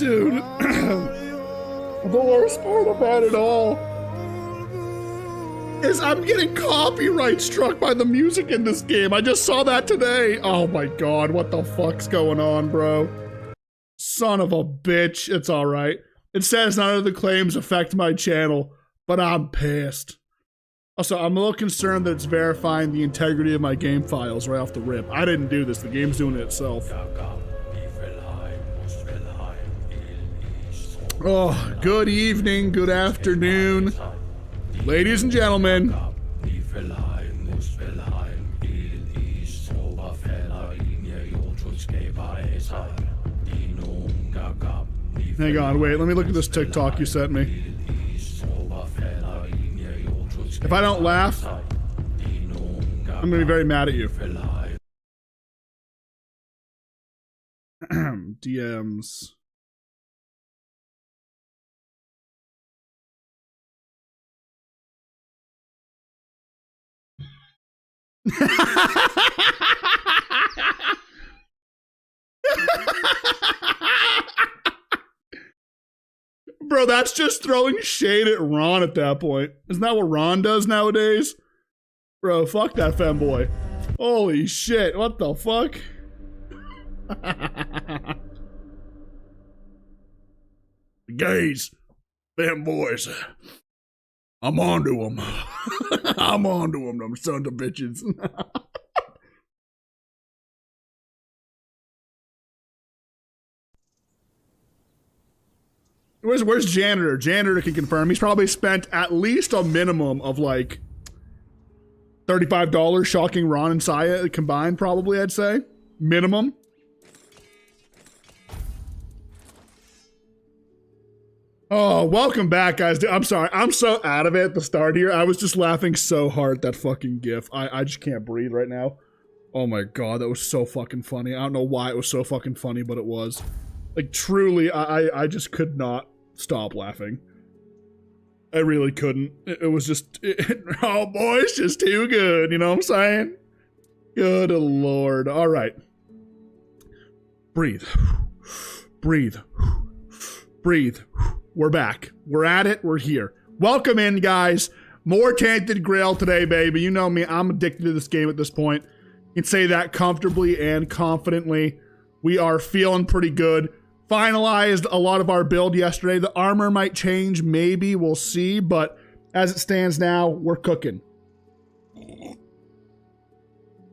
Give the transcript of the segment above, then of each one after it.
Dude, the worst part about it all is I'm getting copyright struck by the music in this game. I just saw that today. Oh my god, what the fuck's going on, bro? Son of a bitch. It's alright. It says none of the claims affect my channel, but I'm pissed. Also, I'm a little concerned that it's verifying the integrity of my game files right off the rip. I didn't do this, the game's doing it itself. Oh, good evening, good afternoon, ladies and gentlemen. Hang on, wait, let me look at this TikTok you sent me. If I don't laugh, I'm gonna be very mad at you. DMs. Bro, that's just throwing shade at Ron at that point. Isn't that what Ron does nowadays? Bro, fuck that femboy. Holy shit, what the fuck? Gays, femboys. I'm onto them. I'm onto them, them sons of bitches. Where's Janitor? Janitor can confirm. He's probably spent at least a minimum of like $35 shocking Ron and Saya combined, probably, I'd say. Minimum. Oh, welcome back, guys. Dude, I'm sorry. I'm so out of it at the start here. I was just laughing so hard at that fucking gif. I just can't breathe right now. Oh my god, that was so fucking funny. I don't know why it was so fucking funny, but it was. Like, truly, I just could not stop laughing. I really couldn't. It was just, oh boy, it's just too good, you know what I'm saying? Good lord. All right. Breathe. Breathe. Breathe. We're back. We're at it. We're here. Welcome in, guys. More Tainted Grail today, baby. You know me. I'm addicted to this game at this point. You can say that comfortably and confidently. We are feeling pretty good. Finalized a lot of our build yesterday. The armor might change, maybe, we'll see, but as it stands now, we're cooking. And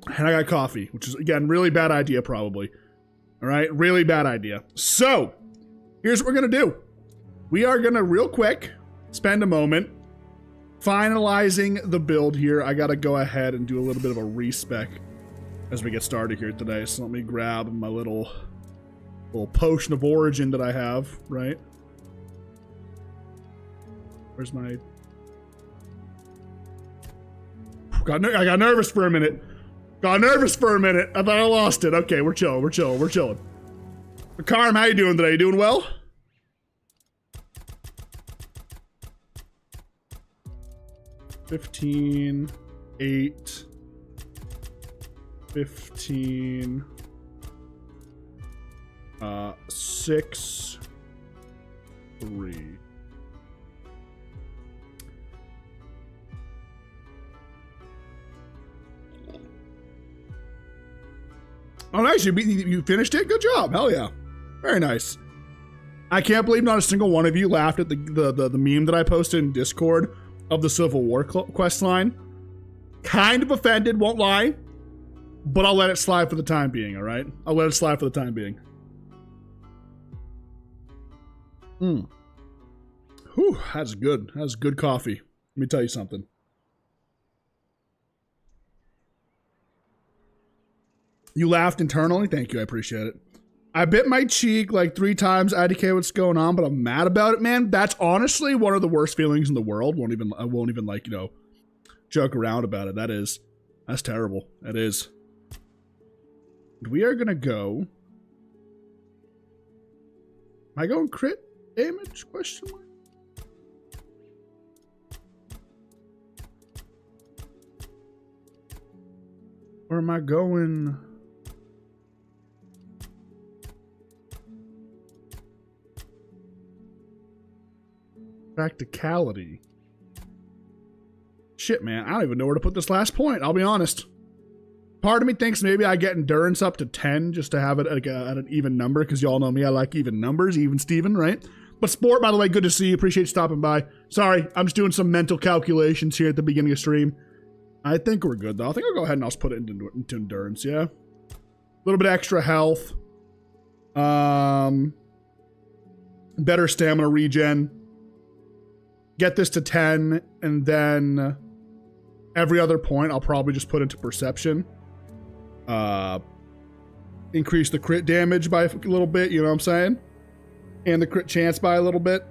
I got coffee, which is, again, really bad idea, probably. All right, really bad idea. So, here's what we're gonna do. We are gonna, real quick, spend a moment finalizing the build here. I gotta go ahead and do a little bit of a respec as we get started here today. So let me grab my little potion of origin that I have, right? Where's my... I got nervous for a minute. Got nervous for a minute. I thought I lost it. Okay, we're chilling, we're chilling, we're chilling. Karm, how you doing today? You doing well? $15, $8, $15... 6, 3. Oh, nice. You finished it? Good job. Hell yeah. Very nice. I can't believe not a single one of you laughed at the meme that I posted in Discord of the Civil War quest line. Kind of offended, won't lie. But I'll let it slide for the time being, all right? I'll let it slide for the time being. Whew, that's good. That's good coffee. Let me tell you something. You laughed internally? Thank you, I appreciate it. I bit my cheek like 3 times. IDK, what's going on? But I'm mad about it, man. That's honestly one of the worst feelings in the world. I won't even like, you know, joke around about it. That's terrible. That is. We are gonna go. Am I going crit damage? Question mark. Or am I going? Practicality. Shit, man. I don't even know where to put this last point. I'll be honest. Part of me thinks maybe I get endurance up to 10 just to have it at an even number, because y'all know me. I like even numbers, even Steven, right? But Sport, by the way, good to see you. Appreciate you stopping by. Sorry, I'm just doing some mental calculations here at the beginning of stream. I think we're good, though. I think I'll go ahead and I'll just put it into endurance, yeah? A little bit extra health. Better stamina regen. Get this to 10, and then every other point I'll probably just put into perception. Increase the crit damage by a little bit, you know what I'm saying? And the crit chance by a little bit.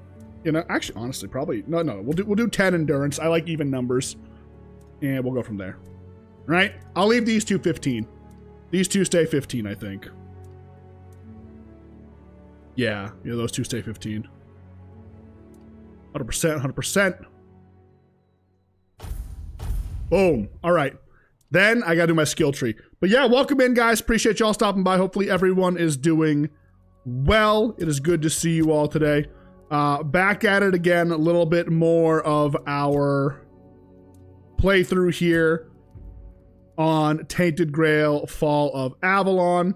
You know, actually, honestly, probably no. We'll do 10 endurance. I like even numbers, and we'll go from there. All right, I'll leave these two 15. These two stay 15, I think. Yeah, those two stay 15. 100%, 100%. Boom. All right. Then I got to do my skill tree. But yeah, welcome in, guys. Appreciate y'all stopping by. Hopefully everyone is doing well. It is good to see you all today. Back at it again, a little bit more of our playthrough here on Tainted Grail, Fall of Avalon.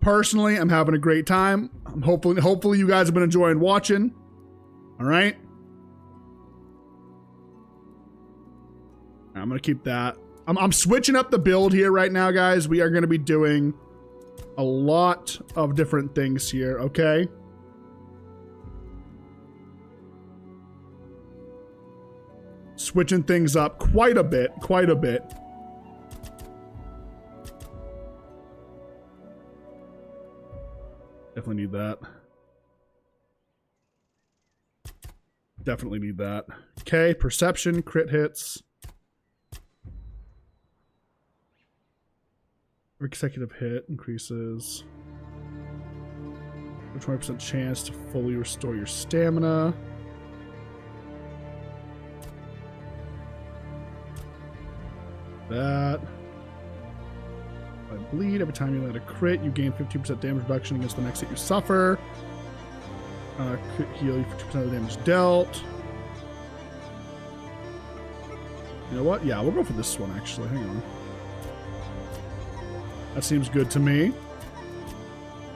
Personally, I'm having a great time. Hopefully you guys have been enjoying watching. All right. I'm going to keep that. I'm switching up the build here right now, guys. We are going to be doing a lot of different things here, okay? Switching things up quite a bit, quite a bit. Definitely need that. Definitely need that. Okay, perception, crit hits. Every consecutive hit increases. 20% chance to fully restore your stamina. That. I bleed. Every time you land a crit, you gain 15% damage reduction against the next hit you suffer. Crit heal you 50% of the damage dealt. You know what? Yeah, we'll go for this one actually. Hang on. That seems good to me.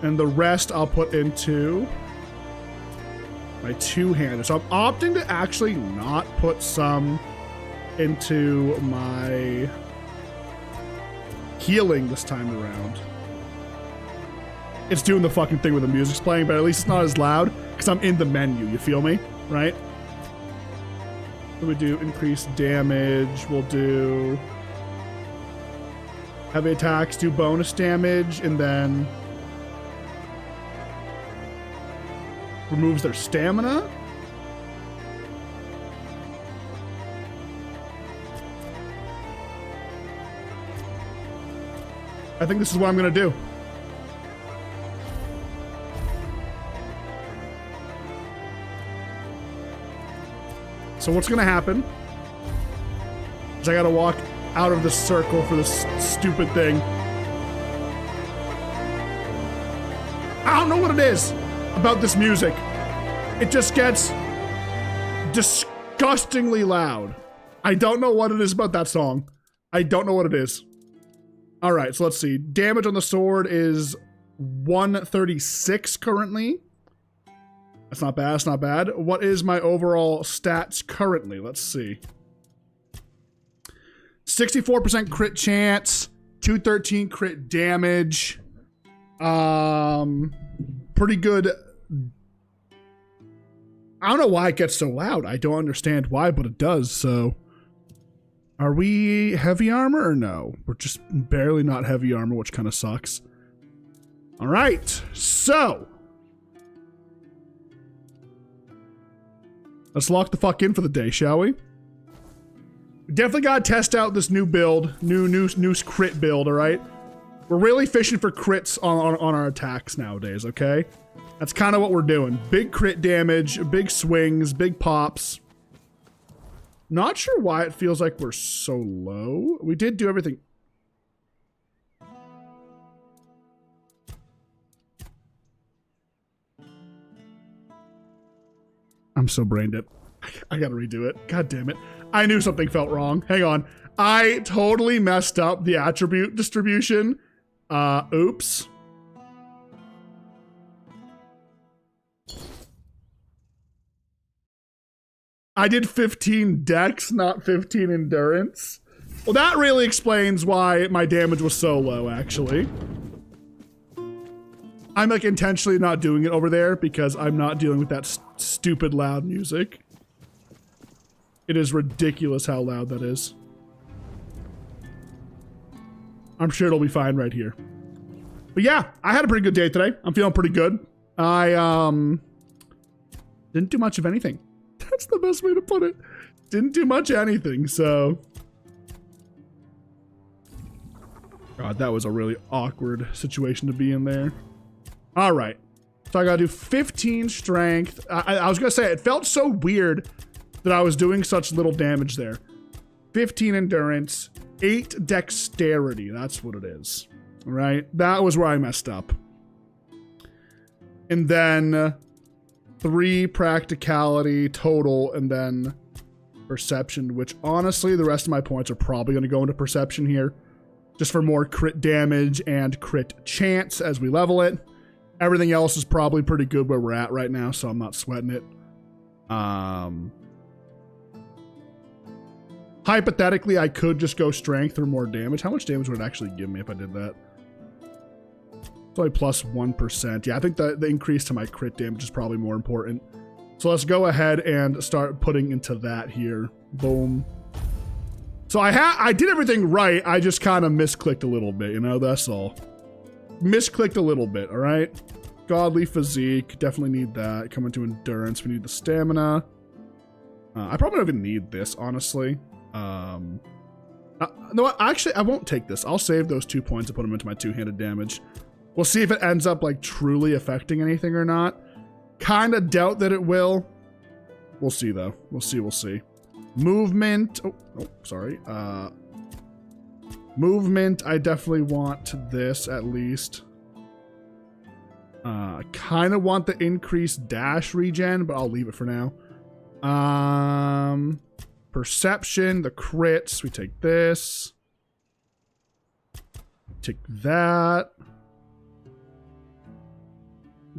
And the rest I'll put into my two-hander. So I'm opting to actually not put some into my healing this time around. It's doing the fucking thing with the music's playing, but at least it's not as loud because I'm in the menu, you feel me? Right? What do we do? Increase damage. We'll do heavy attacks, do bonus damage, and then removes their stamina. I think this is what I'm gonna do. So what's gonna happen is I gotta walk out of the circle for this stupid thing. I don't know what it is about this music. It just gets disgustingly loud. I don't know what it is about that song. I don't know what it is. All right, so let's see. Damage on the sword is 136 currently. That's not bad, that's not bad. What is my overall stats currently? Let's see. 64% crit chance, 213 crit damage. Pretty good. I don't know why it gets so loud. I don't understand why, but it does, so. Are we heavy armor or no? We're just barely not heavy armor, which kind of sucks. All right, so. Let's lock the fuck in for the day, shall we? Definitely gotta test out this new build, new crit build, all right? We're really fishing for crits on our attacks nowadays, okay? That's kind of what we're doing. Big crit damage, big swings, big pops. Not sure why it feels like we're so low. We did do everything. I'm so brain dead. I gotta redo it. God damn it. I knew something felt wrong. Hang on. I totally messed up the attribute distribution. Oops. I did 15 dex, not 15 endurance. Well, that really explains why my damage was so low, actually. I'm like intentionally not doing it over there because I'm not dealing with that stupid loud music. It is ridiculous how loud that is. I'm sure it'll be fine right here. But yeah, I had a pretty good day today. I'm feeling pretty good. I didn't do much of anything. That's the best way to put it. Didn't do much of anything, so. God, that was a really awkward situation to be in there. All right. So I gotta do 15 strength. I was gonna say, it felt so weird that I was doing such little damage there. 15 endurance, 8 dexterity. That's what it is. All right. That was where I messed up. And then 3 practicality total, and then perception, which honestly, the rest of my points are probably going to go into perception here, just for more crit damage and crit chance as we level it. Everything else is probably pretty good where we're at right now, so I'm not sweating it. Hypothetically, I could just go strength for more damage. How much damage would it actually give me if I did that? It's only plus 1%. Yeah, I think the increase to my crit damage is probably more important. So let's go ahead and start putting into that here. Boom. So I did everything right. I just kind of misclicked a little bit, you know, that's all. Misclicked a little bit, all right? Godly physique, definitely need that. Coming to endurance, we need the stamina. I probably don't even need this, honestly. No, actually, I won't take this. I'll save those 2 points and put them into my two-handed damage. We'll see if it ends up like truly affecting anything or not. Kind of doubt that it will. We'll see though. We'll see. Movement. Oh, sorry. Movement. I definitely want this at least. I kind of want the increased dash regen, but I'll leave it for now. Perception, the crits. We take this. Take that.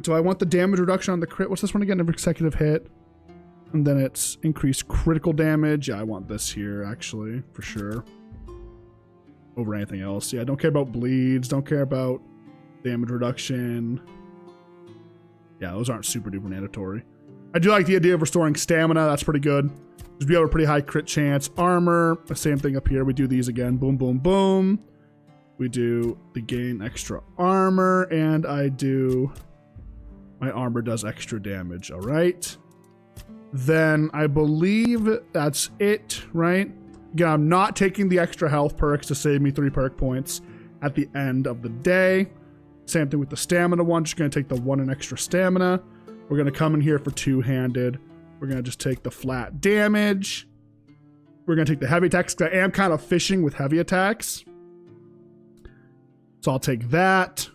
So I want the damage reduction on the crit. What's this one again? An consecutive hit. And then it's increased critical damage. Yeah, I want this here, actually, for sure. Over anything else. Yeah, I don't care about bleeds. Don't care about damage reduction. Yeah, those aren't super duper mandatory. I do like the idea of restoring stamina. That's pretty good. Just be able to pretty high crit chance. Armor, the same thing up here. We do these again. Boom, boom, boom. We do the gain extra armor, and I do... My armor does extra damage, all right? Then I believe that's it, right? Again, I'm not taking the extra health perks to save me 3 perk points at the end of the day. Same thing with the stamina one, just gonna take the 1 in extra stamina. We're gonna come in here for two-handed. We're gonna just take the flat damage. We're gonna take the heavy attacks, because I am kind of fishing with heavy attacks. So I'll take that.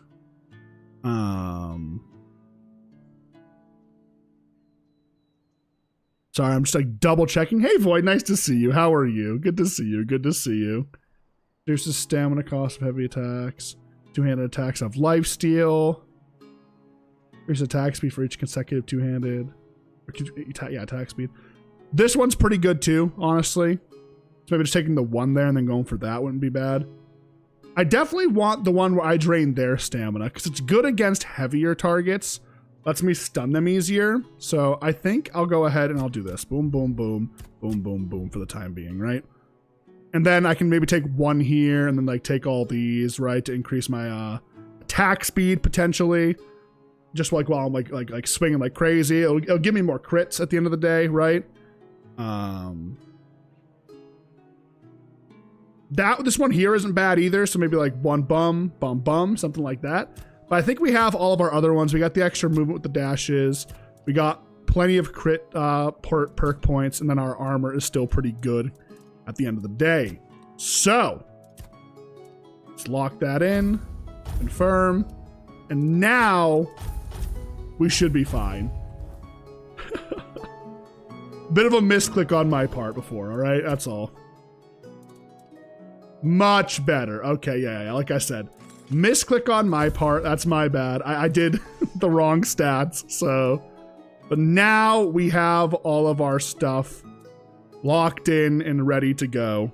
Sorry, I'm just like double checking. Hey Void, nice to see you. How are you? Good to see you. Good to see you. There's the stamina cost of heavy attacks. Two-handed attacks of lifesteal. Here's attack speed for each consecutive two-handed. Yeah, attack speed. This one's pretty good too, honestly. So maybe just taking the 1 there and then going for that wouldn't be bad. I definitely want the one where I drain their stamina because it's good against heavier targets. Lets me stun them easier. So I think I'll go ahead and I'll do this. Boom, boom, boom, boom, boom, boom for the time being, right? And then I can maybe take 1 here and then like take all these, right? To increase my attack speed potentially. Just like while I'm like swinging like crazy. It'll give me more crits at the end of the day, right? This one here isn't bad either. So maybe like 1 bum, bum, bum, something like that. But I think we have all of our other ones. We got the extra movement with the dashes. We got plenty of crit perk points. And then our armor is still pretty good at the end of the day. So, let's lock that in. Confirm. And now, we should be fine. Bit of a misclick on my part before, all right? That's all. Much better. Okay, yeah, like I said. Misclick on my part. That's my bad. I did the wrong stats, so... But now we have all of our stuff locked in and ready to go.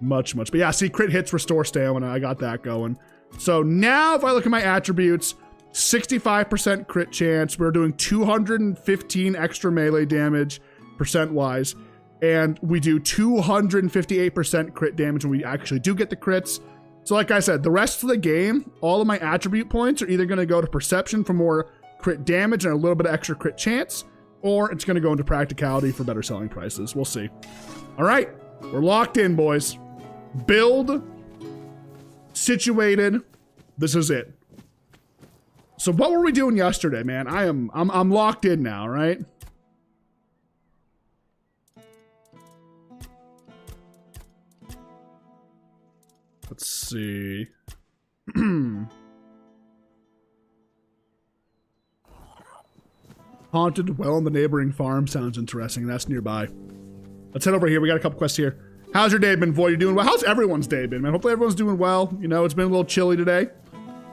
Much. But yeah, see, crit hits restore stamina. I got that going. So now if I look at my attributes, 65% crit chance. We're doing 215 extra melee damage percent-wise. And we do 258% crit damage when we actually do get the crits. So like I said, the rest of the game, all of my attribute points are either going to go to perception for more crit damage and a little bit of extra crit chance, or it's going to go into practicality for better selling prices. We'll see. All right, we're locked in, boys. Build, situated. This is it. So what were we doing yesterday, man? I'm locked in now, right? Let's see. Haunted well in the neighboring farm sounds interesting. That's nearby. Let's head over here. We got a couple quests here. How's your day been, Void? You doing well? How's everyone's day been, man? Hopefully everyone's doing well. You know, it's been a little chilly today.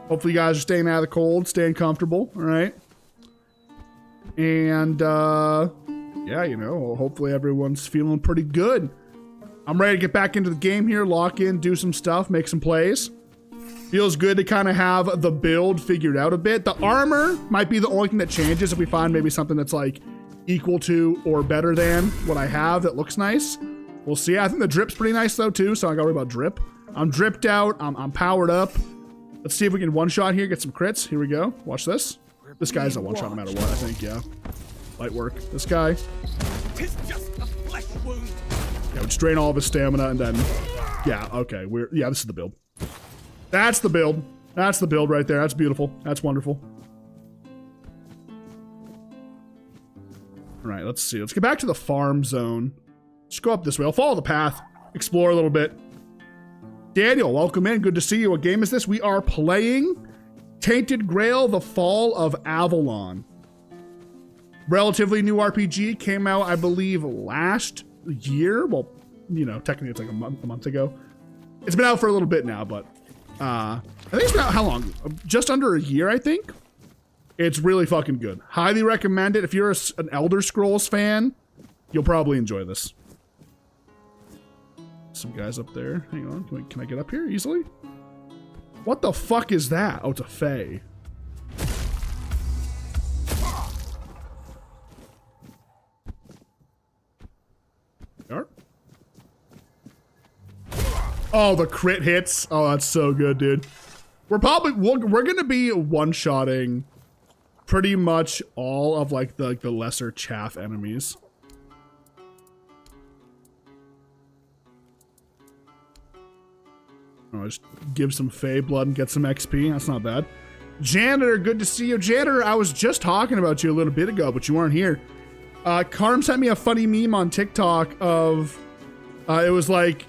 Hopefully you guys are staying out of the cold, staying comfortable, all right? And, yeah, you know, hopefully everyone's feeling pretty good. I'm ready to get back into the game here, lock in, do some stuff, make some plays. Feels good to kind of have the build figured out a bit. The armor might be the only thing that changes if we find maybe something that's like equal to or better than what I have that looks nice. We'll see. I think the drip's pretty nice though too, so I gotta worry about drip. I'm dripped out, I'm powered up. Let's see if we can one-shot here, get some crits. Here we go. Watch this. This guy's a one-shot no matter what, I think, yeah. Light work. This guy. It's just a flesh wound. Yeah, we just drain all of his stamina and then, yeah, okay. Yeah, this is the build. That's the build. That's the build right there. That's beautiful. That's wonderful. All right, let's see. Let's get back to the farm zone. Just go up this way. I'll follow the path. Explore a little bit. Daniel, welcome in. Good to see you. What game is this? We are playing Tainted Grail, The Fall of Avalon. Relatively new RPG. Came out, I believe, last year. Well, you know, technically it's like a month ago. It's been out for a little bit now, but I think it's been out how long? Just under a year, I think. It's really fucking good. Highly recommend it. If you're an Elder Scrolls fan, you'll probably enjoy this. Some guys up there. Hang on. Can I get up here easily? What the fuck is that? Oh, it's a Fae. Oh, the crit hits. Oh, that's so good, dude. We're gonna be one-shotting pretty much all of like the lesser chaff enemies. Oh, just give some Fae blood and get some XP. That's not bad. Janitor, good to see you. Janitor, I was just talking about you a little bit ago, but you weren't here. Carm sent me a funny meme on TikTok of, it was like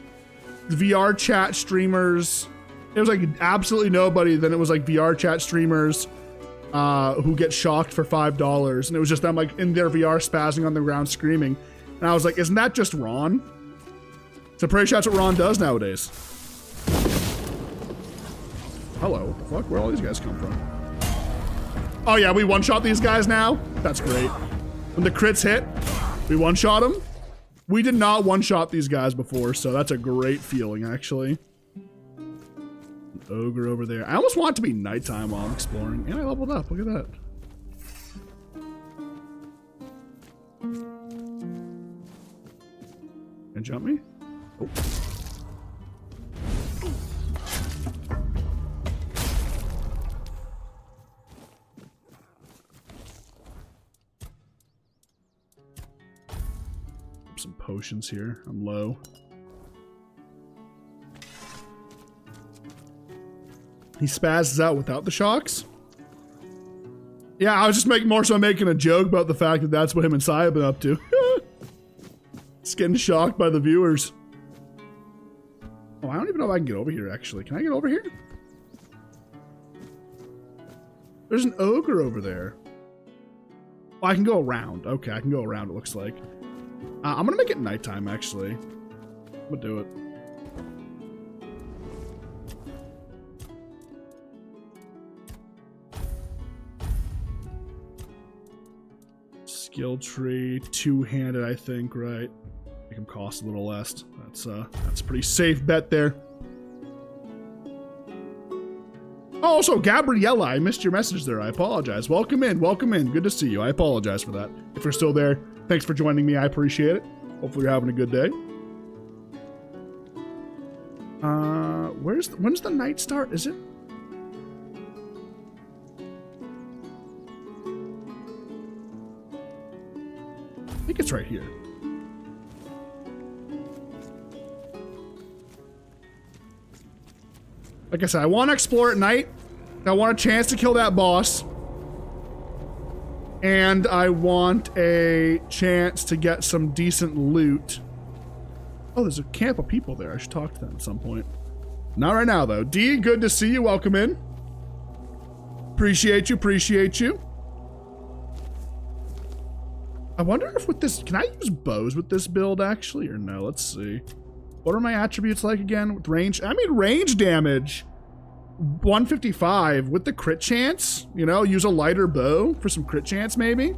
VR chat streamers. It was like absolutely nobody. Then it was like VR chat streamers who get shocked for $5. And it was just them like in their VR spazzing on the ground screaming. And I was like, isn't that just Ron? So pretty sure that's what Ron does nowadays. Hello, what the fuck? Where all these guys come from? Oh yeah, we one-shot these guys now? That's great. When the crits hit, we one-shot them. We did not one-shot these guys before, so that's a great feeling, actually. An ogre over there. I almost want it to be nighttime while I'm exploring. And I leveled up, look at that. Can jump me? Oh. Some potions here. I'm low. He spazzes out without the shocks? Yeah, I was just making a joke about the fact that that's what him and Sai have been up to. Just getting shocked by the viewers. Oh, I don't even know if I can get over here, actually. Can I get over here? There's an ogre over there. Oh, I can go around. Okay, I can go around, it looks like. I'm gonna make it nighttime, actually. I'm gonna do it. Skill tree, two-handed, I think, right? Make them cost a little less. That's a pretty safe bet there. Oh, also, Gabriella, I missed your message there. I apologize. Welcome in, welcome in. Good to see you. I apologize for that. If you're still there, thanks for joining me. I appreciate it. Hopefully you're having a good day. When's the night start? Is it? I think it's right here. Like I said, I want to explore at night. I want a chance to kill that boss. And I want a chance to get some decent loot. Oh, there's a camp of people there. I should talk to them at some point. Not right now, though. D, good to see you. Welcome in. Appreciate you, appreciate you. I wonder if with this, can I use bows with this build, actually, or no? Let's see. What are my attributes like again? With range? I mean, range damage. 155 with the crit chance. You know, use a lighter bow for some crit chance, maybe.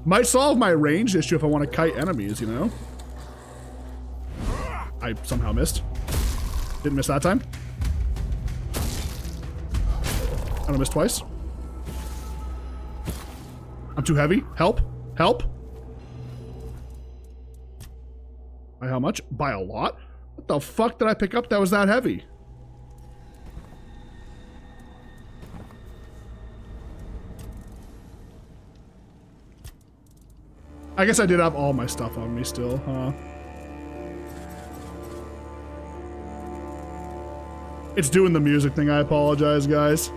Might solve my range issue if I want to kite enemies, you know? I somehow missed. Didn't miss that time. I don't miss twice. I'm too heavy. Help. Help. By how much? By a lot? What the fuck did I pick up that was that heavy? I guess I did have all my stuff on me still, huh? It's doing the music thing. I apologize, guys.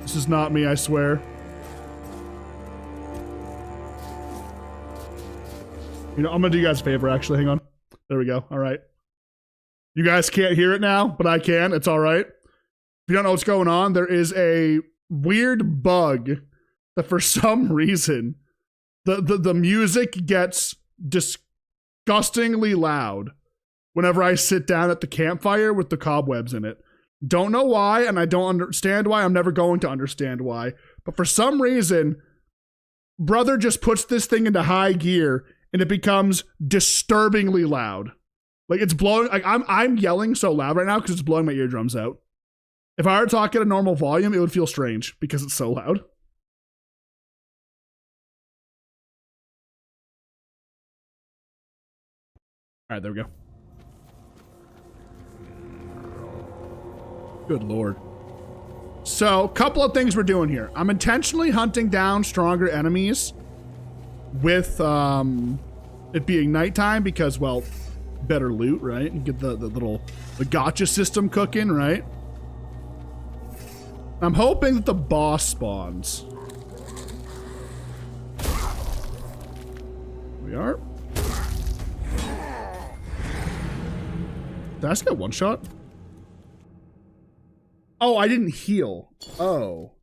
This is not me, I swear. You know, I'm gonna do you guys a favor, actually. Hang on. There we go. All right. You guys can't hear it now, but I can. It's all right. If you don't know what's going on, there is a weird bug that for some reason, the music gets disgustingly loud whenever I sit down at the campfire with the cobwebs in it. Don't know why, and I don't understand why. I'm never going to understand why. But for some reason, brother just puts this thing into high gear, and it becomes disturbingly loud. Like it's blowing. Like I'm yelling so loud right now because it's blowing my eardrums out. If I were to talk at a normal volume, it would feel strange because it's so loud. All right, there we go. Good Lord. So, a couple of things we're doing here. I'm intentionally hunting down stronger enemies with it being nighttime because, well, better loot, right? And get the gotcha system cooking, right? I'm hoping that the boss spawns. Here we are. Did I just get one shot? Oh, I didn't heal. Oh.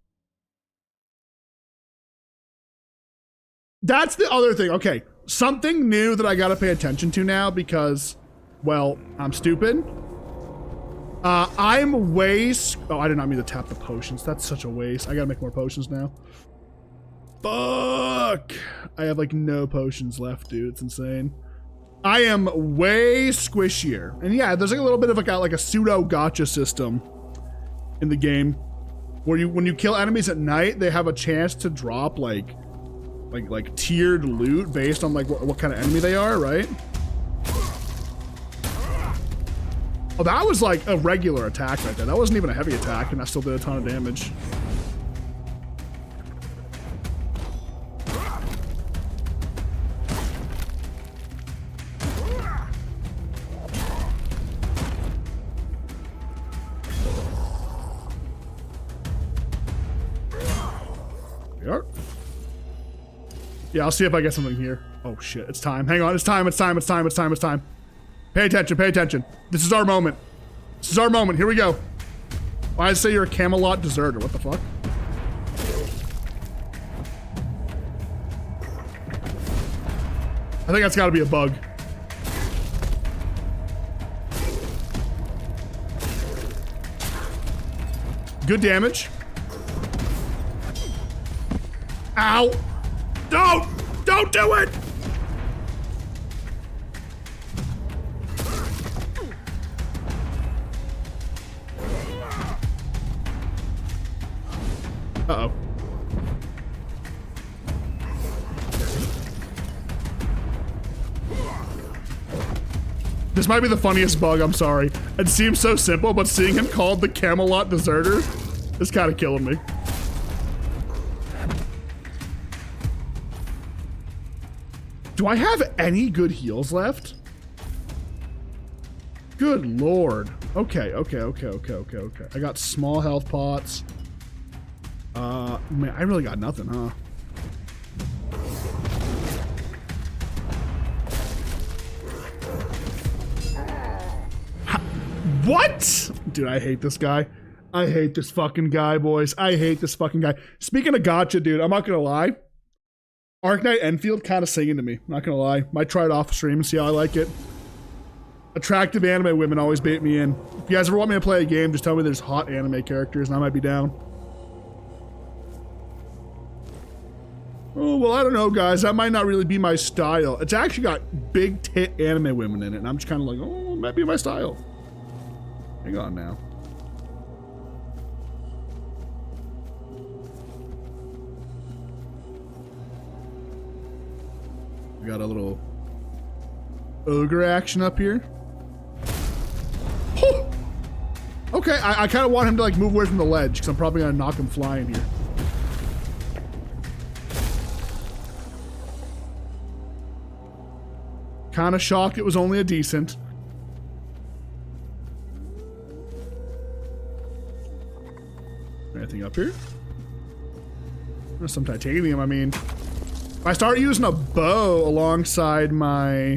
That's the other thing. Okay. Something new that I gotta pay attention to now because, well, I'm stupid. I'm way... Oh, I did not mean to tap the potions. That's such a waste. I gotta make more potions now. Fuck! I have, like, no potions left, dude. It's insane. I am way squishier. And yeah, there's like a little bit of like a pseudo gotcha system in the game where when you kill enemies at night, they have a chance to drop like tiered loot based on like what kind of enemy they are, right? Oh, that was like a regular attack right there. That wasn't even a heavy attack, and I still did a ton of damage. Yeah, I'll see if I get something here. Oh shit, it's time. Hang on, it's time, it's time, it's time, it's time, it's time. Pay attention, pay attention. This is our moment. This is our moment, here we go. Why did I say you're a Camelot deserter? What the fuck? I think that's gotta be a bug. Good damage. Ow! Don't do it! Uh-oh. This might be the funniest bug, I'm sorry. It seems so simple, but seeing him called the Camelot Deserter is kind of killing me. Do I have any good heals left? Good lord. Okay. I got small health pots. Man, I really got nothing, huh? What? Dude, I hate this guy. I hate this fucking guy, boys. I hate this fucking guy. Speaking of gotcha, dude, I'm not gonna lie. Arknight Enfield kind of singing to me. Not gonna lie. Might try it off stream and see how I like it. Attractive anime women always bait me in. If you guys ever want me to play a game, just tell me there's hot anime characters and I might be down. Oh, well, I don't know, guys. That might not really be my style. It's actually got big tit anime women in it, and I'm just kind of like, oh, it might be my style. Hang on now. We got a little ogre action up here. Oh! Okay, I kind of want him to like move away from the ledge because I'm probably gonna knock him flying here. Kind of shocked it was only a decent. Anything up here? There's some titanium, I mean. If I start using a bow alongside my...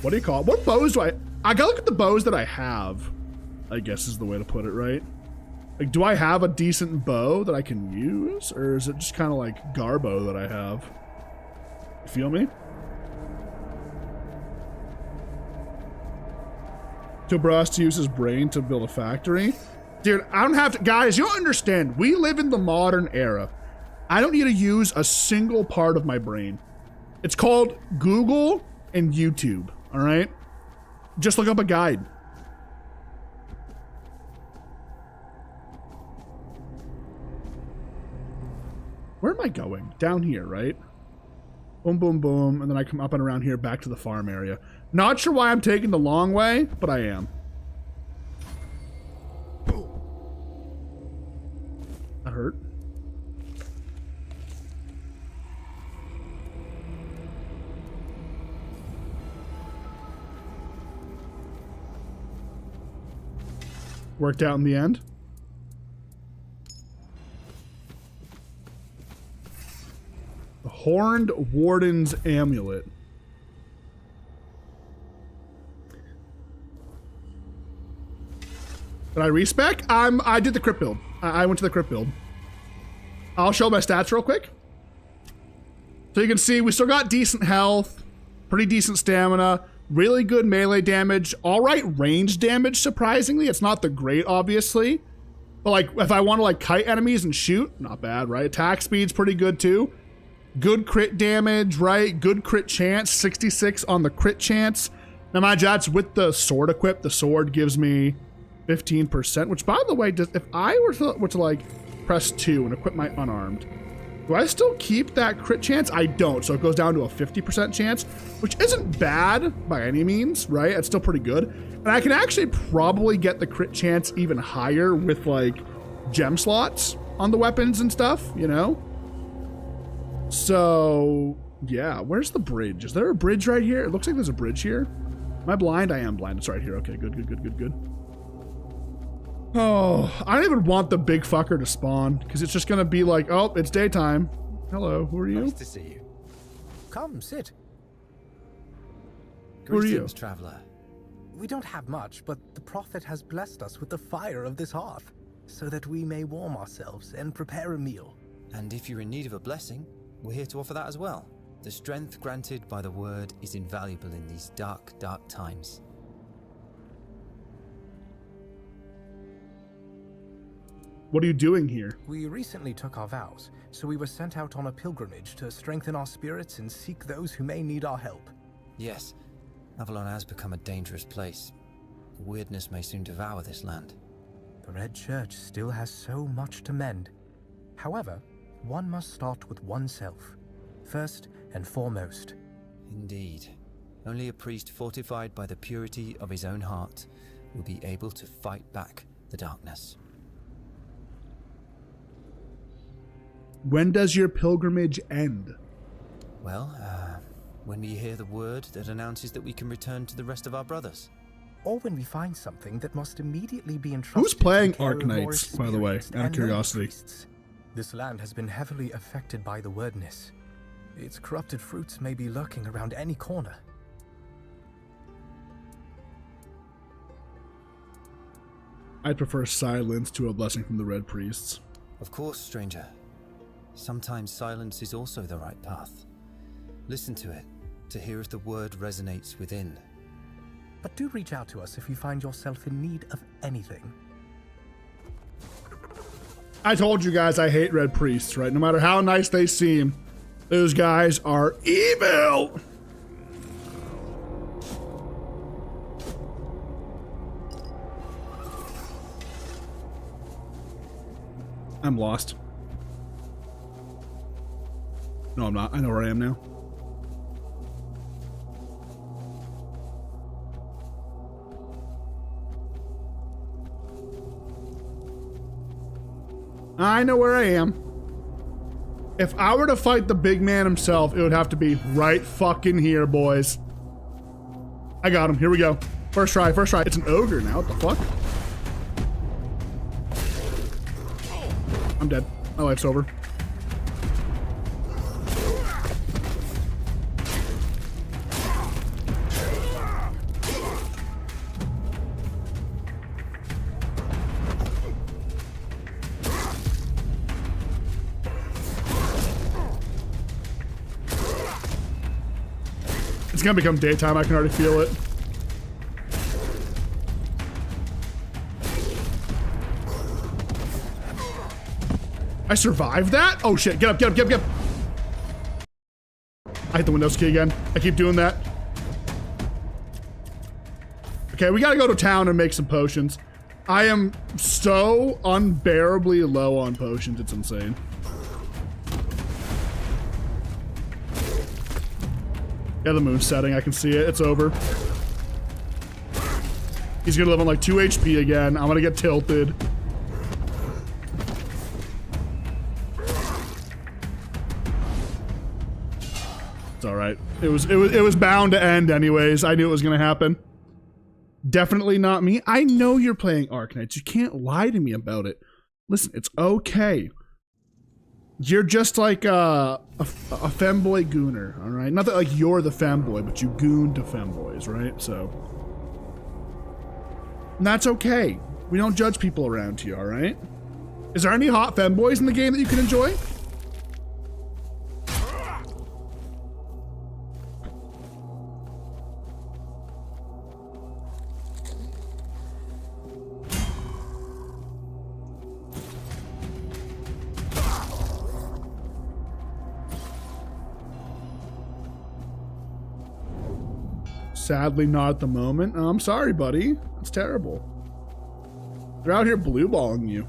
What do you call it? What bows do I gotta look at the bows that I have, I guess is the way to put it, right? Like, do I have a decent bow that I can use? Or is it just kind of like Garbo that I have? You feel me? So bro has to use his brain to build a factory. Dude, I don't have to, guys, you don't understand. We live in the modern era. I don't need to use a single part of my brain. It's called Google and YouTube, all right? Just look up a guide. Where am I going? Down here, right? Boom, boom, boom, and then I come up and around here back to the farm area. Not sure why I'm taking the long way, but I am. That hurt. Worked out in the end. The Horned Warden's Amulet. Did I respec? I did the crit build. I went to the crit build. I'll show my stats real quick. So you can see we still got decent health, pretty decent stamina, really good melee damage, all right range damage, surprisingly. It's not the great, obviously. But like, if I want to like kite enemies and shoot, not bad, right? Attack speed's pretty good too. Good crit damage, right? Good crit chance, 66 on the crit chance. Now mind you, that's with the sword equipped. The sword gives me 15%, which by the way, if I were to like press 2 and equip my unarmed, do I still keep that crit chance? I don't, so it goes down to a 50% chance, which isn't bad by any means, right? It's still pretty good. And I can actually probably get the crit chance even higher with like gem slots on the weapons and stuff, you know? So yeah, where's the bridge? Is there a bridge right here? It looks like there's a bridge here. Am I blind? I am blind. It's right here. Okay, good. Oh, I don't even want the big fucker to spawn because it's just gonna be like, oh, it's daytime. Hello, who are you? Nice to see you. Come, sit. Who are you? Greetings, traveler. We don't have much, but the Prophet has blessed us with the fire of this hearth, so that we may warm ourselves and prepare a meal. And if you're in need of a blessing, we're here to offer that as well. The strength granted by the word is invaluable in these dark, dark times. What are you doing here? We recently took our vows, so we were sent out on a pilgrimage to strengthen our spirits and seek those who may need our help. Yes, Avalon has become a dangerous place. The weirdness may soon devour this land. The Red Church still has so much to mend. However, one must start with oneself, first and foremost. Indeed. Only a priest fortified by the purity of his own heart will be able to fight back the darkness. When does your pilgrimage end? Well, when we hear the word that announces that we can return to the rest of our brothers. Or when we find something that must immediately be entrusted. Who's playing to the care of more Arknights, by the way, experienced out of and curiosity? priests. This land has been heavily affected by the wordness. Its corrupted fruits may be lurking around any corner. I'd prefer silence to a blessing from the Red Priests. Of course, stranger. Sometimes silence is also the right path. Listen to it, to hear if the word resonates within. But do reach out to us if you find yourself in need of anything. I told you guys I hate Red Priests, right? No matter how nice they seem, those guys are evil! I'm lost. No, I'm not. I know where I am now. I know where I am. If I were to fight the big man himself, it would have to be right fucking here, boys. I got him. Here we go. First try, first try. It's an ogre now. What the fuck? I'm dead. My life's over. It's gonna become daytime, I can already feel it. I survived that? Oh shit, get up, get up, get up, get up. I hit the Windows key again. I keep doing that. Okay, we gotta go to town and make some potions. I am so unbearably low on potions, it's insane. Yeah, the moon's setting. I can see it. It's over. He's gonna live on like 2 HP again. I'm gonna get tilted. It's all right. It was bound to end anyways. I knew it was gonna happen. Definitely not me. I know you're playing Arknights. You can't lie to me about it. Listen, it's okay. You're just like a femboy gooner, all right? Not that like you're the femboy, but you goon to femboys, right? So, and that's okay. We don't judge people around here, all right? Is there any hot femboys in the game that you can enjoy? Sadly, not at the moment. Oh, I'm sorry, buddy. That's terrible. They're out here blue balling you.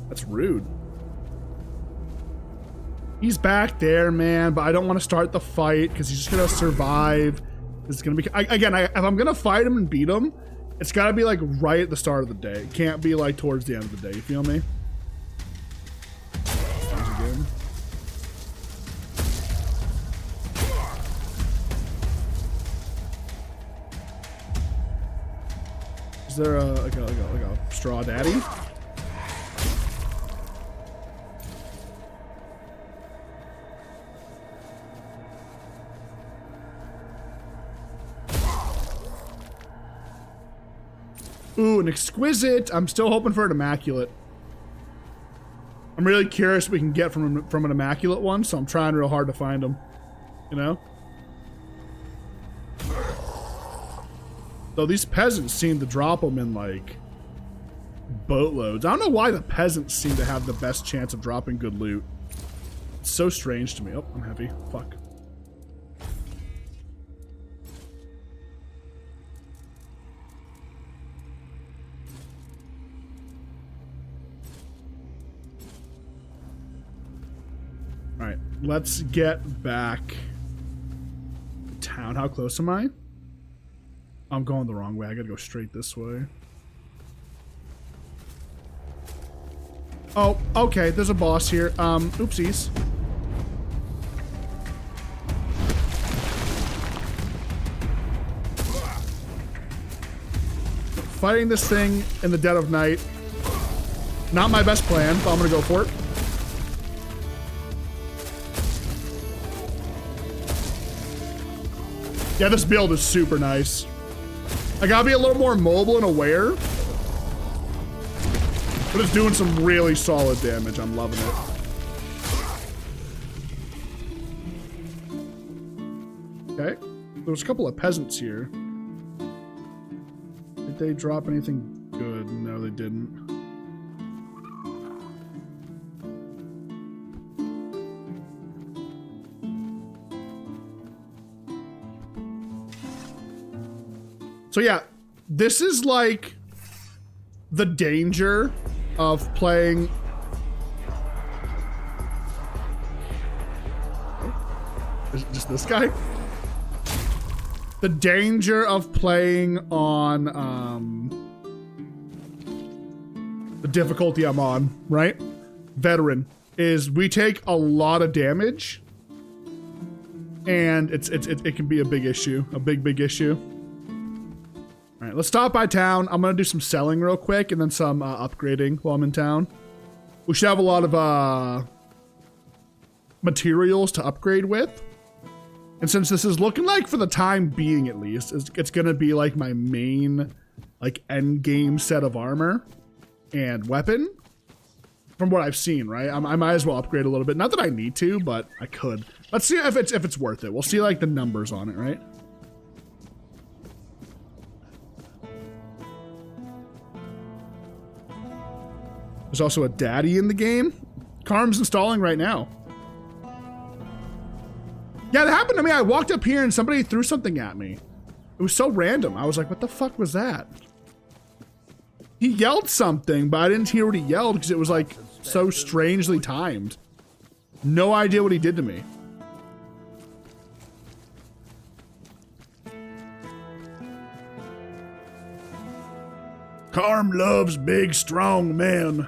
That's rude. He's back there, man, but I don't want to start the fight because he's just gonna survive. It's gonna be if I'm gonna fight him and beat him, it's gotta be like right at the start of the day. It can't be like towards the end of the day. You feel me? Again. Is there like a straw daddy? Ooh, an exquisite. I'm still hoping for an immaculate. I'm really curious what we can get from an immaculate one, so I'm trying real hard to find them. You know? Though these peasants seem to drop them in, like, boatloads. I don't know why the peasants seem to have the best chance of dropping good loot. It's so strange to me. Oh, I'm heavy. Fuck. Alright, let's get back to town. How close am I? I'm going the wrong way. I gotta go straight this way. Oh, okay. There's a boss here. Oopsies. Fighting this thing in the dead of night. Not my best plan, but I'm gonna go for it. Yeah, this build is super nice. I gotta be a little more mobile and aware. But it's doing some really solid damage. I'm loving it. Okay. There was a couple of peasants here. Did they drop anything good? No, they didn't. So yeah, this is like the danger of playing. Is it just this guy? The danger of playing on the difficulty I'm on, right? Veteran is we take a lot of damage, and it can be a big issue, a big issue. All right, let's stop by town. I'm gonna do some selling real quick and then some upgrading while I'm in town. We should have a lot of materials to upgrade with. And since this is looking like, for the time being at least, it's gonna be like my main, like, end game set of armor and weapon, from what I've seen, right? I might as well upgrade a little bit. Not that I need to, but I could. Let's see if it's worth it. We'll see like the numbers on it, right? There's also a daddy in the game. Carm's installing right now. Yeah, that happened to me. I walked up here and somebody threw something at me. It was so random. I was like, what the fuck was that? He yelled something, but I didn't hear what he yelled because it was like so strangely timed. No idea what he did to me. Carm loves big, strong men.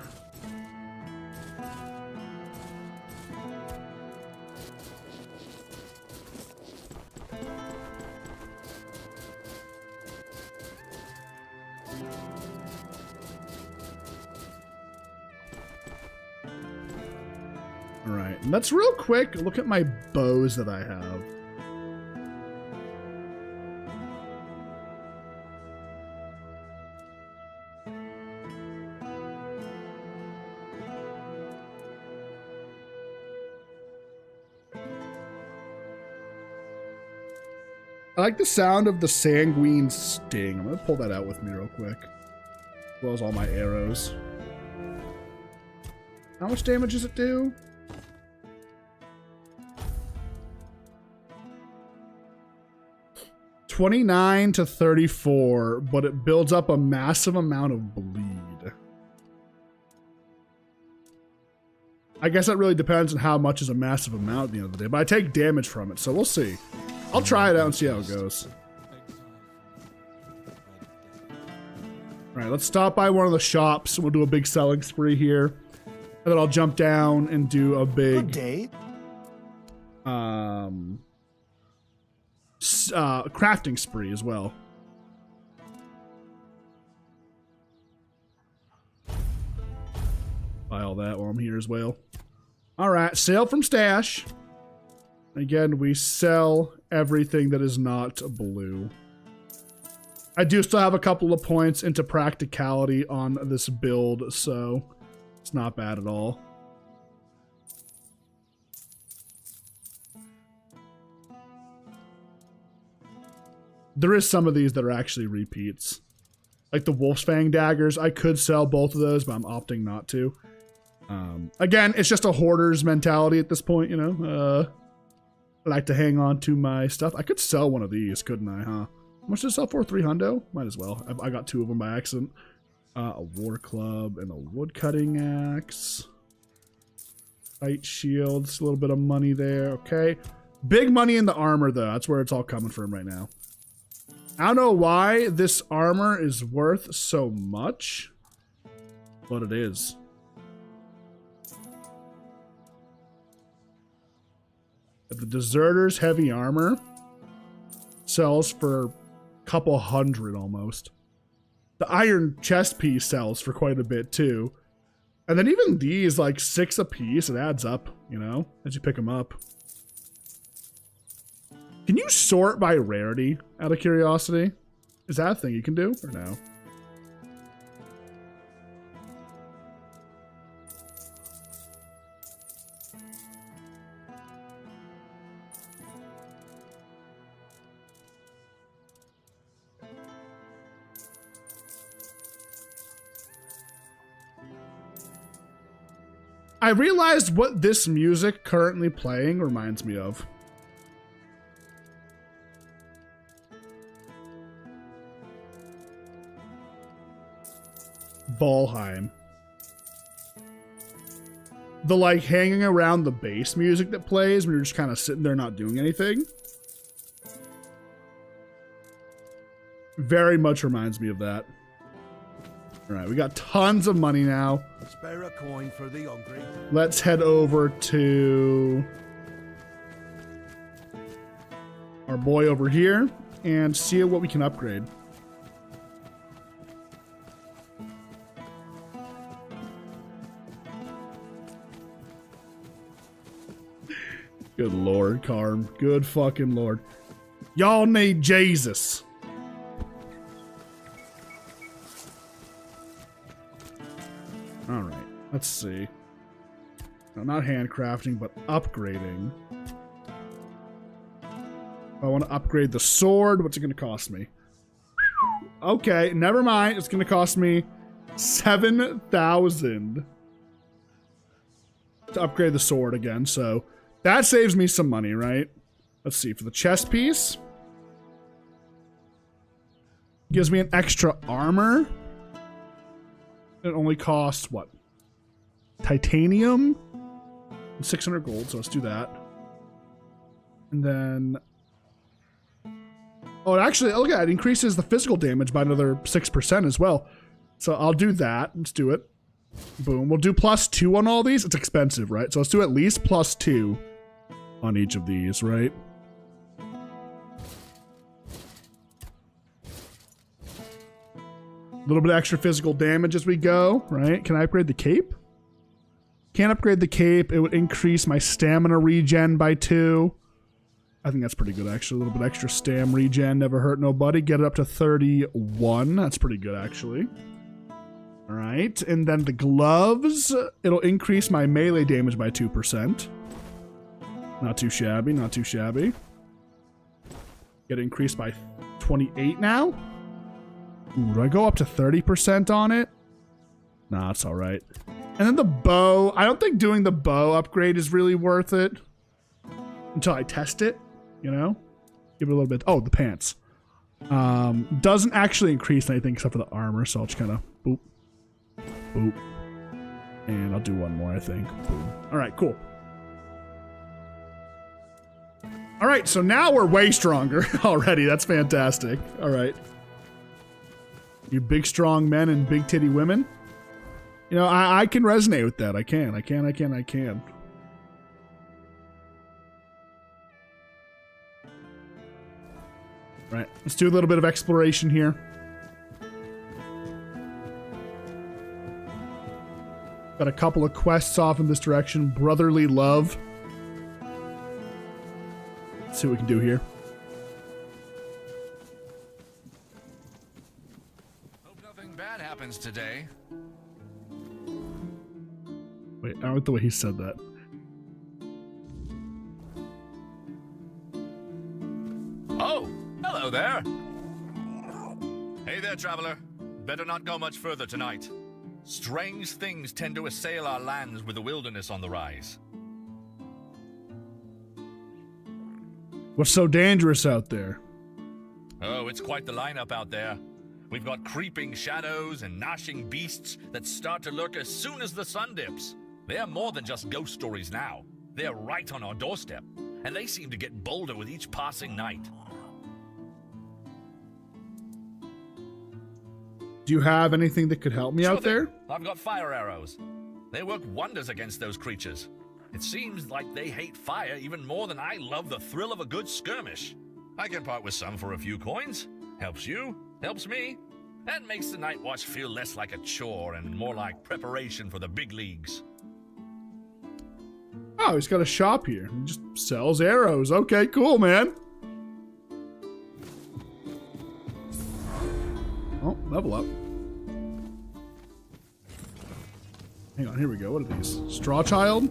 All right, let's real quick look at my bows that I have. I like the sound of the sanguine sting. I'm gonna pull that out with me real quick. As well as all my arrows. How much damage does it do? $29 to $34, but it builds up a massive amount of bleed. I guess that really depends on how much is a massive amount at the end of the day, but I take damage from it, so we'll see. I'll try it out and see how it goes. Alright, let's stop by one of the shops. We'll do a big selling spree here. And then I'll jump down and do a big... Good day. Crafting spree as well. Buy all that while I'm here as well. Alright, sale from stash. Again, we sell everything that is not blue. I do still have a couple of points into practicality on this build, so it's not bad at all. There is some of these that are actually repeats. Like the Wolf's Fang daggers. I could sell both of those, but I'm opting not to. Again, it's just a hoarder's mentality at this point, you know. I like to hang on to my stuff. I could sell one of these, couldn't I, huh? How much did I sell for? 300? Might as well. I got 2 of them by accident. A war club and a woodcutting axe. Fight shields, a little bit of money there, okay. Big money in the armor, though. That's where it's all coming from right now. I don't know why this armor is worth so much, but it is. The Deserter's heavy armor sells for a couple hundred almost. The iron chest piece sells for quite a bit too. And then even these, like 6 a piece, it adds up, you know, as you pick them up. Can you sort by rarity, out of curiosity? Is that a thing you can do, or no? I realized what this music currently playing reminds me of. Valheim. The like hanging around the bass music that plays when you're just kind of sitting there not doing anything. Very much reminds me of that. All right, we got tons of money now. Spare a coin for the hungry. Let's head over to our boy over here and see what we can upgrade. Good Lord, Carm. Good fucking Lord. Y'all need Jesus. All right, let's see. No, not handcrafting, but upgrading. I want to upgrade the sword. What's it going to cost me? Okay, never mind. It's going to cost me 7,000 to upgrade the sword again. So that saves me some money, right? Let's see. For the chest piece, gives me an extra armor. It only costs what? Titanium? 600 gold, so let's do that. And then... oh, actually, look at it. It increases the physical damage by another 6% as well. So I'll do that. Let's do it. Boom. We'll do +2 on all these. It's expensive, right? So let's do at least +2 on each of these, right? A little bit extra physical damage as we go, right? Can I upgrade the cape? Can't upgrade the cape. It would increase my stamina regen by 2. I think that's pretty good, actually. A little bit extra stam regen. Never hurt nobody. Get it up to 31. That's pretty good, actually. All right. And then the gloves. It'll increase my melee damage by 2%. Not too shabby. Not too shabby. Get it increased by 28 now. Ooh, do I go up to 30% on it? Nah, it's all right. And then the bow. I don't think doing the bow upgrade is really worth it until I test it, you know? Give it a little bit. Oh, the pants. Doesn't actually increase anything except for the armor, so I'll just kind of boop, boop. And I'll do one more, I think. Boom. All right, cool. All right, so now we're way stronger already. That's fantastic. All right. You big, strong men and big titty women. You know, I can resonate with that. I can. Right, let's do a little bit of exploration here. Got a couple of quests off in this direction. Brotherly love. Let's see what we can do here. Hope nothing bad happens today. Wait, I don't like the way he said that. Oh, hello. Hello there. Hey there, traveler. Better not go much further tonight. Strange things tend to assail our lands with the wilderness on the rise. What's so dangerous out there? Oh, it's quite the lineup out there. We've got creeping shadows and gnashing beasts that start to lurk as soon as the sun dips. They're more than just ghost stories now. They're right on our doorstep, and they seem to get bolder with each passing night. Do you have anything that could help me out there? I've got fire arrows. They work wonders against those creatures. It seems like they hate fire even more than I love the thrill of a good skirmish. I can part with some for a few coins. Helps you, helps me. That makes the night watch feel less like a chore and more like preparation for the big leagues. Oh, he's got a shop here. He just sells arrows. Okay, cool, man. Oh, level up. Hang on, here we go. What are these? Straw Child?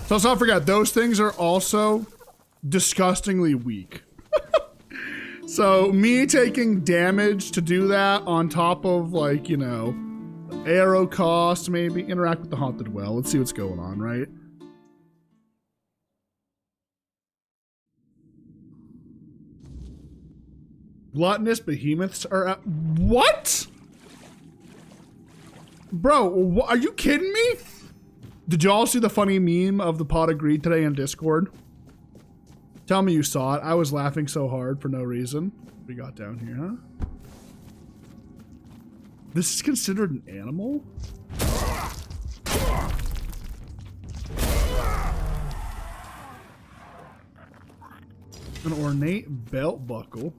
So let's not forget, those things are also disgustingly weak. So me taking damage to do that on top of, like, you know, arrow cost, maybe interact with the haunted well. Let's see what's going on, right? Gluttonous behemoths are at what? Bro, are you kidding me? Did y'all see the funny meme of the pot of greed today in Discord? Tell me you saw it. I was laughing so hard for no reason. What we got down here, huh? This is considered an animal? An ornate belt buckle.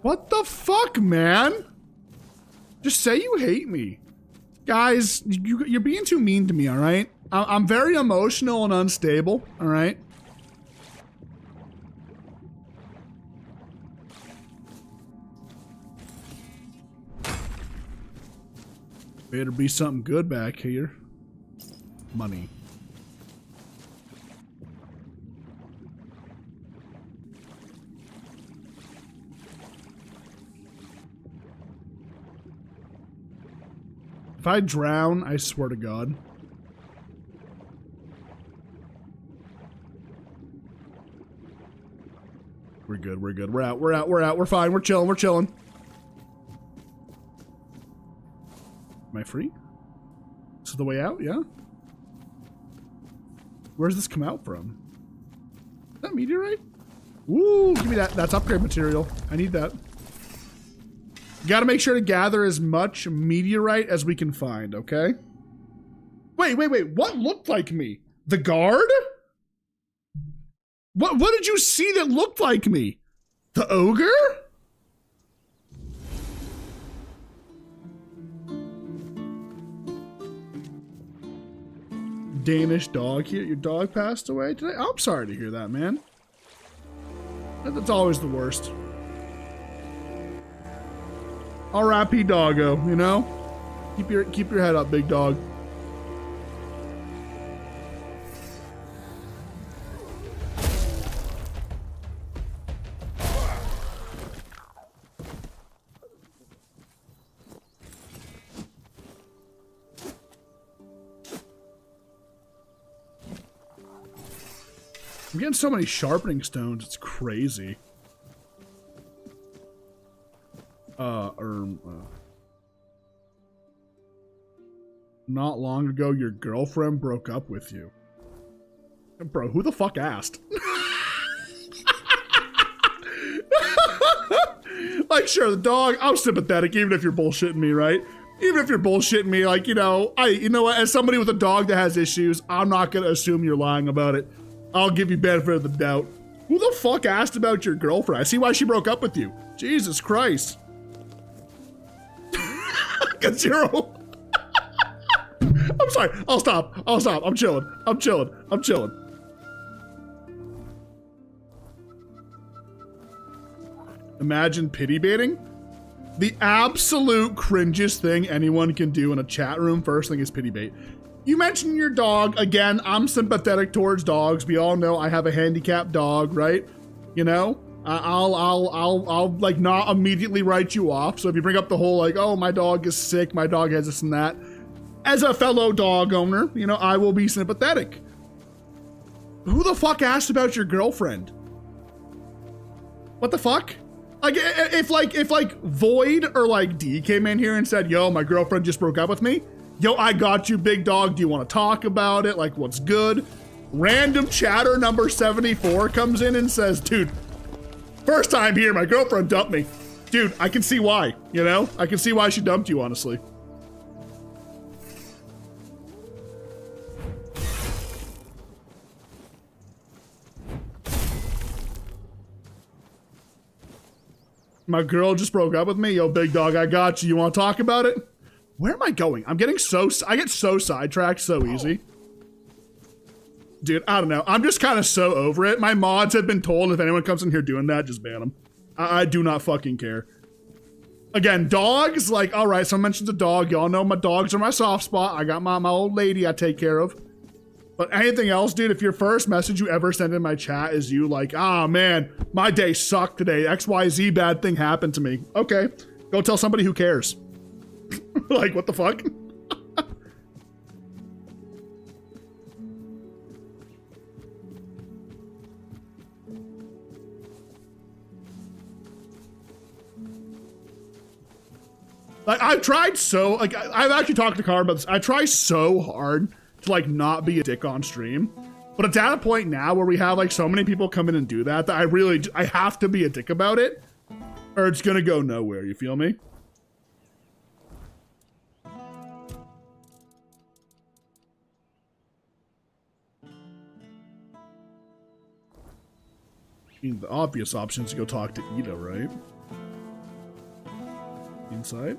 What the fuck, man? Just say you hate me. Guys, you're being too mean to me, all right? I'm very emotional and unstable, all right? Better be something good back here. Money. If I drown, I swear to God. We're good, we're good. We're out, we're out, we're out. We're fine, we're chilling, we're chilling. Am I free? This is the way out, yeah? Where's this come out from? Is that meteorite? Ooh, give me that. That's upgrade material. I need that. Gotta make sure to gather as much meteorite as we can find, okay? Wait. What looked like me? The guard? What did you see that looked like me? The ogre? Danish dog here. Your dog passed away today? I'm sorry to hear that, man. That's always the worst. R.I.P. doggo, you know? Keep your head up, big dog. I'm getting so many sharpening stones, it's crazy. Not long ago, your girlfriend broke up with you. Bro, who the fuck asked? Like, sure, the dog, I'm sympathetic, even if you're bullshitting me, right? Even if you're bullshitting me, like, you know what, as somebody with a dog that has issues, I'm not gonna assume you're lying about it. I'll give you benefit of the doubt. Who the fuck asked about your girlfriend? I see why she broke up with you. Jesus Christ. Got 0. I'm sorry. I'll stop. I'm chilling. Imagine pity baiting. The absolute cringiest thing anyone can do in a chat room, first thing, is pity bait. You mentioned your dog. Again, I'm sympathetic towards dogs. We all know I have a handicapped dog, right? You know, I'll like not immediately write you off. So if you bring up the whole like, oh, my dog is sick, my dog has this and that, as a fellow dog owner, you know, I will be sympathetic. Who the fuck asked about your girlfriend? What the fuck? Like, if Void or like D came in here and said, yo, my girlfriend just broke up with me. Yo, I got you, big dog. Do you want to talk about it? Like, what's good? Random chatter number 74 comes in and says, dude, first time here, my girlfriend dumped me. Dude, I can see why, you know? I can see why she dumped you, honestly. My girl just broke up with me. Yo, big dog, I got you. You want to talk about it? Where am I going? I get so sidetracked so easy. Dude, I don't know. I'm just kind of so over it. My mods have been told if anyone comes in here doing that, just ban them. I do not fucking care. Again, dogs, like, all right, someone mentions a dog. Y'all know my dogs are my soft spot. I got my old lady I take care of. But anything else, dude, if your first message you ever send in my chat is you like, ah, man, my day sucked today. XYZ bad thing happened to me. Okay, go tell somebody who cares. Like, what the fuck? Like, I've tried so, like, I've actually talked to Car about this. I try so hard to, like, not be a dick on stream. But it's at a point now where we have, like, so many people come in and do that I have to be a dick about it, or it's gonna go nowhere, you feel me? I mean, the obvious option is to go talk to Ida, right? Inside?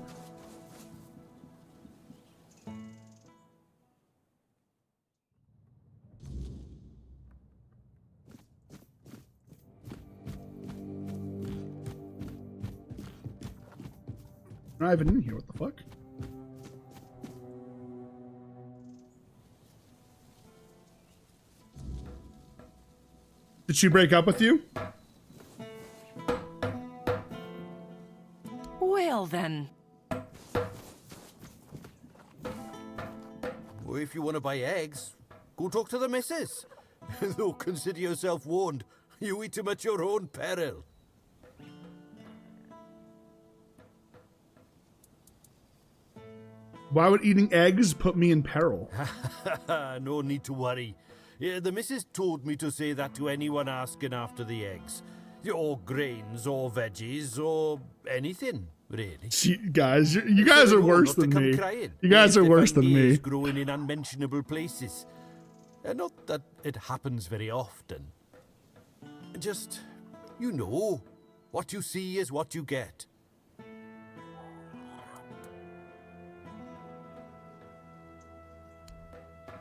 I'm not even in here, what the fuck? Did she break up with you? Well then. Well, if you want to buy eggs, go talk to the missus. Though consider yourself warned. You eat them at your own peril. Why would eating eggs put me in peril? No need to worry. Yeah, the missus told me to say that to anyone asking after the eggs. Or grains, or veggies, or anything, really. Guys, you guys are worse than me. You guys are worse than me. Growing in unmentionable places. Not that it happens very often. Just, you know, what you see is what you get.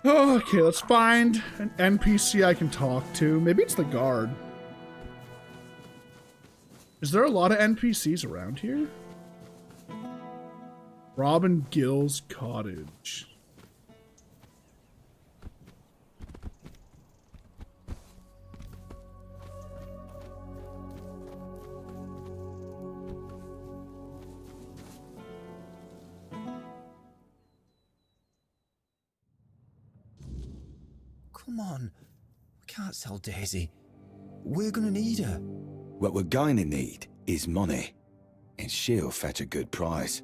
Okay, let's find an NPC I can talk to. Maybe it's the guard. Is there a lot of NPCs around here? Robin Gill's cottage. Come on. We can't sell Daisy. We're gonna need her. What we're going to need is money, and she'll fetch a good price.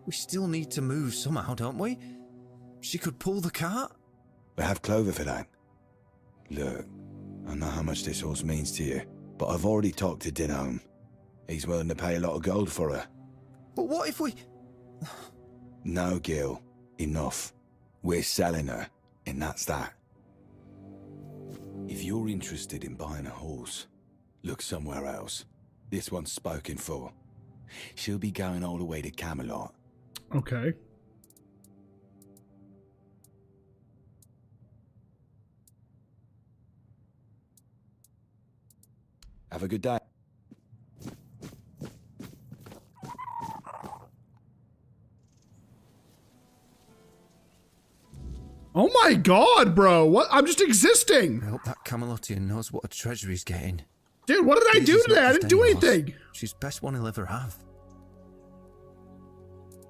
We still need to move somehow, don't we? She could pull the cart. We have Clover for that. Look, I know how much this horse means to you, but I've already talked to Dinholm. He's willing to pay a lot of gold for her. But what if we... No, Gil. Enough. We're selling her, and that's that. If you're interested in buying a horse, look somewhere else. This one's spoken for. She'll be going all the way to Camelot. Okay. Have a good day. Oh my god, bro. What? I'm just existing. I hope that Camelotian knows what a treasure he's getting. Dude, what did I do Daisy's today? not I just didn't do any horse. anything. She's best one he'll ever have.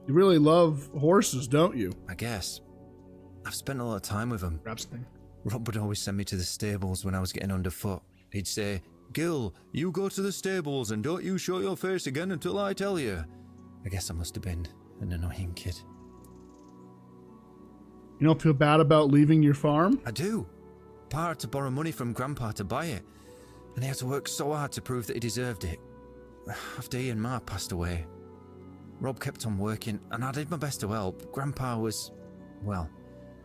You really love horses, don't you? I guess. I've spent a lot of time with them. Grabs thing. Rob would always send me to the stables when I was getting underfoot. He'd say, Gil, you go to the stables and don't you show your face again until I tell you. I guess I must have been an annoying kid. You don't feel bad about leaving your farm? I do. Pa had to borrow money from Grandpa to buy it, and he had to work so hard to prove that he deserved it. After he and Ma passed away, Rob kept on working, and I did my best to help. Grandpa was, well,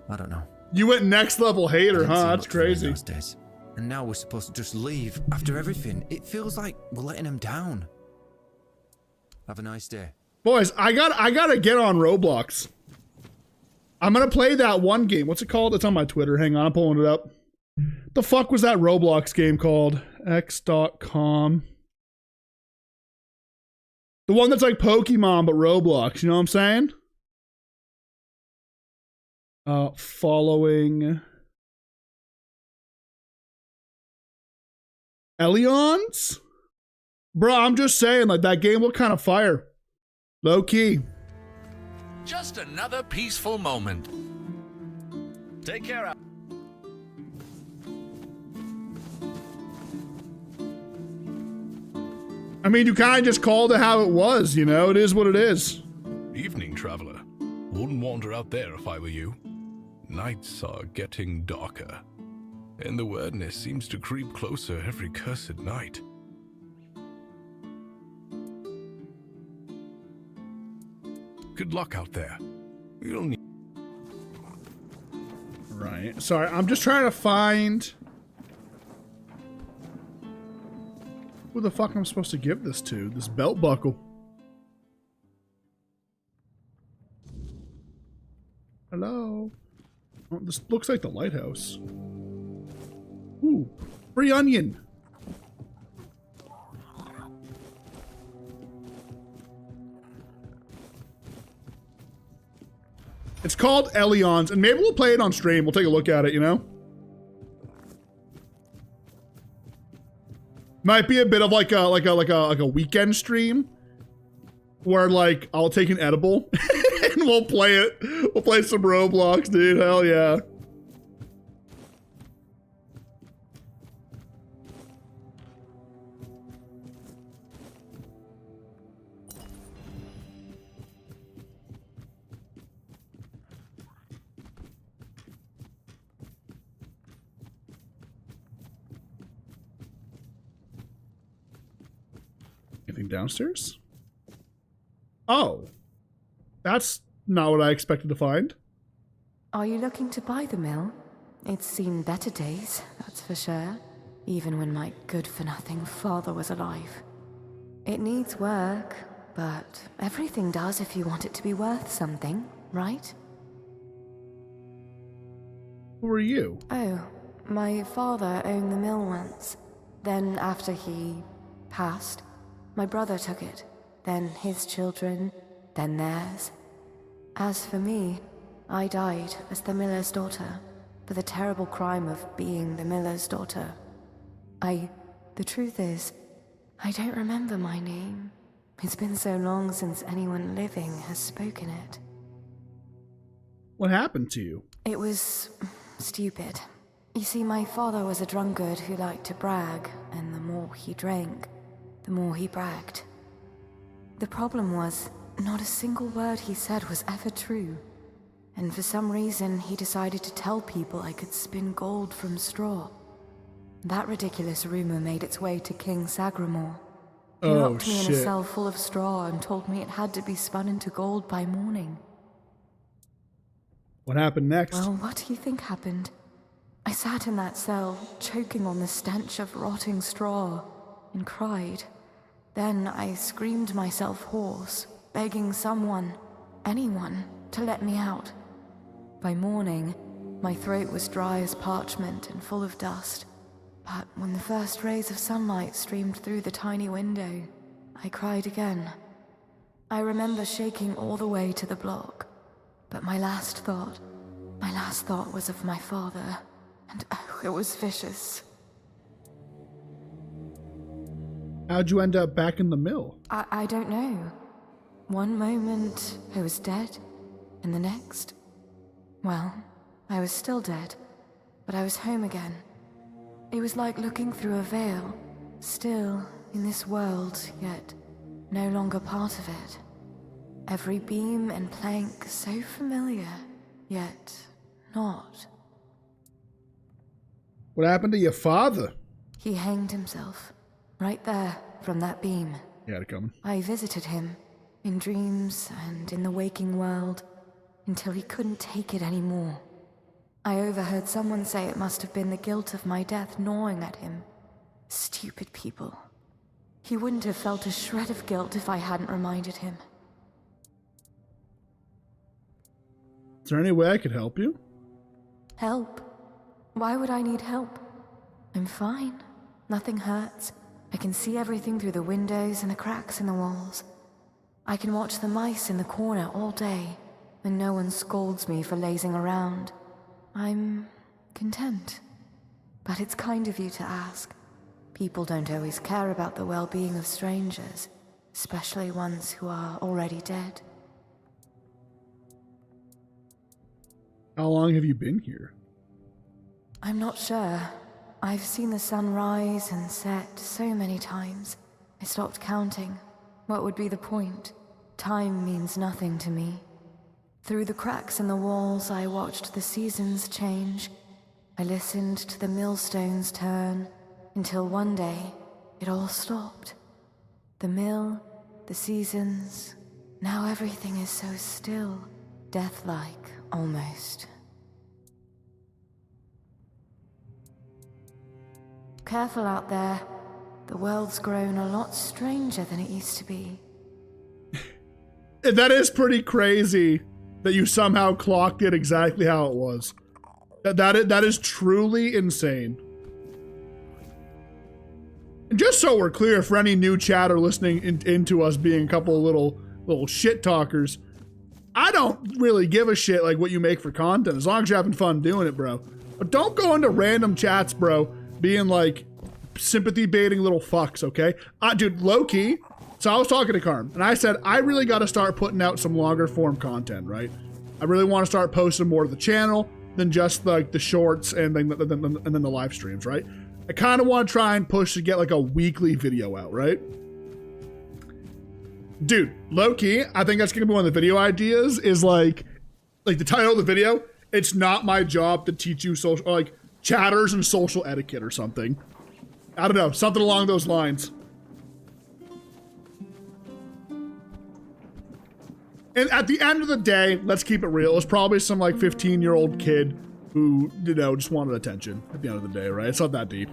I don't know. You went next level hater, I didn't see huh? That's much of him in crazy. those days. And now we're supposed to just leave after everything. It feels like we're letting him down. Have a nice day. Boys, I gotta get on Roblox. I'm gonna play that one game. What's it called? It's on my Twitter. Hang on, I'm pulling it up. The fuck was that Roblox game called? X.com. The one that's like Pokemon but Roblox, you know what I'm saying? Following Avalons? Bro, I'm just saying, like, that game looked kind of fire. Low key. Just another peaceful moment. Take care. I mean, you kind of just called it how it was, you know? It is what it is. Evening, traveler. Wouldn't wander out there if I were you. Nights are getting darker, and the weirdness seems to creep closer every cursed night. Good luck out there. You'll need... Right. Sorry, I'm just trying to find... who the fuck I'm supposed to give this to? This belt buckle. Hello? Oh, this looks like the lighthouse. Ooh, free onion. It's called Avalon, and maybe we'll play it on stream. We'll take a look at it, you know? Might be a bit of like a weekend stream where like I'll take an edible and we'll play it. We'll play some Roblox, dude. Hell yeah. Anything downstairs? Oh. That's not what I expected to find. Are you looking to buy the mill? It's seen better days, that's for sure. Even when my good-for-nothing father was alive. It needs work, but everything does if you want it to be worth something, right? Who are you? Oh, my father owned the mill once. Then after he passed, my brother took it. Then his children, then theirs. As for me, I died as the miller's daughter, for the terrible crime of being the miller's daughter. The truth is, I don't remember my name. It's been so long since anyone living has spoken it. What happened to you? It was stupid. You see, my father was a drunkard who liked to brag, and the more he drank, the more he bragged. The problem was, not a single word he said was ever true. And for some reason, he decided to tell people I could spin gold from straw. That ridiculous rumor made its way to King Sagramore. He locked me in a cell full of straw and told me it had to be spun into gold by morning. What happened next? Well, what do you think happened? I sat in that cell, choking on the stench of rotting straw, and cried. Then I screamed myself hoarse, begging someone, anyone, to let me out. By morning, my throat was dry as parchment and full of dust. But when the first rays of sunlight streamed through the tiny window, I cried again. I remember shaking all the way to the block, but my last thought was of my father, and oh, it was vicious. How'd you end up back in the mill? I don't know. One moment I was dead, and the next, well, I was still dead, but I was home again. It was like looking through a veil, still in this world, yet no longer part of it. Every beam and plank so familiar, yet not. What happened to your father? He hanged himself, right there, from that beam. He had it coming. I visited him, in dreams and in the waking world, until he couldn't take it anymore. I overheard someone say it must have been the guilt of my death gnawing at him. Stupid people. He wouldn't have felt a shred of guilt if I hadn't reminded him. Is there any way I could help you? Help? Why would I need help? I'm fine. Nothing hurts. I can see everything through the windows and the cracks in the walls. I can watch the mice in the corner all day, and no one scolds me for lazing around. I'm content. But it's kind of you to ask. People don't always care about the well-being of strangers, especially ones who are already dead. How long have you been here? I'm not sure. I've seen the sun rise and set so many times. I stopped counting. What would be the point? Time means nothing to me. Through the cracks in the walls, I watched the seasons change. I listened to the millstones turn, until one day, it all stopped. The mill, the seasons, now everything is so still, death-like, almost. Careful out there. The world's grown a lot stranger than it used to be. That is pretty crazy that you somehow clocked it exactly how it was. That is truly insane. And just so we're clear, for any new chatter listening into us being a couple of little shit talkers, I don't really give a shit like what you make for content, as long as you're having fun doing it, bro. But don't go into random chats, bro, being like sympathy baiting little fucks, okay? Dude, low key. So I was talking to Carm, and I said, I really got to start putting out some longer form content, right? I really want to start posting more to the channel than just like the shorts and then the live streams, right? I kind of want to try and push to get like a weekly video out, right? Dude, low key, I think that's going to be one of the video ideas is like the title of the video, it's not my job to teach you social, like chatters and social etiquette or something. I don't know, something along those lines. And at the end of the day, let's keep it real. It's probably some like 15-year-old kid who, you know, just wanted attention at the end of the day, right? It's not that deep.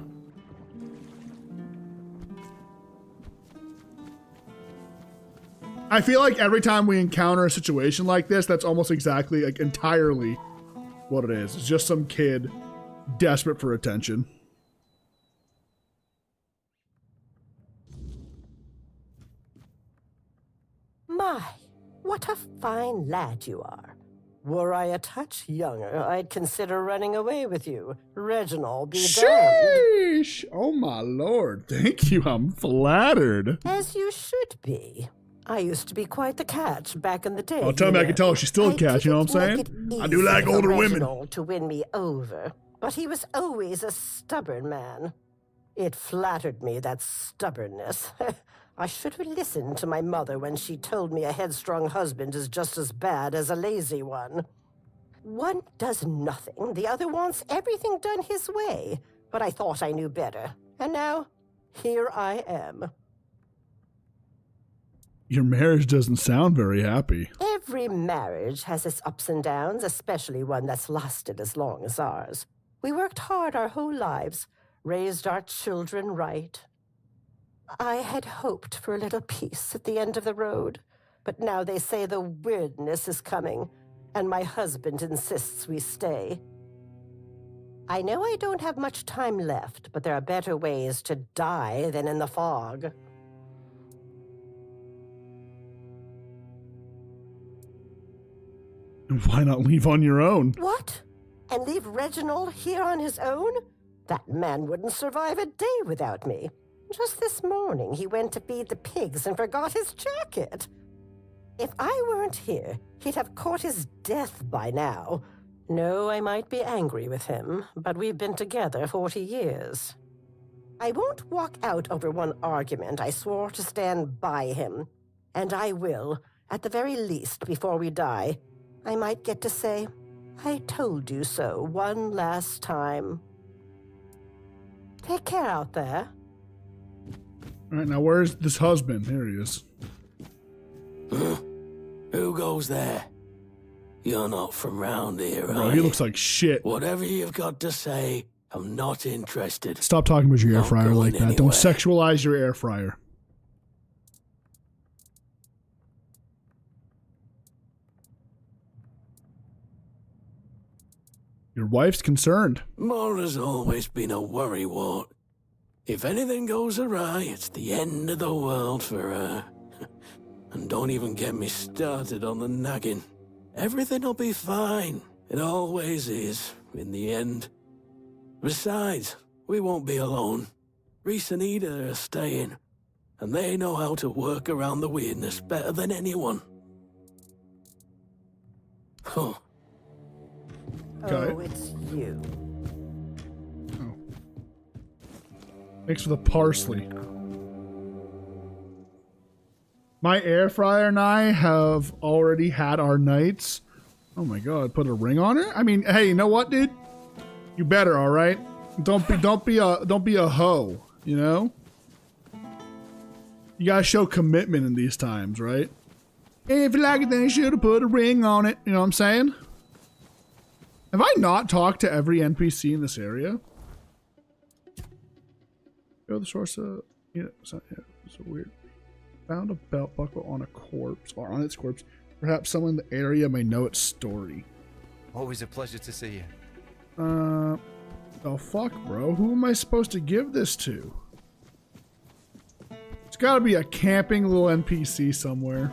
I feel like every time we encounter a situation like this, that's almost exactly, like entirely what it is. It's just some kid desperate for attention. My, what a fine lad you are. Were I a touch younger, I'd consider running away with you. Reginald be damned. Sheesh! Oh my lord, thank you, I'm flattered. As you should be. I used to be quite the catch back in the day. Oh, tell me I can tell she's still a catch, you know what I'm saying? I do like older women. To win me over, but he was always a stubborn man. It flattered me, that stubbornness. I should have listened to my mother when she told me a headstrong husband is just as bad as a lazy one. One does nothing, the other wants everything done his way. But I thought I knew better, and now, here I am. Your marriage doesn't sound very happy. Every marriage has its ups and downs, especially one that's lasted as long as ours. We worked hard our whole lives, raised our children right. I had hoped for a little peace at the end of the road, but now they say the weirdness is coming, and my husband insists we stay. I know I don't have much time left, but there are better ways to die than in the fog. Why not leave on your own? What? And leave Reginald here on his own? That man wouldn't survive a day without me. Just this morning, he went to feed the pigs and forgot his jacket. If I weren't here, he'd have caught his death by now. No, I might be angry with him, but we've been together 40 years. I won't walk out over one argument. I swore to stand by him. And I will, at the very least, before we die. I might get to say, I told you so one last time. Take care out there. All right, now where's this husband? Here he is. Huh? Who goes there? You're not from round here, Bro, are he you? looks like shit. Whatever you've got to say, I'm not interested. Stop talking about your air Not fryer going like that. anywhere. Don't sexualize your air fryer. Your wife's concerned. Mora's always been a worrywart. If anything goes awry, it's the end of the world for her. And don't even get me started on the nagging. Everything'll be fine. It always is, in the end. Besides, we won't be alone. Reese and Ida are staying, and they know how to work around the weirdness better than anyone. Huh. Okay. Oh, it's you. Thanks for the parsley. My air fryer and I have already had our nights. Oh my god, put a ring on it? I mean, hey, you know what, dude? You better, all right? Don't be a hoe, you know? You gotta show commitment in these times, right? If you like it, then you should have put a ring on it. You know what I'm saying? Have I not talked to every NPC in this area? Go to the source of... Yeah, it's weird. Found a belt buckle on a corpse, or on its corpse. Perhaps someone in the area may know its story. Always a pleasure to see you. Oh fuck, bro. Who am I supposed to give this to? It's gotta be a camping little NPC somewhere.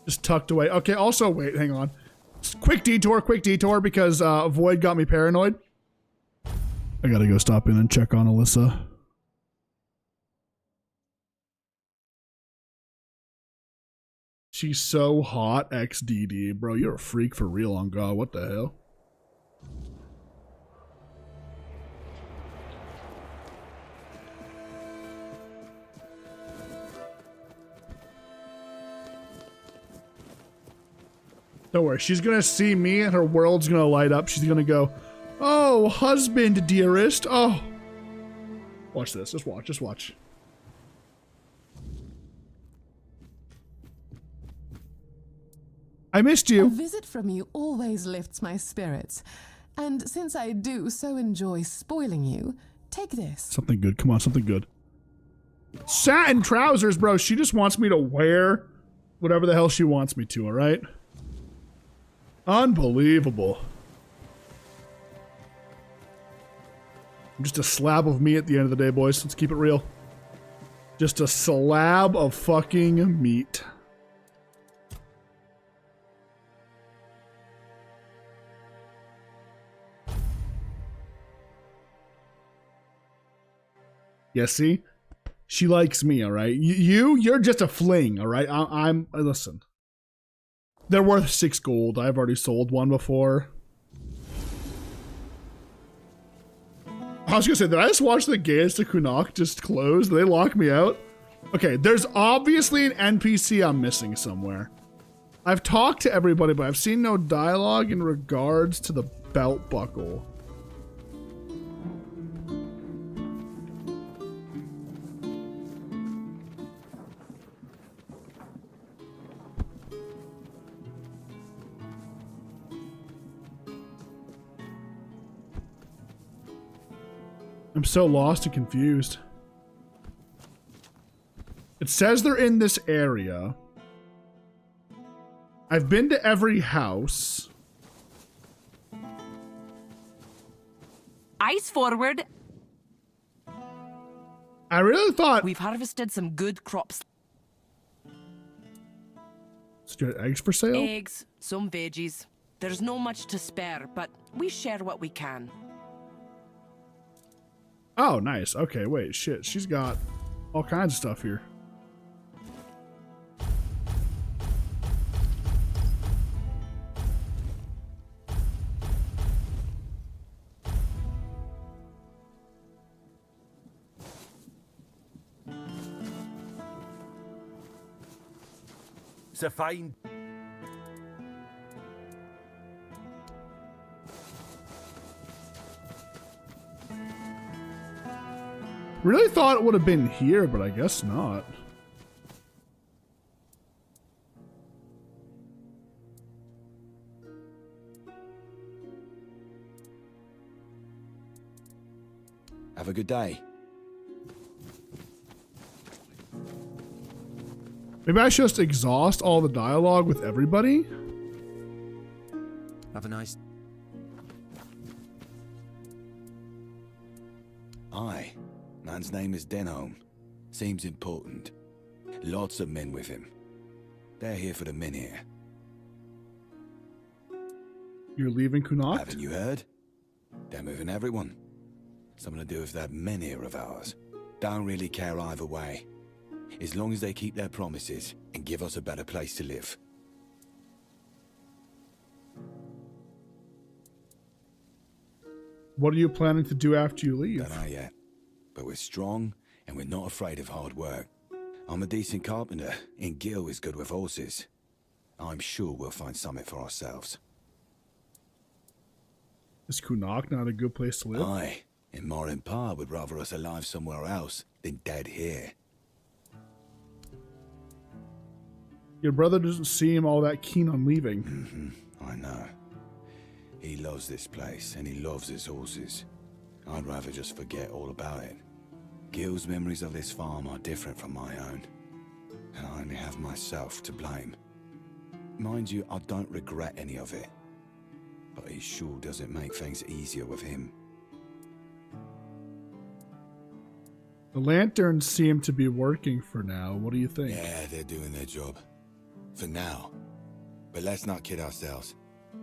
Just tucked away. Okay, also, wait, hang on. Quick detour, because Void got me paranoid. I gotta go stop in and check on Alyssa. She's so hot, XDD. Bro, you're a freak for real on God. What the hell? Don't worry, she's gonna see me and her world's gonna light up. She's gonna go, oh, husband, dearest. Oh. Watch this. Just watch. Just watch. I missed A you. visit from you always lifts my spirits. And since I do so enjoy spoiling you, take this. Something good. Come on, something good. Satin trousers, bro. She just wants me to wear whatever the hell she wants me to, all right? Unbelievable. I'm just a slab of meat at the end of the day, boys. Let's keep it real. Just a slab of fucking meat. Yeah, see? She likes me, all right? You're just a fling, all right? Listen. They're worth 6 gold. I've already sold one before. I was gonna say, did I just watch the Gaze to Kunok just close? Did they lock me out? Okay, there's obviously an NPC I'm missing somewhere. I've talked to everybody, but I've seen no dialogue in regards to the belt buckle. I'm so lost and confused. It says they're in this area. I've been to every house. Eyes forward. I really thought we've harvested some good crops. Is there eggs for sale? Eggs, some veggies. There's no much to spare, but we share what we can. Oh, nice. Okay, wait, shit. She's got all kinds of stuff here. It's a fine. Really thought it would have been here, but I guess not. Have a good day. Maybe I should just exhaust all the dialogue with everybody? Have a nice... Aye. Man's name is Denholm. Seems important. Lots of men with him. They're here for the men here. You're leaving Kunat? Haven't you heard? They're moving everyone. Something to do with that men here of ours. Don't really care either way. As long as they keep their promises and give us a better place to live. What are you planning to do after you leave? Don't know yet. But we're strong and we're not afraid of hard work. I'm a decent carpenter and Gil is good with horses. I'm sure we'll find something for ourselves. Is Kunat not a good place to live? Aye. And Ma and Pa would rather us alive somewhere else than dead here. Your brother doesn't seem all that keen on leaving. I know. He loves this place, and he loves his horses. I'd rather just forget all about it. Gil's memories of this farm are different from my own, and I only have myself to blame. Mind you, I don't regret any of it, but it sure doesn't make things easier with him. The lanterns seem to be working for now. What do you think? Yeah, they're doing their job. For now. But let's not kid ourselves.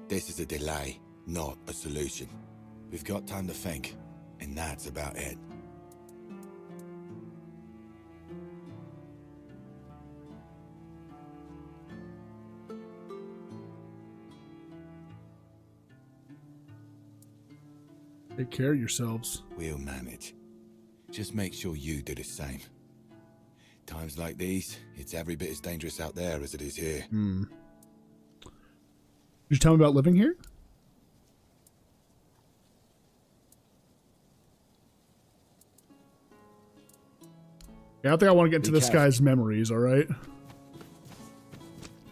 This is a delay, not a solution. We've got time to think, and that's about it. Take care of yourselves. We'll manage. Just make sure you do the same. Times like these, it's every bit as dangerous out there as it is here. Did you tell me about living here? Yeah, I think I want to get into this guy's memories, alright?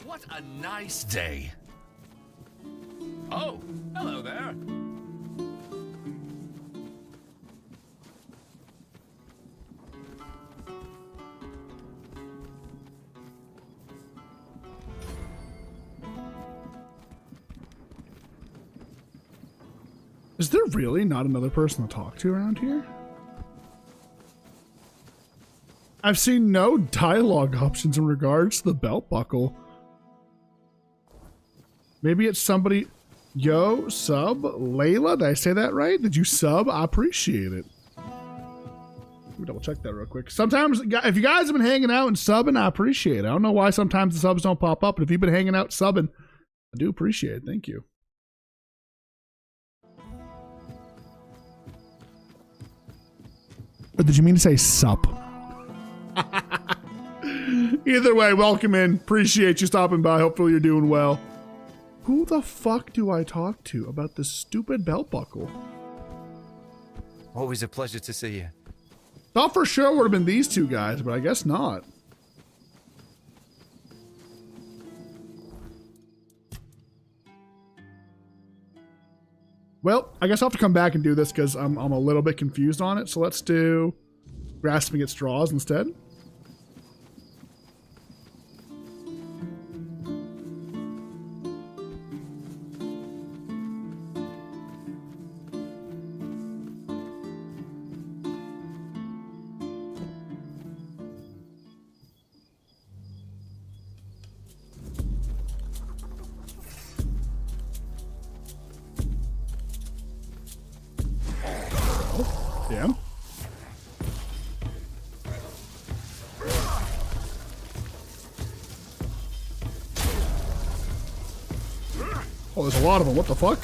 What a nice day. Oh, hello there. Is there really not another person to talk to around here? I've seen no dialogue options in regards to the belt buckle. Maybe it's somebody... Yo, sub, Layla, did I say that right? Did you sub? I appreciate it. Let me double check that real quick. Sometimes, if you guys have been hanging out and subbing, I appreciate it. I don't know why sometimes the subs don't pop up, but if you've been hanging out subbing, I do appreciate it. Thank you. Or did you mean to say sup? Either way, welcome in. Appreciate you stopping by. Hopefully you're doing well. Who the fuck do I talk to about this stupid belt buckle? Always a pleasure to see you. Thought for sure it would have been these two guys, but I guess not. Well, I guess I'll have to come back and do this because I'm a little bit confused on it. So let's do grasping at straws instead. Oh, there's a lot of them. What the fuck?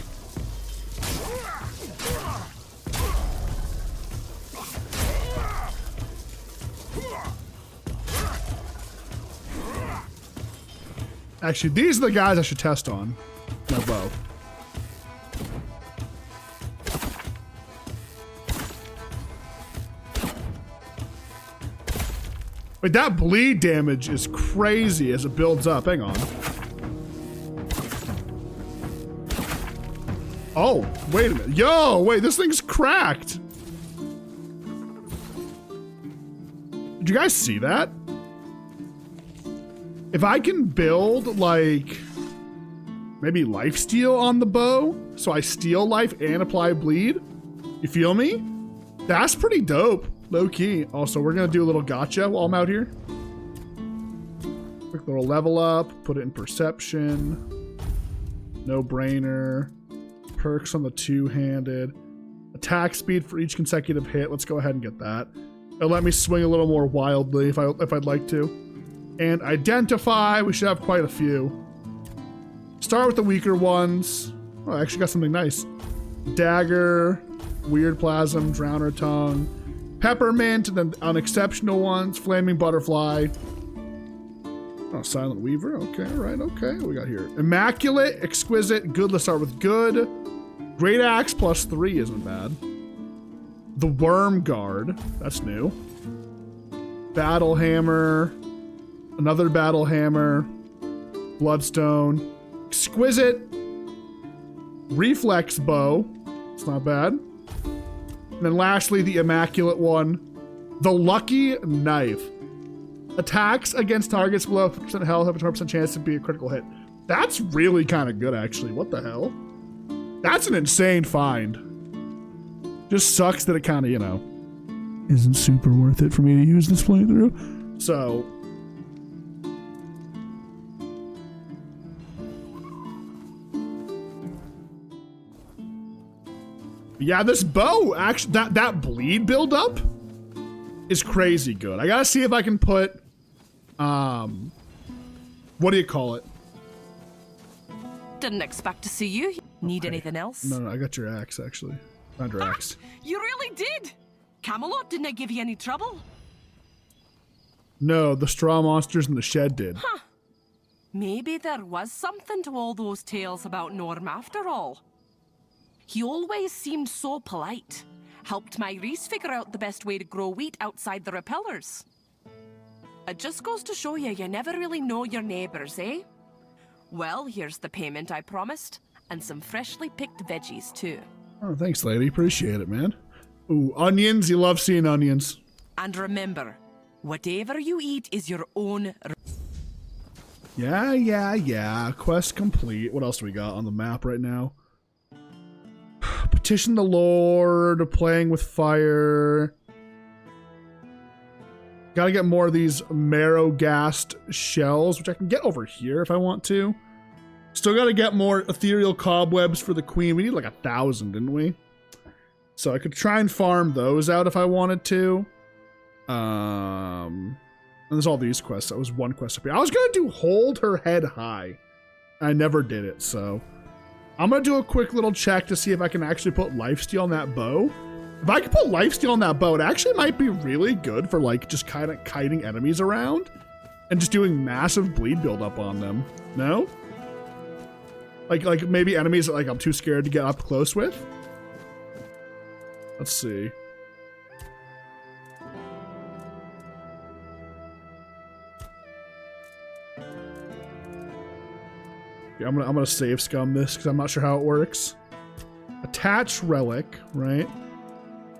Actually, these are the guys I should test on my bow. Wait, that bleed damage is crazy as it builds up. Hang on. Oh, wait a minute. Yo, wait, this thing's cracked. Did you guys see that? If I can build, like, maybe lifesteal on the bow, so I steal life and apply bleed, you feel me? That's pretty dope. Low key. Also, we're gonna do a little gotcha while I'm out here. Quick little level up, put it in perception. No brainer. Perks on the two-handed. Attack speed for each consecutive hit. Let's go ahead and get that. It'll let me swing a little more wildly if I'd like to. And identify. We should have quite a few. Start with the weaker ones. Oh, I actually got something nice. Dagger, weird plasm, drowner tongue. Peppermint, and then unexceptional ones, flaming butterfly. Oh, silent weaver. Okay, all right, okay. What we got here? Immaculate, exquisite, good. Let's start with good. Great axe +3 isn't bad. The worm guard. That's new. Battle hammer. Another battle hammer. Bloodstone. Exquisite. Reflex bow. It's not bad. And then lastly, the immaculate one, the lucky knife. Attacks against targets below 50% health have a 20% chance to be a critical hit. That's really kind of good, actually. What the hell? That's an insane find. Just sucks that it kind of, you know, isn't super worth it for me to use this playthrough. So... yeah, this bow, actually, that bleed buildup is crazy good. I gotta see if I can put, what do you call it? Didn't expect to see you. Need anything else? No, I got your axe, actually. Found your axe. You really did? Camelot didn't give you any trouble? No, the straw monsters in the shed did. Huh. Maybe there was something to all those tales about Norm after all. He always seemed so polite. Helped my Reese figure out the best way to grow wheat outside the repellers. It just goes to show you never really know your neighbors, eh? Well, here's the payment I promised. And some freshly picked veggies, too. Oh, thanks, lady. Appreciate it, man. Ooh, onions. You love seeing onions. And remember, whatever you eat is your own... Yeah. Quest complete. What else do we got on the map right now? Petition the Lord, playing with fire. Gotta get more of these marrow-gassed shells, which I can get over here if I want to. Still gotta get more ethereal cobwebs for the queen. We need like 1,000, didn't we? So I could try and farm those out if I wanted to. And there's all these quests. That was one quest up here. I was gonna do hold her head high. I never did it, so... I'm gonna do a quick little check to see if I can actually put lifesteal on that bow. If I can put lifesteal on that bow, it actually might be really good for like just kind of kiting enemies around and just doing massive bleed buildup on them. No? Like maybe enemies that like I'm too scared to get up close with. Let's see. I'm gonna save scum this because I'm not sure how it works. Attach relic, right?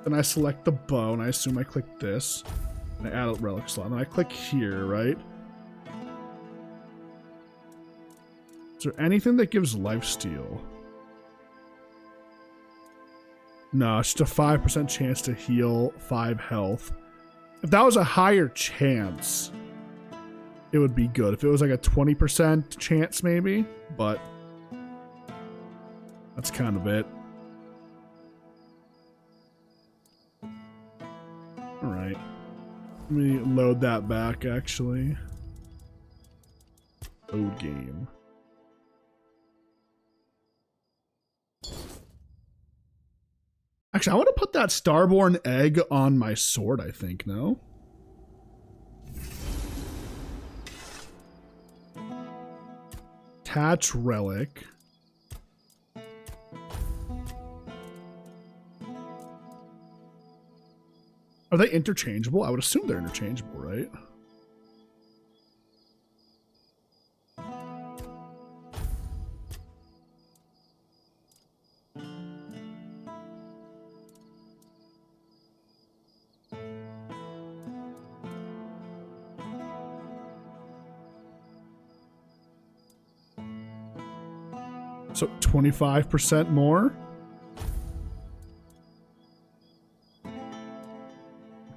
Then I select the bow, and I assume I click this. And I add a relic slot. And then I click here, right? Is there anything that gives lifesteal? No, it's just a 5% chance to heal 5 health. If that was a higher chance, it would be good. If it was like a 20% chance maybe, but that's kind of it. All right. Let me load that back actually. Load game. Actually, I want to put that Starborn egg on my sword, I think, no? Attach relic. Are they interchangeable? I would assume they're interchangeable, right? So 25% more?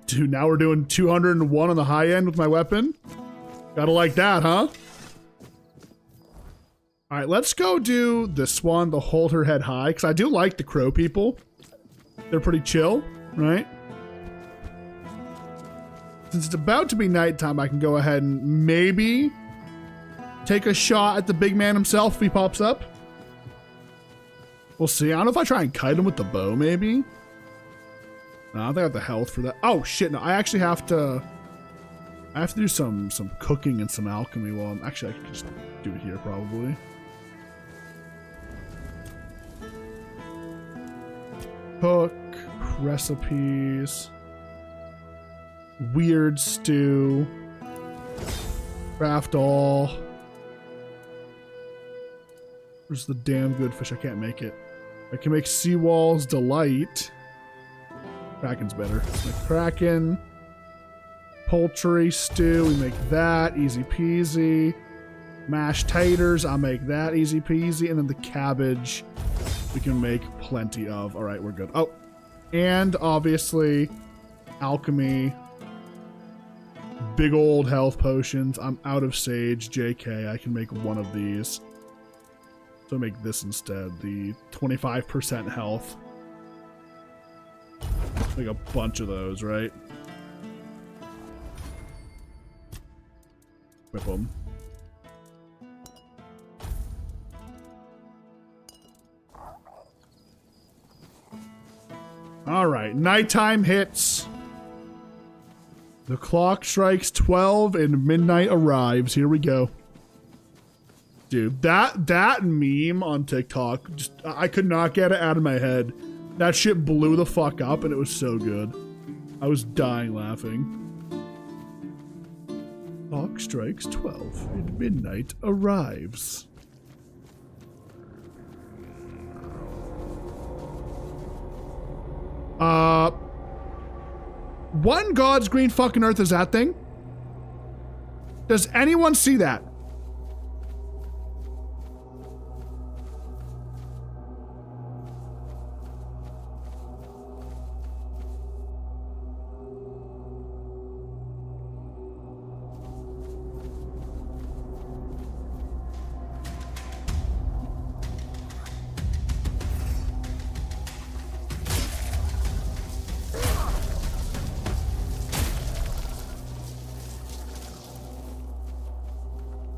Dude, now we're doing 201 on the high end with my weapon. Gotta like that, huh? All right, let's go do this one, the hold her head high, because I do like the crow people. They're pretty chill, right? Since it's about to be nighttime, I can go ahead and maybe take a shot at the big man himself if he pops up. We'll see. I don't know if I try and kite him with the bow, maybe. No, I don't think I have the health for that. Oh shit! No, I actually have to. I have to do some cooking and some alchemy. While I'm actually, I can just do it here probably. Cook recipes. Weird stew. Craft all. Where's the damn good fish? I can't make it. I can make Seawall's Delight. Kraken's better. Let's make Kraken. Poultry stew. We make that. Easy peasy. Mashed taters. I'll make that easy peasy. And then the cabbage we can make plenty of. All right, we're good. Oh, and obviously alchemy. Big old health potions. I'm out of sage. JK. I can make one of these. So make this instead, the 25% health. Like a bunch of those, right? Whip them. All right, nighttime hits. The clock strikes 12 and midnight arrives. Here we go. Dude, that meme on TikTok, just I could not get it out of my head. That shit blew the fuck up and it was so good. I was dying laughing. Clock strikes 12 and midnight arrives. What in God's green fucking earth is that thing? Does anyone see that?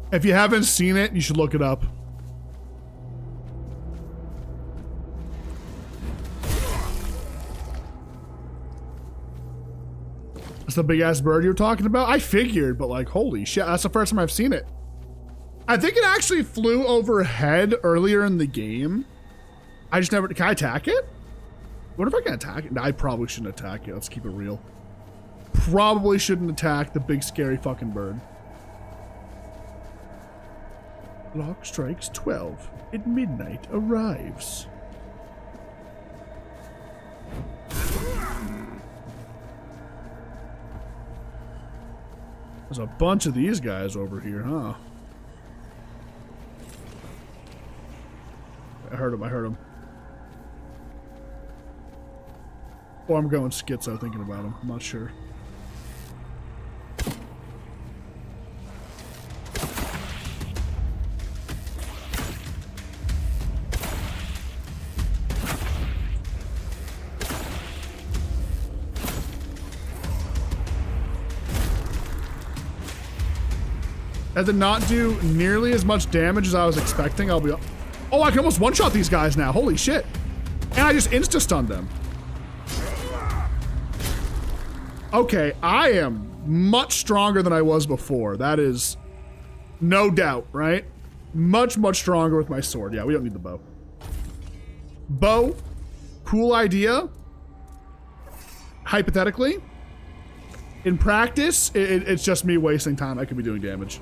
If you haven't seen it, you should look it up. That's the big ass bird you were talking about? I figured, but like, holy shit, that's the first time I've seen it. I think it actually flew overhead earlier in the game. I just never, can I attack it? What if I can attack it? No, I probably shouldn't attack it. Let's keep it real. Probably shouldn't attack the big scary fucking bird. Clock strikes 12 and midnight arrives. There's a bunch of these guys over here, huh? I heard him. Or I'm going schizo thinking about him. I'm not sure. That did not do nearly as much damage as I was expecting. Oh, I can almost one-shot these guys now. Holy shit. And I just insta-stunned them. Okay, I am much stronger than I was before. That is no doubt, right? Much, much stronger with my sword. Yeah, we don't need the bow. Bow, cool idea. Hypothetically. In practice, it's just me wasting time. I could be doing damage.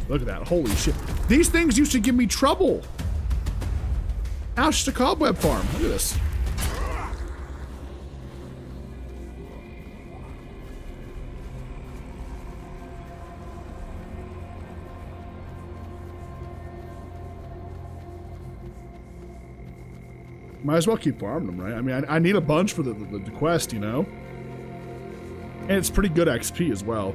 Look at that. Holy shit. These things used to give me trouble. Now it's just a cobweb farm. Look at this. Might as well keep farming them, right? I mean, I need a bunch for the quest, you know? And it's pretty good XP as well.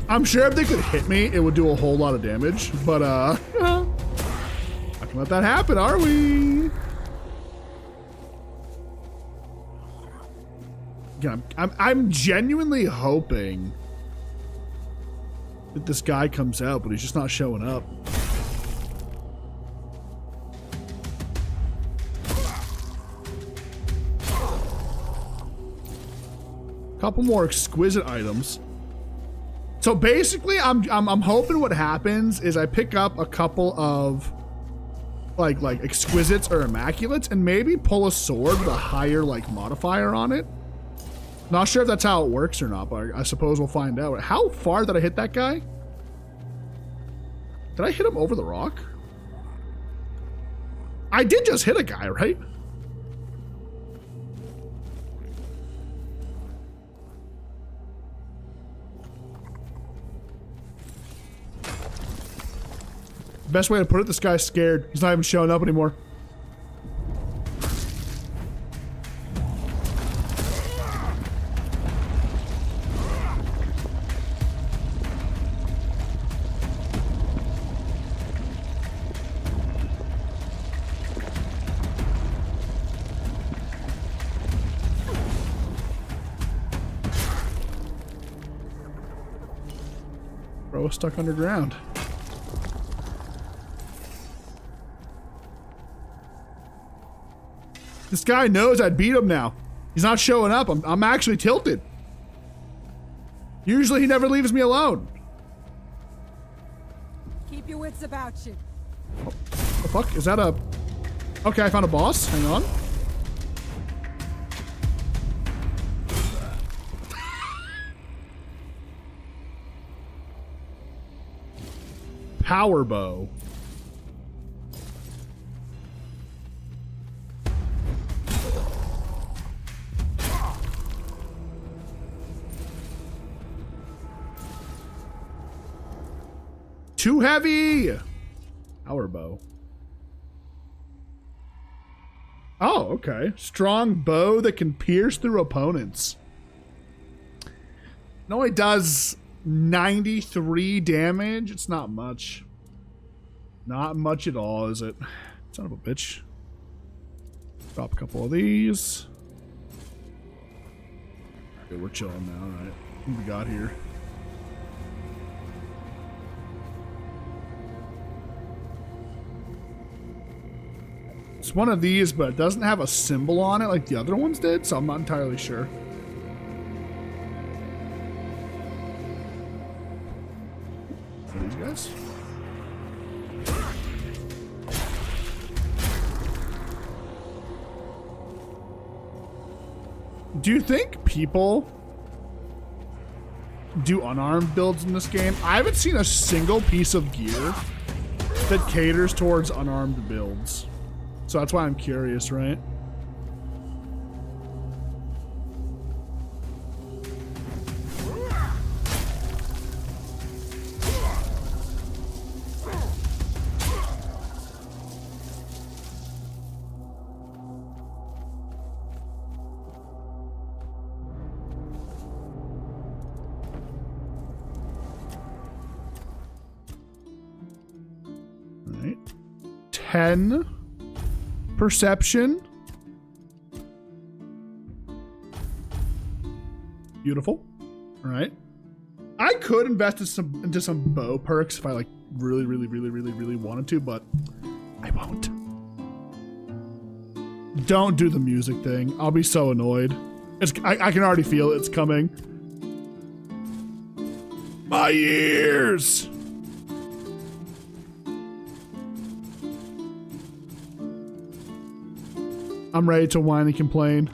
I'm sure if they could hit me, it would do a whole lot of damage, but, not gonna let that happen, are we? Yeah, I'm genuinely hoping that this guy comes out, but he's just not showing up. Couple more exquisite items. So basically, I'm hoping what happens is I pick up a couple of like exquisites or immaculates and maybe pull a sword with a higher like modifier on it. Not sure if that's how it works or not, but I suppose we'll find out. How far did I hit that guy? Did I hit him over the rock? I did just hit a guy, right? Best way to put it, this guy's scared. He's not even showing up anymore. Bro, stuck underground. This guy knows I'd beat him now. He's not showing up. I'm actually tilted. Usually he never leaves me alone. Keep your wits about you. Oh, the fuck? Is that a... Okay, I found a boss. Hang on. Power bow. Too heavy! Power bow. Oh, okay. Strong bow that can pierce through opponents. It only does 93 damage. It's not much. Not much at all, is it? Son of a bitch. Drop a couple of these. Okay, we're chilling now, alright. What we got here? It's one of these, but it doesn't have a symbol on it like the other ones did, so I'm not entirely sure. Are these guys? Do you think people do unarmed builds in this game? I haven't seen a single piece of gear that caters towards unarmed builds. So that's why I'm curious, right? All right. 10 perception. Beautiful. All right. I could invest into some bow perks if I like really wanted to, but I won't. Don't do the music thing. I'll be so annoyed. I can already feel it's coming. My ears! I'm ready to whine and complain.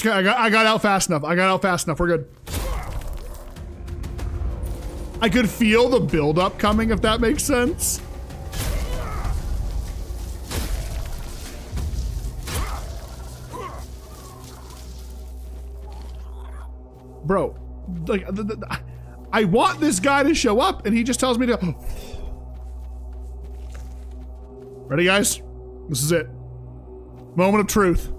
I got out fast enough. We're good. I could feel the buildup coming, if that makes sense. Bro, like, I want this guy to show up, and he just tells me to... Ready, guys? This is it. Moment of truth.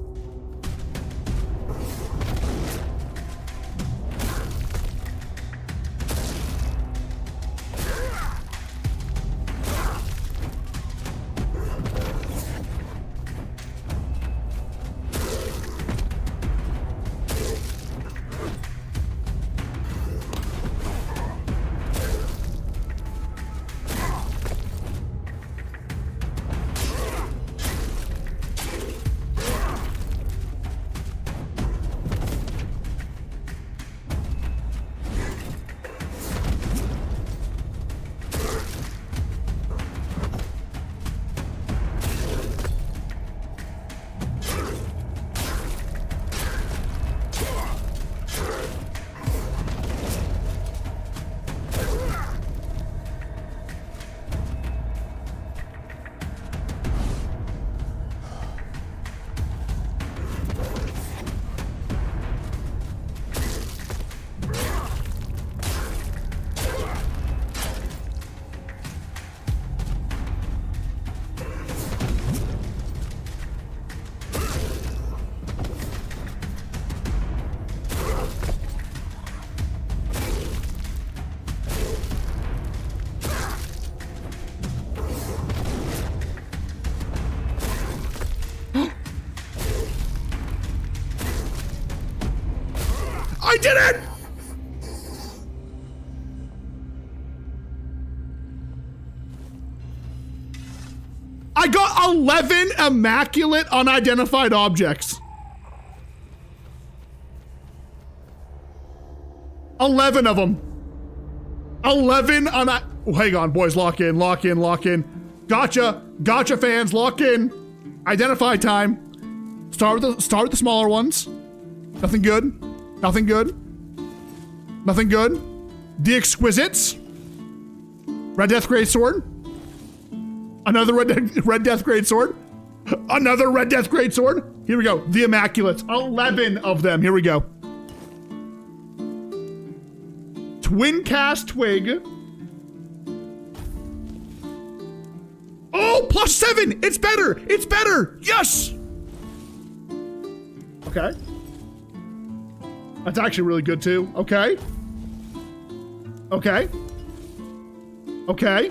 I did it! I got 11 immaculate unidentified objects. 11 of them. 11 on a... Oh, hang on, boys. Lock in, lock in, lock in. Gotcha. Gotcha, fans. Lock in. Identify time. Start with the smaller ones. Nothing good. Nothing good. Nothing good. The Exquisites. Red Death Greatsword. Another Red Death Greatsword. Another Red Death Greatsword. Here we go. The Immaculates. 11 of them. Here we go. Twin Cast Twig. Oh, +7. It's better. It's better. Yes. Okay. That's actually really good too. Okay. Okay. Okay.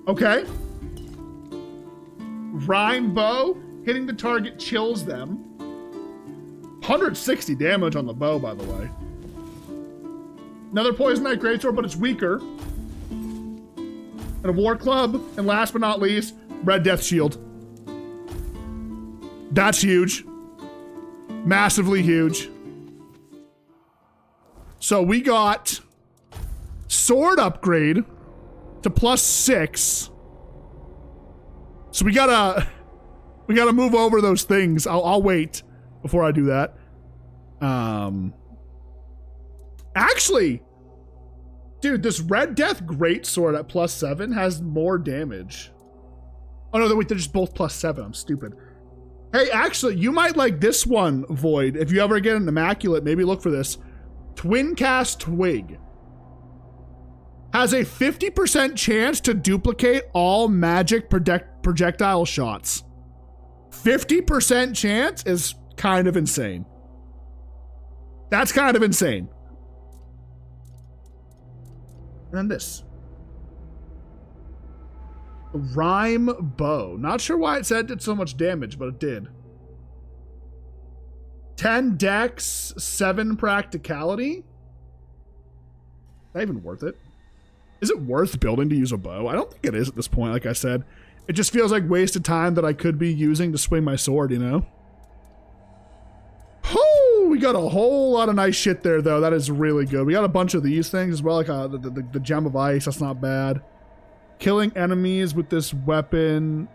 Okay. Rhyme bow. Hitting the target chills them. 160 damage on the bow, by the way. Another Poison Knight Greatsword, but it's weaker. And a War Club. And last but not least, Red Death Shield. That's huge. Massively huge. So we got sword upgrade to +6. So we gotta move over those things. I'll wait before I do that. Actually, dude, this Red Death Greatsword at +7 has more damage. Oh no, wait, they're just both +7. I'm stupid. Hey, actually, you might like this one, Void. If you ever get an Immaculate, maybe look for this. Twin Cast Twig. Has a 50% chance to duplicate all magic projectile shots. 50% chance is kind of insane. That's kind of insane. And then this. Rhyme bow. Not sure why it said it did so much damage, but it did. 10 dex, 7 practicality. Is that even worth it? Is it worth building to use a bow? I don't think it is at this point, like I said. It just feels like wasted time that I could be using to swing my sword, you know? Oh, we got a whole lot of nice shit there, though. That is really good. We got a bunch of these things as well, like the Gem of Ice. That's not bad. Killing enemies with this weapon...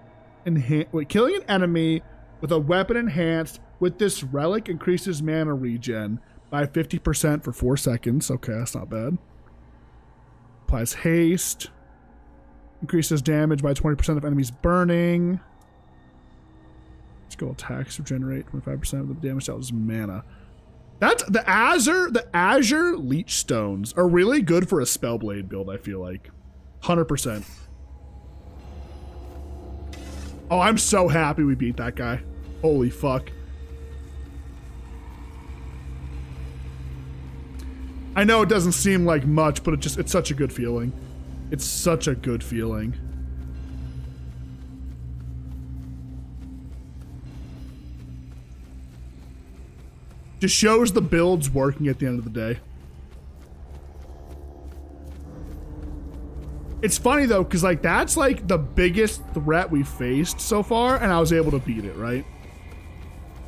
killing an enemy with a weapon enhanced with this relic increases mana regen by 50% for 4 seconds. Okay, that's not bad. Applies haste. Increases damage by 20% of enemies burning. Skill attacks regenerate 25% of the damage that was mana. That's the Azure Leech Stones are really good for a Spellblade build, I feel like. 100%. Oh, I'm so happy we beat that guy. Holy fuck. I know it doesn't seem like much, but it's such a good feeling. It's such a good feeling. Just shows the build's working at the end of the day. It's funny though, because like that's like the biggest threat we faced so far, and I was able to beat it, right?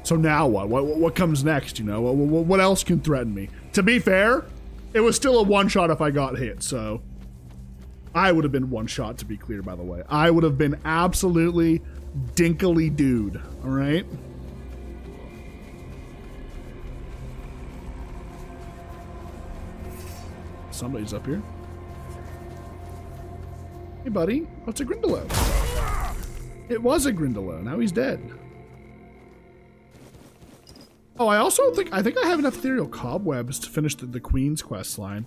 So now what? What comes next, you know? What else can threaten me? To be fair, it was still a one-shot if I got hit, so... I would have been one-shot, to be clear, by the way. I would have been absolutely dinkily dude, alright? Somebody's up here. Hey, buddy. Oh, it's a Grindylow. It was a Grindylow. Now he's dead. Oh, I think I have enough ethereal cobwebs to finish the Queen's quest line.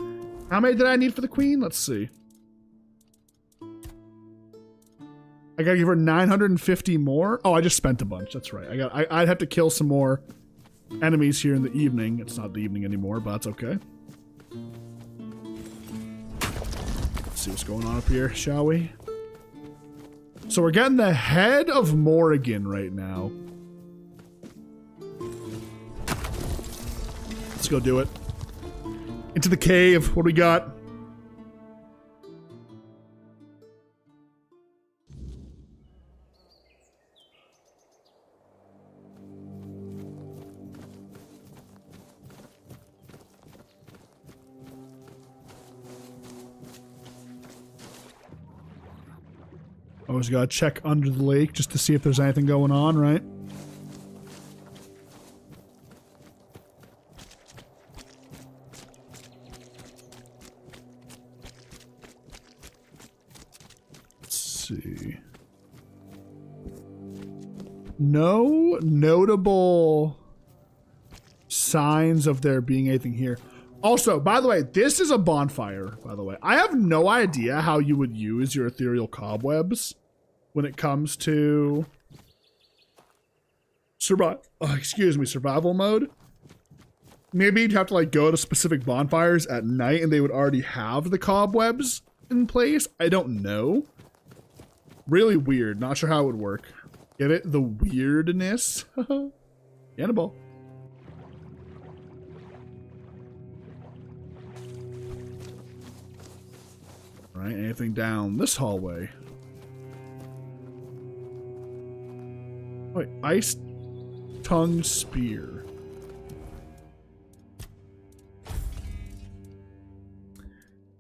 How many did I need for the Queen? Let's see. I gotta give her 950 more. Oh, I just spent a bunch. That's right. I'd have to kill some more enemies here in the evening. It's not the evening anymore, but that's okay. Let's see what's going on up here, shall we? So we're getting the head of Morrigan right now. Let's go do it. Into the cave. What do we got? Always gotta check under the lake just to see if there's anything going on, right? Let's see. No notable signs of there being anything here. Also, by the way, this is a bonfire, by the way. I have no idea how you would use your ethereal cobwebs when it comes to survival mode. Maybe you'd have to like go to specific bonfires at night and they would already have the cobwebs in place. I don't know. Really weird. Not sure how it would work. Get it? The weirdness. Cannibal. All right, anything down this hallway? Wait, ice tongue spear.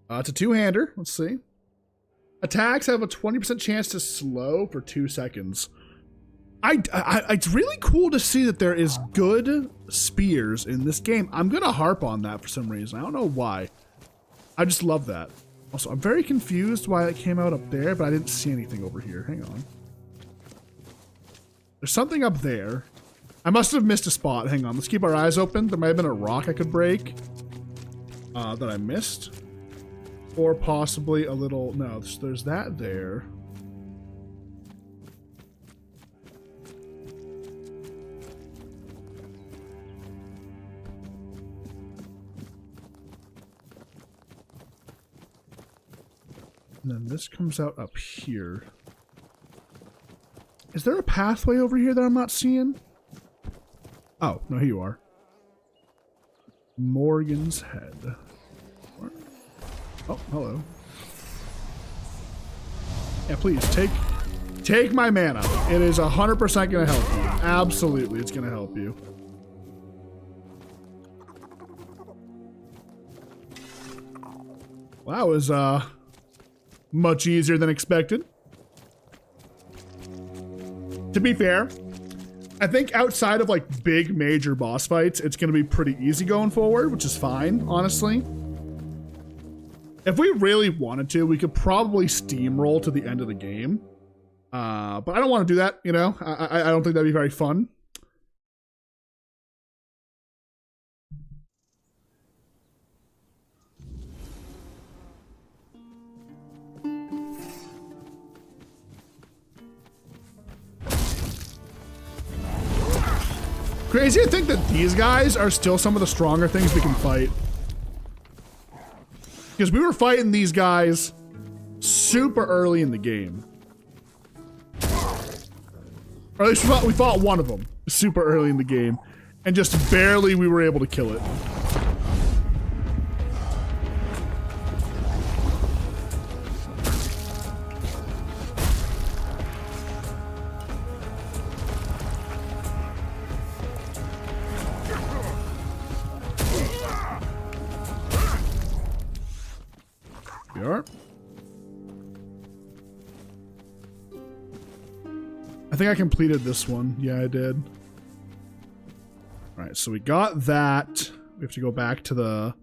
It's a two-hander. Let's see. Attacks have a 20% chance to slow for 2 seconds. It's really cool to see that there is good spears in this game. I'm gonna harp on that for some reason. I don't know why. I just love that. Also, I'm very confused why it came out up there, but I didn't see anything over here. Hang on. There's something up there. I must have missed a spot. Hang on. Let's keep our eyes open. There might have been a rock I could break that I missed. Or possibly a little... No, there's that there. And then this comes out up here. Is there a pathway over here that I'm not seeing? Oh, no, here you are. Morgan's Head. Oh, hello. Yeah, please, take my mana. It is 100% gonna help you. Absolutely, it's gonna help you. Well, that was, much easier than expected. To be fair, I think outside of like big major boss fights, it's going to be pretty easy going forward, which is fine, honestly. If we really wanted to, we could probably steamroll to the end of the game. But I don't want to do that, you know? I don't think that'd be very fun. Crazy to think that these guys are still some of the stronger things we can fight. Because we were fighting these guys super early in the game. Or at least we fought one of them super early in the game. And just barely we were able to kill it. I think I completed this one. Yeah, I did. All right, so we got that. We have to go back to the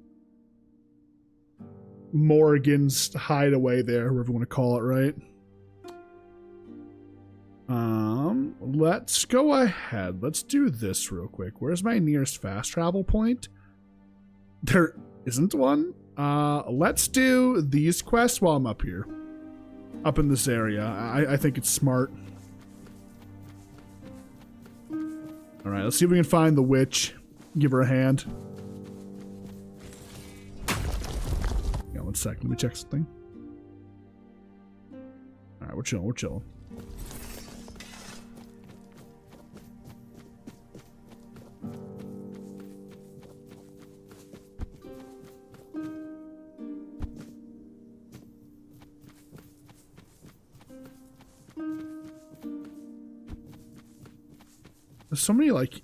Morgan's hideaway there, whatever you want to call it, right? Let's go ahead. Let's do this real quick. Where's my nearest fast travel point? There isn't one. Let's do these quests while I'm up here. Up in this area. I think it's smart. Alright, let's see if we can find the witch. Give her a hand. Yeah, 1 sec. Let me check something. Alright, we're chilling. We're chilling. There's so many, like,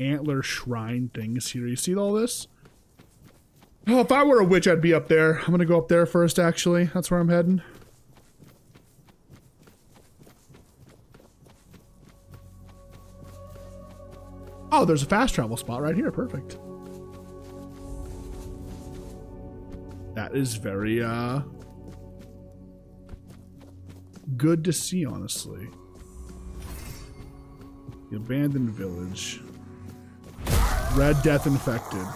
antler shrine things here. You see all this? Oh, if I were a witch, I'd be up there. I'm gonna go up there first, actually. That's where I'm heading. Oh, there's a fast travel spot right here. Perfect. That is very, good to see, honestly. The abandoned village. Red Death infected.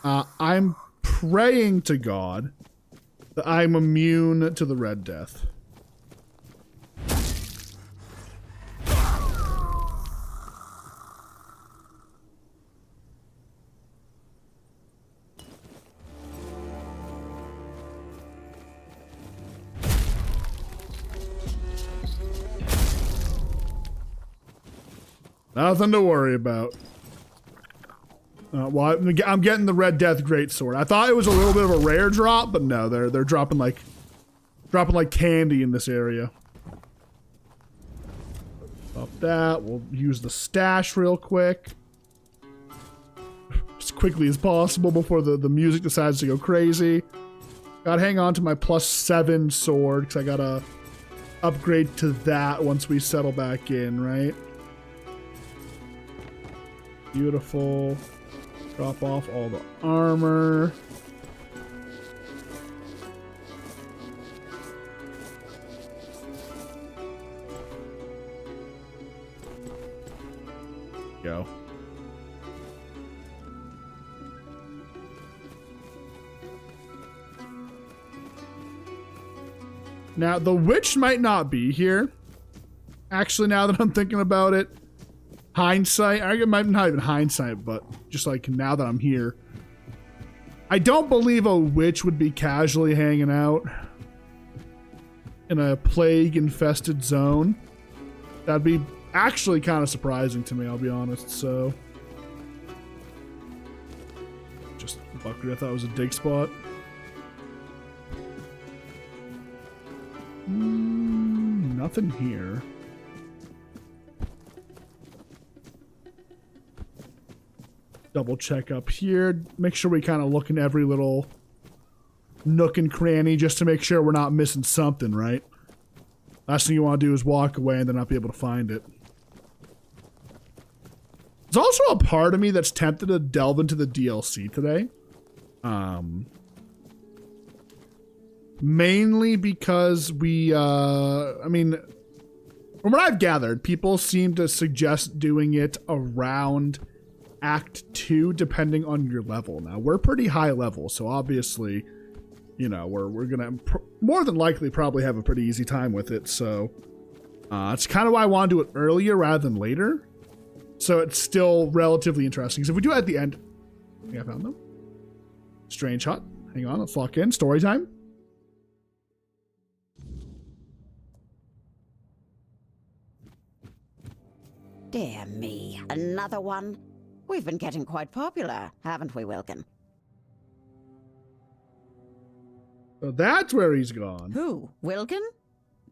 I'm praying to God that I'm immune to the Red Death. Nothing to worry about. Well, I'm getting the Red Death Greatsword. I thought it was a little bit of a rare drop, but no, they're dropping like candy in this area. Up that. We'll use the stash real quick, as quickly as possible before the music decides to go crazy. Gotta hang on to my +7 sword because I gotta upgrade to that once we settle back in, right? Beautiful. Drop off all the armor. Go. Now, the witch might not be here. Actually, now that I'm thinking about it, hindsight, I might not even hindsight, but just like now that I'm here, I don't believe a witch would be casually hanging out. in a plague-infested zone. That'd be actually kind of surprising to me, I'll be honest, so... Just bucketed, I thought it was a dig spot. Nothing here. Double check up here. Make sure we kind of look in every little nook and cranny just to make sure we're not missing something, right? Last thing you want to do is walk away and then not be able to find it. There's also a part of me that's tempted to delve into the DLC today. Mainly because we, I mean, from what I've gathered, people seem to suggest doing it around Act 2, depending on your level. Now, we're pretty high level, so obviously, you know, we're gonna more than likely probably have a pretty easy time with it, so it's kind of why I want to do it earlier rather than later, so it's still relatively interesting. So if we do it at the end... I think I found them. Strange hut. Hang on, let's lock in. Story time. Dear me, another one? We've been getting quite popular, haven't we, Wilkin? So that's where he's gone. Who? Wilkin?